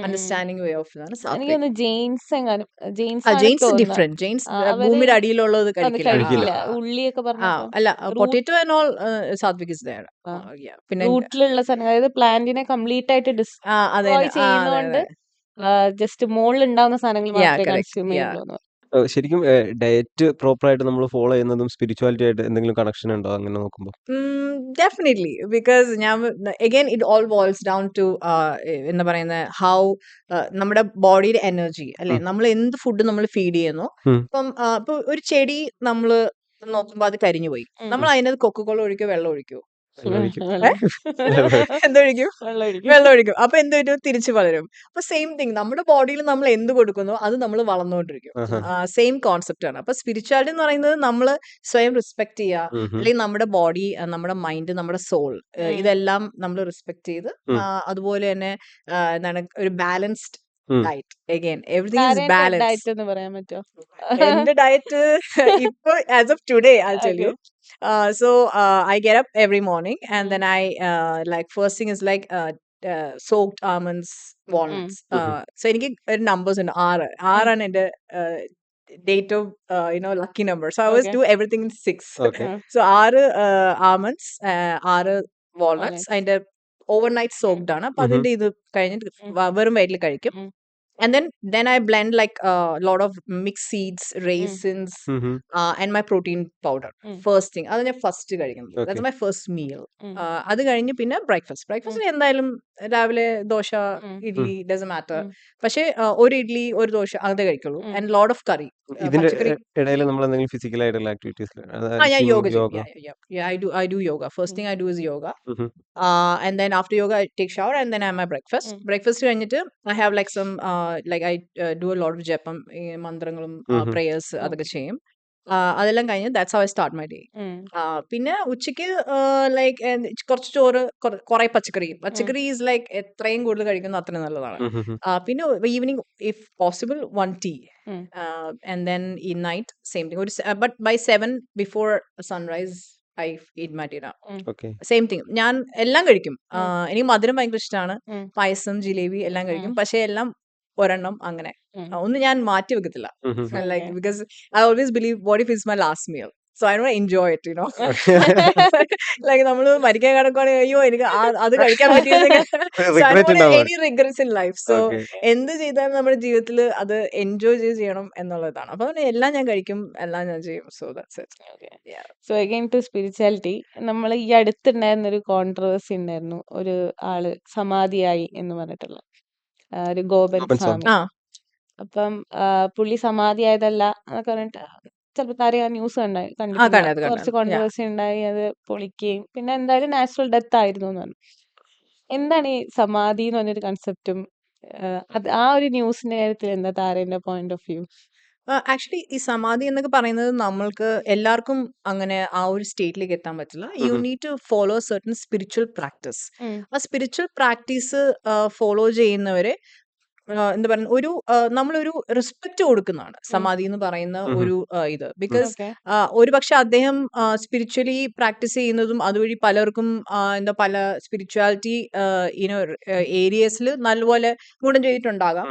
A: അണ്ടർസ്റ്റാൻഡിങ് വേ ഓഫ് ഇതാണ് സാത്വിക്. Jains different. ജെയിൻസ് ഭൂമിയുടെ അടിയിലുള്ളത് കഴിക്കില്ല.
C: ഉള്ളിയൊക്കെ
A: അല്ല, potato and all Satwik is there. പിന്നെ
C: റൂട്ടിലുള്ള സാധനം, അതായത് പ്ലാന്റിനെ കംപ്ലീറ്റ് ആയിട്ട് ഡിസ്ട്രോയ് ചെയ്യുന്നതുകൊണ്ട് ജസ്റ്റ് മുകളിൽ ഉണ്ടാവുന്ന സാധനങ്ങൾ മാത്രമേ കൺസ്യൂം ചെയ്യുള്ളൂ.
B: ശരിക്കും ഡയറ്റ് പ്രോപ്പർ ആയിട്ട് നമ്മൾ ഫോളോ ചെയ്യുന്നതും സ്പിരിച്വാലിറ്റി ആയിട്ട് എന്തെങ്കിലും കണക്ഷൻ ഉണ്ടോ അങ്ങനെ നോക്കുമ്പോൾ?
A: Definitely. Because again it all boils down to എന്താ പറയുന്നത് ഹൗ നമ്മുടെ ബോഡിയുടെ എനർജി, അല്ലെ? നമ്മൾ എന്ത് ഫുഡ് നമ്മൾ ഫീഡ് ചെയ്യുന്നു. ഇപ്പൊ ഒരു ചെടി നമ്മൾ നോക്കുമ്പോ അത് കരിഞ്ഞു പോയി, നമ്മൾ അതിനകത്ത് കൊക്കക്കോള ഒഴിക്കോ വെള്ളം ഒഴിക്കോ? എന്തൊഴിക്കും? വെള്ളം ഒഴിക്കും. അപ്പൊ എന്ത് പറ്റും? തിരിച്ചു വളരും. അപ്പൊ സെയിം തിങ് നമ്മുടെ ബോഡിയിൽ നമ്മൾ എന്ത് കൊടുക്കുന്നു അത് നമ്മൾ വളർന്നുകൊണ്ടിരിക്കും. സെയിം കോൺസെപ്റ്റ് ആണ്. അപ്പൊ സ്പിരിച്വാലിറ്റി എന്ന് പറയുന്നത് നമ്മൾ സ്വയം റെസ്പെക്ട് ചെയ്യുക, അല്ലെങ്കിൽ നമ്മുടെ ബോഡി, നമ്മുടെ മൈൻഡ്, നമ്മുടെ സോൾ, ഇതെല്ലാം നമ്മൾ റെസ്പെക്ട് ചെയ്ത് അതുപോലെ തന്നെ എന്താണ് ഒരു balanced diet. Again everything is balanced എന്ന് പറയാൻ പറ്റുമോ? എന്റെ ഡയറ്റ് ഇപ്പൊ as of today I tell you. So I get up every morning and then I like first thing is like soaked almonds, walnuts. So എനിക്ക് ഒരു numbers ഉണ്ട്. 6 ആണ് എന്റെ date of lucky number. So I always do everything in 6. So 6 almonds, 6 walnuts, അതിന്റെ overnight soaked ആണ്. അപ്പൊ അതിന്റെ ഇത് കഴിഞ്ഞിട്ട് വെറും വയറ്റിൽ കഴിക്കും. and then I blend like a lot of mixed seeds, raisins, and my protein powder. First thing, അത് ഞാൻ ഫസ്റ്റ് കഴിക്കുന്നത്.
B: Okay.
A: That's my first meal.
C: ഉം.
A: അത് കഴിഞ്ഞ് പിന്നെ ബ്രേക്ക്ഫാസ്റ്റ് എന്തായാലും രാവിലെ ദോശ, ഇഡ്ലി, ഡസൻ മാറ്റർ.
C: ഉം.
A: പക്ഷേ ഒരു ഇഡ്ലി ഒരു ദോശ അതേ കഴിക്കുള്ളൂ.
C: ഉം.
A: ആൻഡ് ലോട്ട് ഓഫ് കറി.
B: ഇതിന്റെ
A: പച്ചക്കറി
B: ഇടയിൽ നമ്മൾ എന്തെങ്കിലും ഫിസിക്കൽ ആയിട്ടുള്ള ആക്ടിവിറ്റീസ്
A: ഞാൻ യോഗ ചെയ്യും. I do yoga. First thing I do is yoga. And then after yoga I take shower and then I have my breakfast. Breakfast കഴിഞ്ഞിട്ട് I have like some like I do a lot of jepam, മന്ത്രങ്ങളും prayers അതൊക്കെ ചെയ്യും. അതെല്ലാം കഴിഞ്ഞ് that's how I start my day. പിന്നെ ഉച്ചയ്ക്ക് like കുറച്ച് ചോറ്, കുറെ പച്ചക്കറി ഈസ് ലൈക്ക് എത്രയും കൂടുതൽ കഴിക്കുന്നത് അത്രയും നല്ലതാണ്. പിന്നെ evening if possible 1 tea. And then in night same thing. But by 7 before sunrise I eat my dinner.
B: Okay.
A: Same thing. ഞാൻ എല്ലാം കഴിക്കും. എനിക്ക് മധുരം ഭയങ്കര ഇഷ്ടമാണ്. പായസം, ജിലേബി എല്ലാം കഴിക്കും. പക്ഷെ എല്ലാം ഒരെണ്ണം അങ്ങനെ ഒന്നും ഞാൻ മാറ്റി വെക്കത്തില്ല. Like because I always believe what if it's my last meal, so I don't enjoy it, you know. Like നമ്മള് മരിക്കാൻ കിടക്കുവാണെങ്കിൽ അയ്യോ എനിക്ക് അത് കഴിക്കാൻ പറ്റിയിരുന്നെങ്കിൽ. So I don't want any regrets in life. So എന്ത് ചെയ്താലും നമ്മുടെ ജീവിതത്തിൽ അത് എൻജോയ് ചെയ്യണം എന്നുള്ളതാണ്. അപ്പൊ എല്ലാം ഞാൻ കഴിക്കും, എല്ലാം ഞാൻ ചെയ്യും. So that's it.
C: So again to spirituality, നമ്മൾ ഈ അടുത്തുണ്ടായിരുന്ന ഒരു കോൺട്രവേഴ്സി ഉണ്ടായിരുന്നു. ഒരു ആള് സമാധിയായി എന്ന് പറഞ്ഞിട്ടുള്ള ഒരു ഗോപൻ സ്വാമി. അപ്പം പുള്ളി സമാധിയായതല്ല എന്നൊക്കെ പറഞ്ഞിട്ട് ചിലപ്പോൾ അറിയാൻ ന്യൂസ് കണ്ടിട്ടില്ല. കുറച്ച് കോൺട്രവേഴ്സി ഉണ്ടായി, അത് പൊളിക്കുകയും പിന്നെ എന്തായാലും നാച്ചുറൽ ഡെത്ത് ആയിരുന്നു എന്ന് പറഞ്ഞു. എന്താണ് ഈ സമാധി എന്ന് പറഞ്ഞൊരു കൺസെപ്റ്റും ആ ഒരു ന്യൂസിന്റെ കാര്യത്തിൽ എന്താ താരന്റെ പോയിന്റ് ഓഫ് വ്യൂ?
A: ആക്ച്വലി ഈ സമാധി എന്നൊക്കെ പറയുന്നത് നമ്മൾക്ക് എല്ലാവർക്കും അങ്ങനെ ആ ഒരു സ്റ്റേറ്റിലേക്ക് എത്താൻ പറ്റില്ല. You need to follow certain spiritual practice. ആ സ്പിരിച്വൽ പ്രാക്ടീസ് ഫോളോ ചെയ്യുന്നവരെ എന്താ പറയുക, നമ്മളൊരു റെസ്പെക്ട് കൊടുക്കുന്നതാണ് സമാധി എന്ന് പറയുന്ന ഒരു ഇത്. ബിക്കോസ് ഒരുപക്ഷെ അദ്ദേഹം സ്പിരിച്വലി പ്രാക്ടീസ് ചെയ്യുന്നതും അതുവഴി പലർക്കും എന്താ പല സ്പിരിച്വാലിറ്റി ഏരിയസിൽ നല്ലപോലെ ഗുണം ചെയ്തിട്ടുണ്ടാകാം.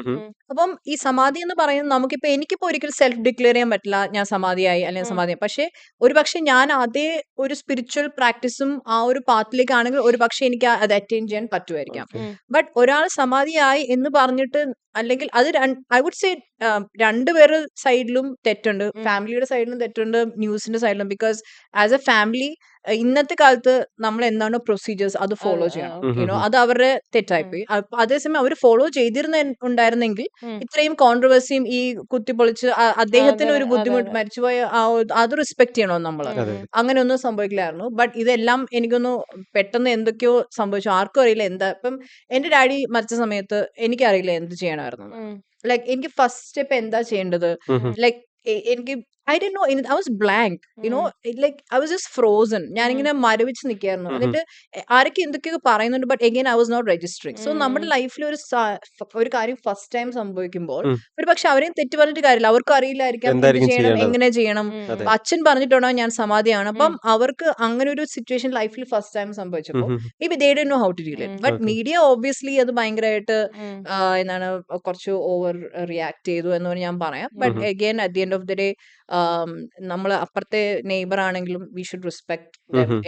A: അപ്പം ഈ സമാധി എന്ന് പറയുന്നത് എനിക്കിപ്പോ ഒരിക്കലും സെൽഫ് ഡിക്ലെയർ ചെയ്യാൻ പറ്റില്ല ഞാൻ സമാധിയായി അല്ലെങ്കിൽ സമാധിയായി. പക്ഷെ ഒരുപക്ഷെ ഞാൻ അതേ ഒരു സ്പിരിച്വൽ പ്രാക്ടീസും ആ ഒരു പാത്തിലേക്കാണെങ്കിൽ ഒരുപക്ഷെ എനിക്ക് അത് അറ്റൈൻ ചെയ്യാൻ പറ്റുമായിരിക്കാം. ബട്ട് ഒരാൾ സമാധിയായി എന്ന് പറഞ്ഞിട്ട് അല്ലെങ്കിൽ അത് ഐ വുഡ് സേ രണ്ടുപേരുടെ സൈഡിലും തെറ്റുണ്ട്. ഫാമിലിയുടെ സൈഡിലും തെറ്റുണ്ട്, ന്യൂസിന്റെ സൈഡിലും. ബിക്കോസ് ആസ് എ ഫാമിലി ഇന്നത്തെ കാലത്ത് നമ്മൾ എന്താണ് പ്രൊസീജിയേഴ്സ് അത് ഫോളോ ചെയ്യണം. അത് അവരുടെ തെറ്റായിപ്പോയി. അതേസമയം അവർ ഫോളോ ഉണ്ടായിരുന്നെങ്കിൽ ഇത്രയും കോൺട്രവേഴ്സിയും ഈ കുത്തിപ്പൊളിച്ച് അദ്ദേഹത്തിന് ഒരു ബുദ്ധിമുട്ട് മരിച്ചുപോയ അത് റെസ്പെക്ട് ചെയ്യണോ നമ്മൾ? അങ്ങനെ ഒന്നും സംഭവിക്കില്ലായിരുന്നു. ബട്ട് ഇതെല്ലാം എനിക്കൊന്ന് പെട്ടെന്ന് എന്തൊക്കെയോ സംഭവിച്ചു, ആർക്കും അറിയില്ല എന്താ. ഇപ്പം എന്റെ ഡാഡി മരിച്ച സമയത്ത് എനിക്കറിയില്ല എന്ത് ചെയ്യണമായിരുന്നു. ലൈക്ക് എനിക്ക് ഫസ്റ്റ് സ്റ്റെപ്പ് എന്താ ചെയ്യേണ്ടത്, ലൈക്ക് എനിക്ക് I didn't know anything. I was blank, you know, like I was just frozen. ഞാനിങ്ങനെ മരവിച്ച് നിൽക്കായിരുന്നു. എന്നിട്ട് ആരൊക്കെ എന്തൊക്കെയോ പറയുന്നുണ്ട്, but again I was not registering. So നമ്മുടെ ലൈഫിൽ ഒരു കാര്യം ഫസ്റ്റ് ടൈം സംഭവിക്കുമ്പോൾ ഒരു പക്ഷെ അവരെയും തെറ്റ് പറഞ്ഞിട്ട് കാര്യമില്ല, അവർക്കും അറിയില്ലായിരിക്കാം എന്ത് ചെയ്യണം, എങ്ങനെ ചെയ്യണം. അച്ഛൻ പറഞ്ഞിട്ടുണ്ടോ ഞാൻ സമാധിയാണ്, അപ്പം അവർക്ക് അങ്ങനെ ഒരു സിറ്റുവേഷൻ ലൈഫിൽ ഫസ്റ്റ് ടൈം സംഭവിച്ചപ്പോൾ maybe they didn't know how to deal it. But media obviously അത് ഭയങ്കരമായിട്ട് എന്താണ് കുറച്ച് ഓവർ റിയാക്ട് ചെയ്തു എന്ന് ഞാൻ പറയാം. But again at the end of the day നമ്മൾ അപ്പുറത്തെ നെയ്ബർ ആണെങ്കിലും വി ഷുഡ് റെസ്പെക്ട്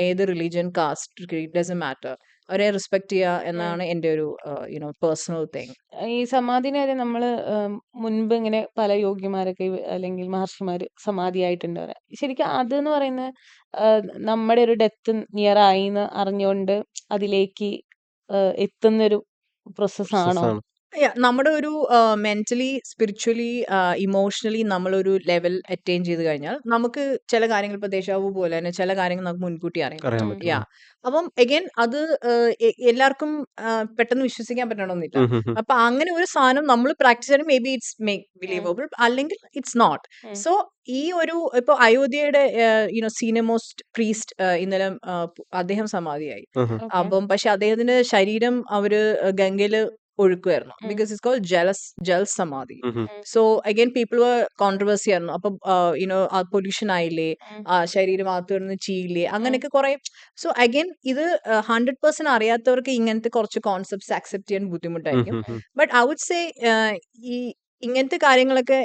A: ഏത് religion, caste, creed, doesn't matter, അവരെ റെസ്പെക്ട് ചെയ്യുക എന്നാണ് എൻ്റെ ഒരു പേഴ്സണൽ തിങ്.
C: ഈ സമാധിനെ നമ്മൾ മുൻപ് ഇങ്ങനെ പല യോഗിമാരൊക്കെ അല്ലെങ്കിൽ മഹർഷിമാര് സമാധിയായിട്ടുണ്ട് പറയാം. ശരിക്കും അതെന്ന് പറയുന്നത് നമ്മുടെ ഒരു ഡെത്ത് നിയർ ആയി എന്ന് അറിഞ്ഞുകൊണ്ട് അതിലേക്ക് എത്തുന്നൊരു പ്രോസസ്സാണോ?
A: നമ്മുടെ ഒരു മെന്റലി, സ്പിരിച്വലി, ഇമോഷണലി നമ്മളൊരു ലെവൽ അറ്റൈൻ ചെയ്ത് കഴിഞ്ഞാൽ നമുക്ക് ചില കാര്യങ്ങൾ ഇപ്പൊ ദേശാവു പോലെ തന്നെ ചില കാര്യങ്ങൾ നമുക്ക് മുൻകൂട്ടി അറിയാം. അപ്പം അഗൈൻ അത് എല്ലാവർക്കും പെട്ടെന്ന് വിശ്വസിക്കാൻ പറ്റണമെന്നില്ല. അപ്പൊ അങ്ങനെ ഒരു സാധനം നമ്മൾ പ്രാക്ടീസ് ചെയ്യണം. മേ ബി ഇറ്റ്സ് ബിലീവബിൾ, അല്ലെങ്കിൽ ഇറ്റ്സ് നോട്ട്. സോ ഈ ഒരു ഇപ്പൊ അയോധ്യയുടെ സീനിയർ മോസ്റ്റ് പ്രീസ്റ്റ് ഇന്നലെ അദ്ദേഹം സമാധിയായി. അപ്പം പക്ഷെ അദ്ദേഹത്തിന്റെ ശരീരം അവര് ഗംഗയില് ഒഴുക്കുമായിരുന്നു. ബിക്കോസ് ഇറ്റ്സ് കോൾഡ് ജൽ സമാധി. സോ അഗൈൻ പീപ്പിൾ കോൺട്രവേഴ്സി ആയിരുന്നു. അപ്പൊ പൊല്യൂഷൻ ആയില്ലേ, ശരീരം അകത്ത് കിടന്ന് ചീയില്ലേ, അങ്ങനെയൊക്കെ കുറെ. സോ അഗൈൻ ഇത് 100% അറിയാത്തവർക്ക് ഇങ്ങനത്തെ കുറച്ച് കോൺസെപ്റ്റ്സ് അക്സെപ്റ്റ് ചെയ്യാൻ ബുദ്ധിമുട്ടായിരിക്കും. ബട്ട് ഐ വുഡ് സേ ഇങ്ങനത്തെ കാര്യങ്ങളൊക്കെ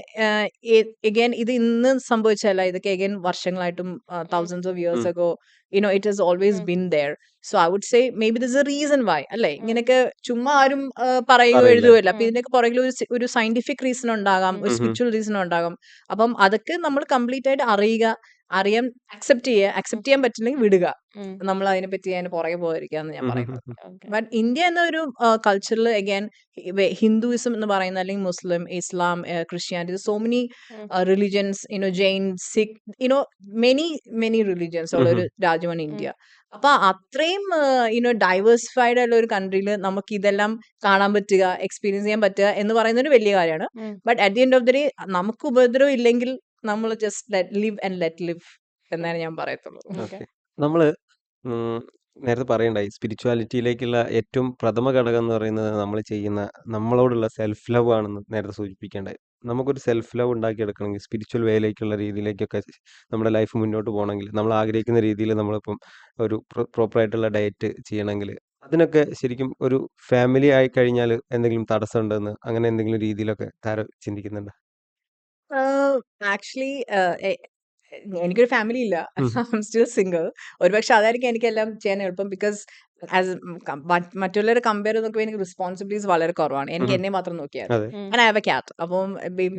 A: എഗൈൻ ഇത് ഇന്ന് സംഭവിച്ചല്ല, ഇതൊക്കെ എഗൈൻ വർഷങ്ങളായിട്ടും thousands of years ago it has always been there. So I would say maybe this a reason why അല്ലേ ഇങ്ങനെയൊക്കെ ചുമ്മാ ആരും പറയുകയോ
B: പറയില്ല.
A: എഴുതുകയോ. അപ്പൊ ഇതിനൊക്കെ പുറകിൽ ഒരു സയന്റിഫിക് റീസൺ ഉണ്ടാകാം, ഒരു
B: ഉം.
A: സ്പിരിച്വൽ റീസൺ ഉണ്ടാകാം. അപ്പം അതൊക്കെ നമ്മൾ കംപ്ലീറ്റ് ആയിട്ട് അറിയാൻ അക്സെപ്റ്റ് ചെയ്യാൻ പറ്റില്ലെങ്കിൽ വിടുക. നമ്മൾ അതിനെപ്പറ്റി അതിന് പുറകെ പോയിരിക്കാന്ന് ഞാൻ പറയുന്നത്. ബട്ട് ഇന്ത്യ എന്ന ഒരു കൾച്ചറിൽ അഗൈൻ ഹിന്ദുയിസം എന്ന് പറയുന്ന, അല്ലെങ്കിൽ Muslim, Islam, Christianity, so many religions, Jain, Sikh, many religions ഉള്ള ഒരു രാജ്യമാണ് ഇന്ത്യ. അപ്പൊ അത്രയും ഡൈവേഴ്സിഫൈഡ് ആയിട്ടുള്ള ഒരു കൺട്രിയിൽ നമുക്ക് ഇതെല്ലാം കാണാൻ പറ്റുക, എക്സ്പീരിയൻസ് ചെയ്യാൻ പറ്റുക എന്ന് പറയുന്നത് ഒരു വലിയ കാര്യമാണ്. But at the end of the day നമുക്ക് ഉപദ്രവം ഇല്ലെങ്കിൽ നമ്മൾ ജസ്റ്റ് ലെറ്റ് ലിവ് എന്നാണ് ഞാൻ പറയത്തുള്ളൂ.
B: ഓക്കെ. നമ്മള് നേരത്തെ പറയണ്ടായി സ്പിരിച്വാലിറ്റിയിലേക്കുള്ള ഏറ്റവും പ്രഥമ ഘടകം എന്ന് പറയുന്നത് നമ്മൾ ചെയ്യുന്ന നമ്മളോടുള്ള സെൽഫ് ലവ് ആണെന്ന് നേരത്തെ സൂചിപ്പിക്കേണ്ടായി. നമുക്കൊരു സെൽഫ് ലവ് ഉണ്ടാക്കിയെടുക്കണമെങ്കിൽ സ്പിരിച്വൽ വേയിലേക്കുള്ള രീതിയിലേക്കൊക്കെ നമ്മുടെ ലൈഫ് മുന്നോട്ട് പോകണമെങ്കിൽ, നമ്മൾ ആഗ്രഹിക്കുന്ന രീതിയിൽ നമ്മളിപ്പം ഒരു പ്രോപ്പറായിട്ടുള്ള ഡയറ്റ് ചെയ്യണമെങ്കിൽ, അതിനൊക്കെ ശരിക്കും ഒരു ഫാമിലി ആയി കഴിഞ്ഞാൽ എന്തെങ്കിലും തടസ്സമുണ്ടെന്ന് അങ്ങനെ എന്തെങ്കിലും രീതിയിലൊക്കെ താരം ചിന്തിക്കുന്നുണ്ടോ?
A: ആക്ച്വലി എനിക്കൊരു ഫാമിലി ഇല്ല. I still single. ഒരുപക്ഷെ അതായിരിക്കും എനിക്കെല്ലാം ചെയ്യാൻ എളുപ്പം. ബിക്കോസ് മറ്റുള്ളവരെ കമ്പയർ ചെയ്ത് നോക്കുമ്പോൾ എനിക്ക് റെസ്പോൺസിബിലിറ്റീസ് വളരെ കുറവാണ്. എനിക്ക് എന്നെ മാത്രം നോക്കിയാൽ.
B: അതെ.
A: And I have a cat. അപ്പം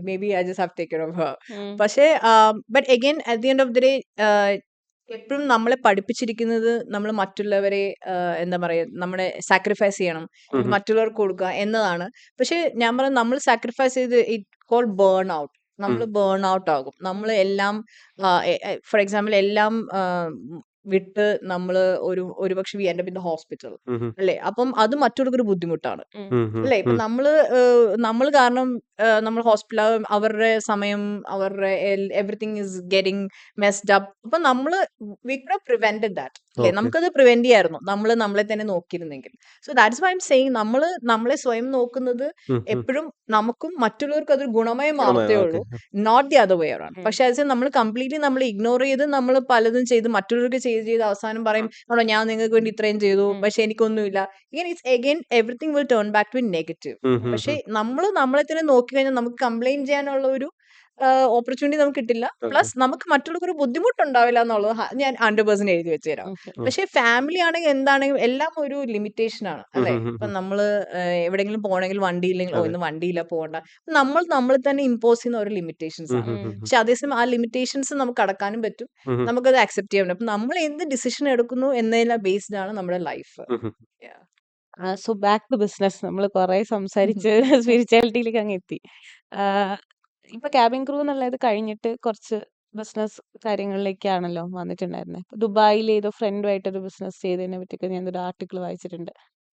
A: maybe I just have take care of her. പക്ഷേ but again at the end of the day എപ്പോഴും നമ്മളെ പഠിപ്പിച്ചിരിക്കുന്നത് നമ്മൾ മറ്റുള്ളവരെ എന്താ പറയുക, നമ്മുടെ സാക്രിഫൈസ് ചെയ്യണം, മറ്റുള്ളവർക്ക് കൊടുക്കുക എന്നതാണ്. പക്ഷെ ഞാൻ പറയുന്നത് നമ്മൾ സാക്രിഫൈസ് ചെയ്ത് ഇറ്റ് കോൾ ബേൺ ഔട്ട്. നമ്മൾ ബേൺ ഔട്ട് ആകും. നമ്മൾ എല്ലാം ഫോർ എക്സാമ്പിൾ എല്ലാം വിട്ട് നമ്മള് ഒരുപക്ഷെ V end up in the hospital അല്ലേ. അപ്പം അത് മറ്റുള്ളവർക്ക് ഒരു ബുദ്ധിമുട്ടാണ് അല്ലേ. ഇപ്പൊ നമ്മൾ കാരണം നമ്മൾ ഹോസ്പിറ്റൽ, അവരുടെ സമയം, അവരുടെ everything is getting messed up. അപ്പൊ നമ്മള് we could have prevented that അല്ലേ. നമുക്കത് പ്രിവെന്റ് ചെയ്യായിരുന്നു നമ്മളെ തന്നെ നോക്കിയിരുന്നെങ്കിൽ. So that's why I'm saying നമ്മളെ സ്വയം നോക്കുന്നത് എപ്പോഴും നമുക്കും മറ്റുള്ളവർക്കും അതൊരു ഗുണമായി മാറത്തേ ഉള്ളൂ, not the other way around. പക്ഷെ അത് നമ്മൾ കംപ്ലീറ്റ്ലി നമ്മൾ ഇഗ്നോർ ചെയ്ത് നമ്മൾ പലതും ചെയ്ത് മറ്റുള്ളവർക്ക് ചെയ്ത് അവസാനം പറയും, ആണോ ഞാൻ നിങ്ങൾക്ക് വേണ്ടി ഇത്രയും ചെയ്തു പക്ഷെ എനിക്കൊന്നുമില്ല. ഇങ്ങനെ it's again everything will turn back to negative. പക്ഷെ നമ്മളെ തന്നെ നോക്കി കഴിഞ്ഞാൽ നമുക്ക് കംപ്ലൈന്റ് ചെയ്യാനുള്ള ഒരു ഓപ്പർച്യൂണിറ്റി നമുക്ക് കിട്ടില്ല. പ്ലസ് നമുക്ക് മറ്റുള്ളവർക്ക് ഒരു ബുദ്ധിമുട്ടുണ്ടാവില്ല എന്നുള്ളത് ഞാൻ 100% എഴുതി വെച്ച് തരാം. പക്ഷെ ഫാമിലി ആണെങ്കിൽ എന്താണെങ്കിലും എല്ലാം ഒരു ലിമിറ്റേഷൻ ആണ് അല്ലെ. ഇപ്പൊ നമ്മള് എവിടെയെങ്കിലും പോകണമെങ്കിൽ വണ്ടി ഇല്ലെങ്കിൽ ഇന്ന് വണ്ടിയില്ല പോകണ്ട, നമ്മൾ തന്നെ ഇമ്പോസ് ചെയ്യുന്ന ഓരോ ലിമിറ്റേഷൻസ് ആണ്. പക്ഷെ അതേസമയം ആ ലിമിറ്റേഷൻസ് നമുക്ക് അടക്കാനും പറ്റും, നമുക്കത് അക്സെപ്റ്റ് ചെയ്യാൻ പറ്റും. അപ്പൊ നമ്മൾ എന്ത് ഡിസിഷൻ എടുക്കുന്നു എന്നതിൽ ബേസ്ഡ് ആണ് നമ്മുടെ life.
C: So back to business. നമ്മൾ കുറെ സംസാരിച്ച് സ്പിരിച്വാലിറ്റിയിലേക്ക് അങ്ങ് എത്തി. ഇപ്പൊ ക്യാബിൻ ക്രൂ എന്നുള്ളത് കഴിഞ്ഞിട്ട് കുറച്ച് ബിസിനസ് കാര്യങ്ങളിലേക്കാണല്ലോ വന്നിട്ടുണ്ടായിരുന്നത്. ദുബായിൽ ഏതോ ഫ്രണ്ടുമായിട്ടൊരു ബിസിനസ് ചെയ്തതിനെ പറ്റിയൊക്കെ ഞാൻ ഒരു ആർട്ടിക്കിൾ വായിച്ചിട്ടുണ്ട്.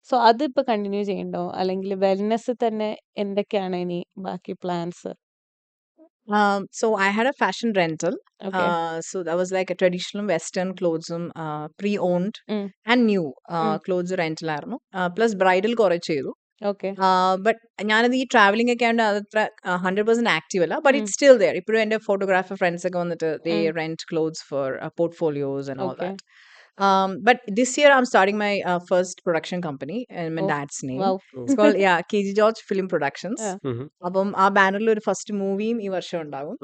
C: സോ അതിപ്പോ കണ്ടിന്യൂ ചെയ്യണ്ടോ, അല്ലെങ്കിൽ വെൽനെസ് തന്നെ എന്തൊക്കെയാണ് ഇനി ബാക്കി plans?
A: So I had a fashion rental.
C: Okay.
A: So that was like a traditional Western clothes, pre-owned
C: Mm.
A: and new clothes rental ആയിരുന്നു. Plus bridal കുറെ ചെയ്തു.
C: Okay.
A: ബട്ട് ഞാനത് ഈ ട്രാവലിംഗ് ഒക്കെ ആയതുകൊണ്ട് അതത്ര 100% ആക്റ്റീവ് അല്ല. But it's still there. ഇപ്പോഴും എന്റെ ഫോട്ടോഗ്രാഫർ ഫ്രണ്ട്സ് ഒക്കെ വന്നിട്ട് they rent clothes for portfolios and all
C: Okay.
A: That. But this year I'm starting my first production company in my
C: Oh,
A: dad's name.
C: wow.
A: It's called KG George Film Productions.
C: Yeah.
A: അപ്പം ആ ബാനറിൽ ഒരു first മൂവിയും ഈ വർഷം ഉണ്ടാകും.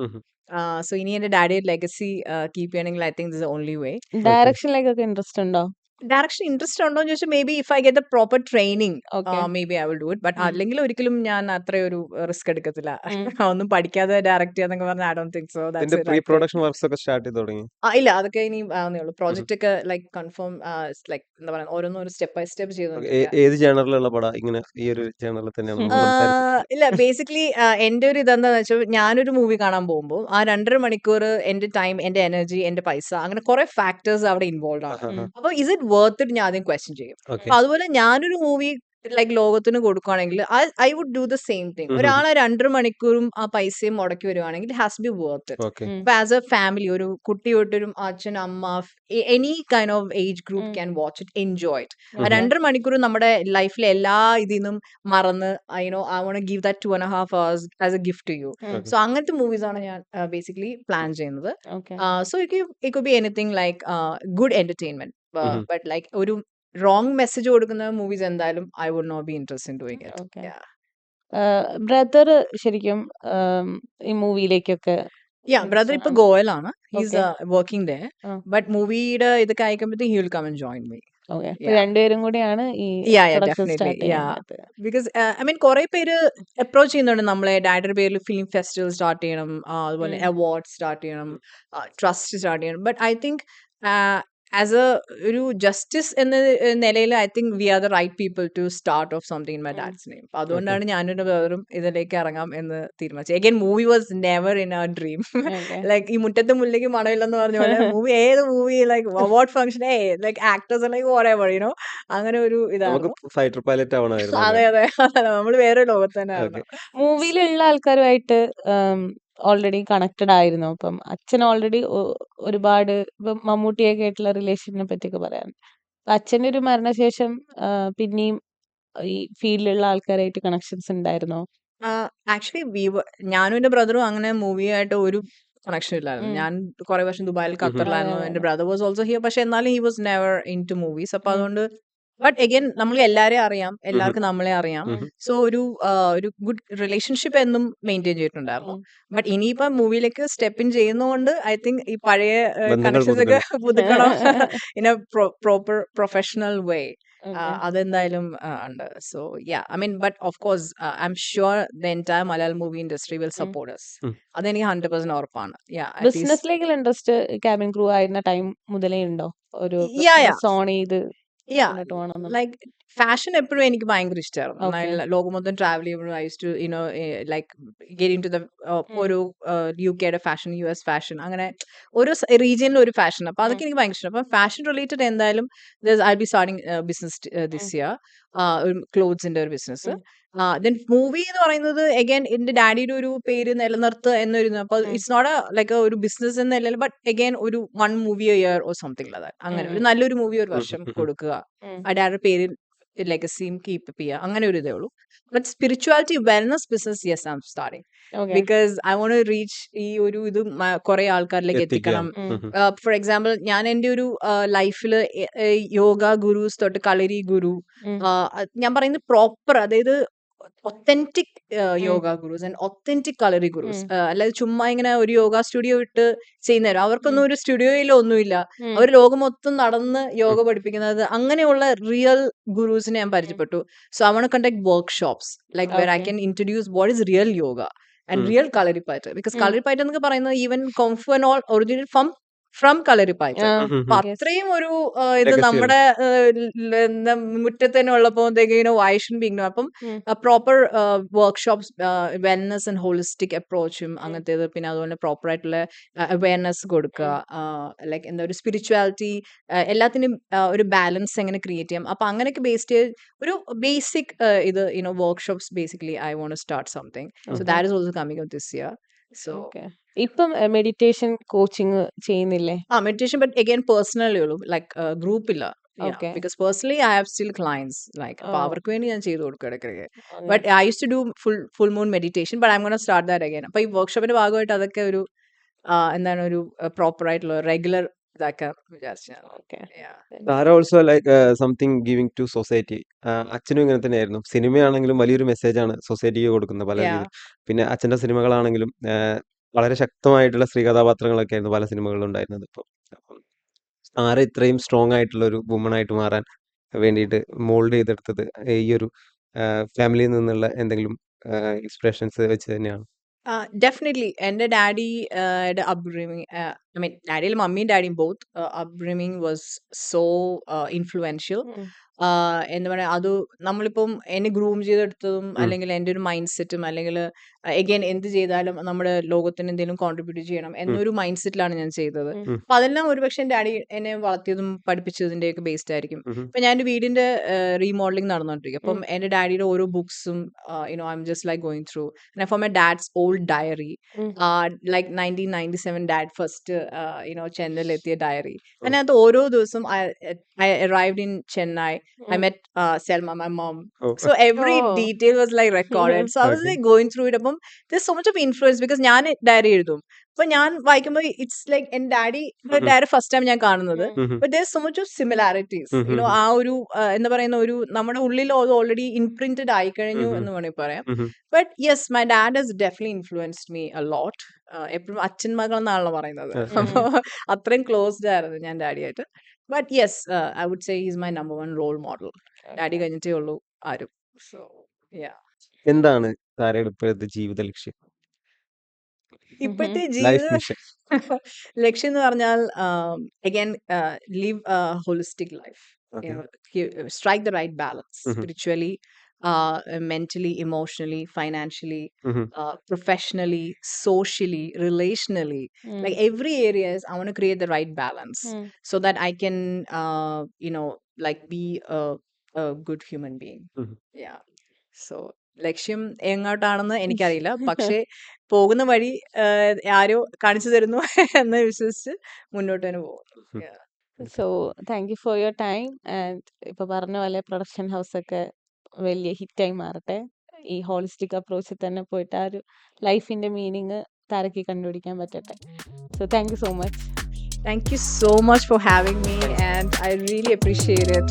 A: So ഇനി എന്റെ ഡാഡിയുടെ ലെഗസി കീപ്പ് ചെയ്യണമെങ്കിൽ I think this is only way.
C: ഡയറക്ഷനിലേക്കൊക്കെ ഇൻട്രസ്റ്റ് ഉണ്ടോ?
A: ഡയറക്ഷൻ ഇൻട്രസ്റ്റ് ഉണ്ടോ എന്ന് ചോദിച്ചാൽ maybe if I get the proper training
C: Okay.
A: Maybe I will do it. But അല്ലെങ്കിൽ ഒരിക്കലും ഞാൻ അത്രയൊരു റിസ്ക് എടുക്കത്തില്ല. ഒന്നും പഠിക്കാതെ ഡയറക്ട് ചെയ്യാന്നൊക്കെ പറഞ്ഞാൽ ഐ ഡോണ്ട് തിങ്ക് സോ.
B: ഇതിന്റെ പ്രീ പ്രൊഡക്ഷൻ വർക്ക്സ് ഒക്കെ സ്റ്റാർട്ട് ചെയ്ത് തുടങ്ങി.
A: ഇല്ല, അതൊക്കെ ഇനി ആവുന്നേ ഉള്ളൂ. പ്രോജക്റ്റ് ഒക്കെ ലൈക്ക് കൺഫേം ലൈക്ക് എന്താ പറയാ, ഓരോന്നും സ്റ്റെപ്പ് ബൈ സ്റ്റെപ്പ് ചെയ്തോണ്ടിരിക്കുക.
B: ഏത് ജേണറിലുള്ള പടം? ഇങ്ങനെ ഈ ഒരു ജേണറിൽ തന്നെയാണ് നമ്മൾ സംസാരിച്ചത്.
A: ഇല്ല, ബേസിക്കലി എന്റെ ഒരു ഇതെന്താന്ന് വെച്ചാൽ ഞാനൊരു മൂവി കാണാൻ പോകുമ്പോൾ ആ 2.5 മണിക്കൂർ എന്റെ ടൈം, എന്റെ എനർജി, എന്റെ പൈസ, അങ്ങനെ കുറെ ഫാക്ടേഴ്സ് അവിടെ ഇൻവോൾവ് ആണ്. അപ്പൊ ഇസ് ഇറ്റ് വർത്ത് ഇറ്റ് ഞാൻ ആദ്യം ക്വസ്റ്റ്യൻ ചെയ്യും.
B: ഓക്കെ.
A: അപ്പൊ അതുപോലെ ഞാനൊരു മൂവി ലൈക്ക് ലോകത്തിന് കൊടുക്കുകയാണെങ്കിൽ I would do the same thing. ഒരാൾ ആ 2.5 മണിക്കൂറും ആ പൈസയും മുടക്കി വരുവാണെങ്കിൽ it has be worth it.
B: Okay.
A: അപ്പൊ ആസ് എ ഫാമിലി, ഒരു കുട്ടി തൊട്ടൊരു അച്ഛൻ, അമ്മ, any kind of age group can watch it, enjoy it. ആ 2.5 മണിക്കൂർ നമ്മുടെ ലൈഫിലെ എല്ലാ ഇതിന്നും മറന്ന് I want give that 2.5 hours as a gift to you. So അങ്ങനത്തെ മൂവീസ് ആണ് ഞാൻ ബേസിക്കലി പ്ലാൻ ചെയ്യുന്നത്.
C: Okay.
A: So it could be anything like good entertainment, but like ഒരു wrong message കൊടുക്കുന്ന മൂവീസ് എന്തായാലും I would not be interested in doing it.
C: Okay.
A: Yeah.
C: Brother ശരിക്കും ഈ മൂവിയിലേക്കൊക്കെ
A: ബ്രദർ ഇപ്പൊ ഗോവയിലാണ്. He's
C: Okay.
A: Working there.
C: ആ.
A: ബട്ട് മൂവിയുടെ ഇതൊക്കെ അയക്കുമ്പോഴത്തേക്ക് he will come and join me.
C: Okay.
A: Yeah.
C: രണ്ടുപേരും കൂടിയാണ് ഈ
A: Yeah,
C: production
A: definitely.
C: Start
A: Yeah.
C: ചെയ്യുന്നത്.
A: ബിക്കോസ് ഐ മീൻ കുറെ പേര് അപ്രോച്ച് ചെയ്യുന്നുണ്ട് നമ്മളെ ഡാഡിയുടെ പേരിൽ ഫിലിം ഫെസ്റ്റിവൽ സ്റ്റാർട്ട് ചെയ്യണം, അതുപോലെ അവാർഡ് സ്റ്റാർട്ട് ചെയ്യണം, ട്രസ്റ്റ് സ്റ്റാർട്ട് ചെയ്യണം. But I think as a ഒരു ജസ്റ്റിസ് എന്ന നിലയിൽ I think we are the right people to start off something in my dad's name. അപ്പൊ അതുകൊണ്ടാണ് ഞാനും എൻ്റെ ബ്രദറും ഇതിലേക്ക് ഇറങ്ങാം എന്ന് തീരുമാനിച്ചത്. Again movie was never in our dream.
C: Okay.
A: Like ഈ മുറ്റത്തെ മുല്ലയ്ക്ക് മണമില്ലെന്ന് പറഞ്ഞ പോലെ മൂവി ഏത് movie like award function like actors like whatever, you know, അങ്ങനെ ഒരു
B: നമുക്ക്
A: ഇതായിരുന്നു.
B: ഫൈറ്റർ പൈലറ്റ് ആവണമായിരുന്നു
A: അതെ
B: അല്ലേ?
A: അതെ നമ്മൾ വേറെ ലോകത്ത് തന്നെ ആയിരുന്നു.
B: ഓക്കെ.
C: മൂവിയിലുള്ള ആൾക്കാരുമായിട്ട് ഓൾറെഡി കണക്റ്റഡ് ആയിരുന്നു. അപ്പം അച്ഛൻ ഓൾറെഡി ഒരുപാട് ഇപ്പം മമ്മൂട്ടിയൊക്കെ ആയിട്ടുള്ള റിലേഷനെ പറ്റിയൊക്കെ പറയാറുണ്ട്. അപ്പൊ അച്ഛൻ്റെ ഒരു മരണശേഷം പിന്നെയും ഈ ഫീൽഡിലുള്ള ആൾക്കാരായിട്ട് കണക്ഷൻസ് ഉണ്ടായിരുന്നോ?
A: ആക്ച്വലി ഞാനും എൻ്റെ ബ്രദറും അങ്ങനെ മൂവിയായിട്ട് ഒരു കണക്ഷൻ ഇല്ലായിരുന്നു. ഞാൻ കുറെ വർഷം ദുബായിൽ ഖത്തറിലായിരുന്നു. എൻ്റെ ബ്രദർ വാസ് ഓൾസോ ഹിയർ. പക്ഷെ എന്നാലും he was never in to movies. അപ്പൊ അതുകൊണ്ട് ബട്ട് അഗൈൻ നമ്മൾ എല്ലാരെയും അറിയാം, എല്ലാവർക്കും നമ്മളെ അറിയാം. സോ ഒരു ഗുഡ് റിലേഷൻഷിപ്പ് എന്നും മെയിൻറ്റെയിൻ ചെയ്തിട്ടുണ്ടായിരുന്നു. ബട്ട് ഇനിയിപ്പം മൂവിയിലേക്ക് സ്റ്റെപ്പ് ഇൻ ചെയ്യുന്നതുകൊണ്ട് ഐ തിങ്ക് ഈ പഴയ
B: ബന്ധങ്ങൾ
A: കണക്ഷൻസ് ഒക്കെ പുതുക്കണം in a proper professional way. അതെന്തായാലും ഉണ്ട്. So I mean but of course I'm sure the entire Malayalam movie industry will support us. അതെനിക്ക് 100% ഉറപ്പാണ്.
C: ബിസിനസ്സിലേക്കുള്ള ഇൻട്രസ്റ്റ് ക്യാബിൻ ക്രൂ ആയിരുന്ന ടൈം മുതലേ ഉണ്ടോ? ഒരു സോൺ ചെയ്ത് മുന്നോട്ട് പോകണമെന്നുള്ള
A: ലൈക്ക് ഫാഷൻ എപ്പോഴും എനിക്ക് ഭയങ്കര ഇഷ്ടമായിരുന്നു. ലോകം മൊത്തം ട്രാവൽ ചെയ്യുമ്പോഴും I use to you know like get in to the ഒരു UK ഫാഷൻ, US ഫാഷൻ, അങ്ങനെ ഓരോ റീജിയനിലും ഒരു ഫാഷൻ. അപ്പൊ അതൊക്കെ എനിക്ക് ഭയങ്കര ഇഷ്ടം. അപ്പൊ ഫാഷൻ റിലേറ്റഡ് എന്തായാലും I be starting business this year, ക്ലോത്ത്സിന്റെ ഒരു ബിസിനസ്. ദെൻ മൂവി എന്ന് പറയുന്നത് അഗൈൻ എന്റെ ഡാഡിയുടെ ഒരു പേര് നിലനിർത്തുക എന്നൊരു, അപ്പൊ ഇറ്റ്സ് നോട്ട് ലൈക്ക് ഒരു ബിസിനസ് എന്നല്ല, ബട്ട് അഗൈൻ ഒരു 1 movie year or something like that. അങ്ങനെ ഒരു നല്ലൊരു മൂവി ഒരു വർഷം കൊടുക്കുക, ആ ഡാഡിയുടെ പേര് ലെഗസിയും കീപ്പ് ചെയ്യുക, അങ്ങനെ ഒരു ഇതേ ഉള്ളൂ. But spirituality wellness business yes I am starting because I want to reach ഈ ഒരു ഇത് കുറെ ആൾക്കാരിലേക്ക് എത്തിക്കണം. ഫോർ എക്സാമ്പിൾ ഞാൻ എൻ്റെ ഒരു ലൈഫില് യോഗ ഗുരുസ് തൊട്ട് കളരി ഗുരു, ഞാൻ പറയുന്നത് പ്രോപ്പർ, അതായത് authentic yoga Gurez and authentic കളറി Gurez. അല്ലാതെ ചുമ്മാ ഇങ്ങനെ ഒരു യോഗ സ്റ്റുഡിയോ ഇട്ട് ചെയ്യുന്നവരും, അവർക്കൊന്നും ഒരു സ്റ്റുഡിയോയിലോ ഒന്നുമില്ല, അവർ ലോകം മൊത്തം നടന്ന് യോഗ പഠിപ്പിക്കുന്നത്, അങ്ങനെയുള്ള റിയൽ ഗുരുസിനെ ഞാൻ പരിചയപ്പെട്ടു. So I want to conduct workshops like where I can introduce what is real yoga and real Kalaripayattu. Because Kalaripayattu എന്നൊക്കെ പറയുന്നത് even kung fu and all original from Kalaripayattu. അപ്പൊ അത്രയും ഒരു ഇത് നമ്മുടെ മുറ്റത്ത് തന്നെ ഉള്ളപ്പോഴത്തേക്കും വൈ ഷുഡ് ബി ഇഗ്നോർ. അപ്പം proper workshops, wellness and holistic അപ്രോച്ചും അങ്ങനത്തേത്, പിന്നെ അതുപോലെ പ്രോപ്പർ ആയിട്ടുള്ള അവയർനെസ് കൊടുക്കുക, ലൈക്ക് എന്താ ഒരു സ്പിരിച്വാലിറ്റി, എല്ലാത്തിനും ഒരു ബാലൻസ് എങ്ങനെ ക്രിയേറ്റ് ചെയ്യാം. അപ്പൊ അങ്ങനെയൊക്കെ ബേസ്ഡ് ചെയ്ത് ഒരു ബേസിക് ഇത് workshops basically I want to start something. So that is also coming out this year. So
C: ഇപ്പം മെഡിറ്റേഷൻ കോച്ചിങ് ചെയ്യുന്നില്ലേ?
A: മെഡിറ്റേഷൻ ബട്ട് അഗൈൻ പേഴ്സണലേ ഉള്ളൂ, ലൈക്ക് ഗ്രൂപ്പ് ഇല്ല. Because personally I have still clients like, അപ്പൊ അവർക്ക് വേണ്ടി ഞാൻ ചെയ്തു കൊടുക്കും ഇടയ്ക്കിടയ്ക്ക്. But I use to do full moon meditation, but I am gonna start that again. അപ്പൊ ഈ വർക്ക്ഷോപ്പിന്റെ ഭാഗമായിട്ട് അതൊക്കെ ഒരു എന്താണ് ഒരു പ്രോപ്പർ ആയിട്ടുള്ള റെഗുലർ ഇതാക്കാൻ വിചാരിച്ചു.
B: Also like something giving to society. അച്ഛനും ഇങ്ങനെ തന്നെയായിരുന്നു. സിനിമയാണെങ്കിലും വലിയൊരു മെസ്സേജാണ് സൊസൈറ്റിക്ക് കൊടുക്കുന്നത് പല രീതിയിൽ. പിന്നെ അച്ഛൻ്റെ സിനിമകളാണെങ്കിലും വളരെ ശക്തമായിട്ടുള്ള സ്ത്രീ കഥാപാത്രങ്ങളൊക്കെ ആയിരുന്നു പല സിനിമകളിലും ഉണ്ടായിരുന്നത്. ഇപ്പം ആരെ ഇത്രയും സ്ട്രോങ് ആയിട്ടുള്ള ഒരു വുമൺ ആയിട്ട് മാറാൻ വേണ്ടിയിട്ട് മോൾഡ് ചെയ്തെടുത്തത് ഈ ഒരു ഫാമിലിയിൽ നിന്നുള്ള എന്തെങ്കിലും ഇൻസ്പിറേഷൻസ് വെച്ച് തന്നെയാണ്.
A: ഡെഫിനറ്റ്ലി എൻ്റെ ഡാഡിയുടെ അപ്ബ്രിമിങ്, ഐ മീൻ ഡാഡിയിൽ മമ്മിയും ഡാഡിയും ബോത്ത് അപ്ബ്രിമിങ് വാസ് സോ ഇൻഫ്ലുവൻഷ്യൽ. എന്താ പറയുക, അത് നമ്മളിപ്പം എന്നെ ഗ്രൂം ചെയ്തെടുത്തതും അല്ലെങ്കിൽ എൻ്റെ ഒരു മൈൻഡ് സെറ്റും, അല്ലെങ്കിൽ എഗെയിൻ എന്ത് ചെയ്താലും നമ്മുടെ ലോകത്തിന് എന്തെങ്കിലും കോൺട്രിബ്യൂട്ട് ചെയ്യണം എന്നൊരു മൈൻഡ് സെറ്റിലാണ് ഞാൻ ചെയ്തത്. അപ്പൊ അതെല്ലാം ഒരുപക്ഷെ എൻ്റെ ഡാഡി എന്നെ വളർത്തിയതും പഠിപ്പിച്ചതിന്റെ ഒക്കെ ബേസ്ഡ് ആയിരിക്കും. ഇപ്പൊ ഞാൻ എൻ്റെ വീടിന്റെ റീമോഡലിംഗ് നടന്നുകൊണ്ടിരിക്കും. അപ്പം എൻ്റെ ഡാഡിയുടെ ഓരോ ബുക്സും I am just like going through for my dad's old diary, like 1997 dad first ചെന്നൈയിൽ എത്തിയ ഡയറി. അതിനകത്ത് ഓരോ ദിവസം I arrived in Chennai. I met Selma, my mom. So every detail was like recorded. So I was like going through it. There's so much of influence because ഞാൻ diary എഴുതും. അപ്പൊ ഞാൻ വായിക്കുമ്പോൾ it's like an daddy first time ഞാൻ കാണുന്നത്. But there so much of similarities you know. ആ ഒരു എന്താ പറയുന്ന ഒരു നമ്മുടെ ഉള്ളിൽ അത് ഓൾറെഡി ഇംപ്രിന്റഡ് ആയി കഴിഞ്ഞു എന്ന് വേണമെങ്കിൽ പറയാം. But yes, my dad has definitely influenced me a lot. എപ്പോഴും അച്ഛൻ മകൾ എന്നാണല്ലോ പറയുന്നത്. അപ്പോൾ അത്രയും ക്ലോസ്ഡ് ആയിരുന്നു ഞാൻ ഡാഡിയായിട്ട്. But yes, I would say he's my number 1 role model. Daddy കഴിഞ്ഞിട്ടേ ഉള്ളൂ ആരും. So yeah.
B: എന്താണ് താരയുടെ ഇപ്പോഴത്തെ ജീവിത ലക്ഷ്യം,
A: ഇപ്പോഴത്തെ
B: ലൈഫ്
A: ജീവിത
B: മിഷൻ?
A: ലക്ഷ്യം എന്ന് പറഞ്ഞാൽ again live a holistic life,
B: Okay.
A: strike the right balance spiritually, mentally, emotionally, financially, professionally, socially, relationally, like every areas I want to create the right balance so that I can like be a good human being. Yeah. So ലക്ഷ്യം എങ്ങോട്ടാണെന്ന് എനിക്കറിയില്ല. പക്ഷേ പോകുന്ന വഴി ആരോ കാണിച്ചു തരുന്നു എന്ന് വിശ്വസിച്ച് മുന്നോട്ട് തന്നെ പോകുന്നു. Yeah.
C: So thank you for your time. And ഇപ്പൊ പറഞ്ഞ പോലെ പ്രൊഡക്ഷൻ ഹൗസ് ഒക്കെ വലിയ ഹിറ്റായി മാറട്ടെ. ഈ ഹോളിസ്റ്റിക് അപ്രോച്ചിൽ തന്നെ പോയിട്ട് ആ ഒരു ലൈഫിന്റെ മീനിങ് താരക്ക് കണ്ടുപിടിക്കാൻ പറ്റട്ടെ. So thank you so much.
A: Thank you so much for having me, and I really appreciate it.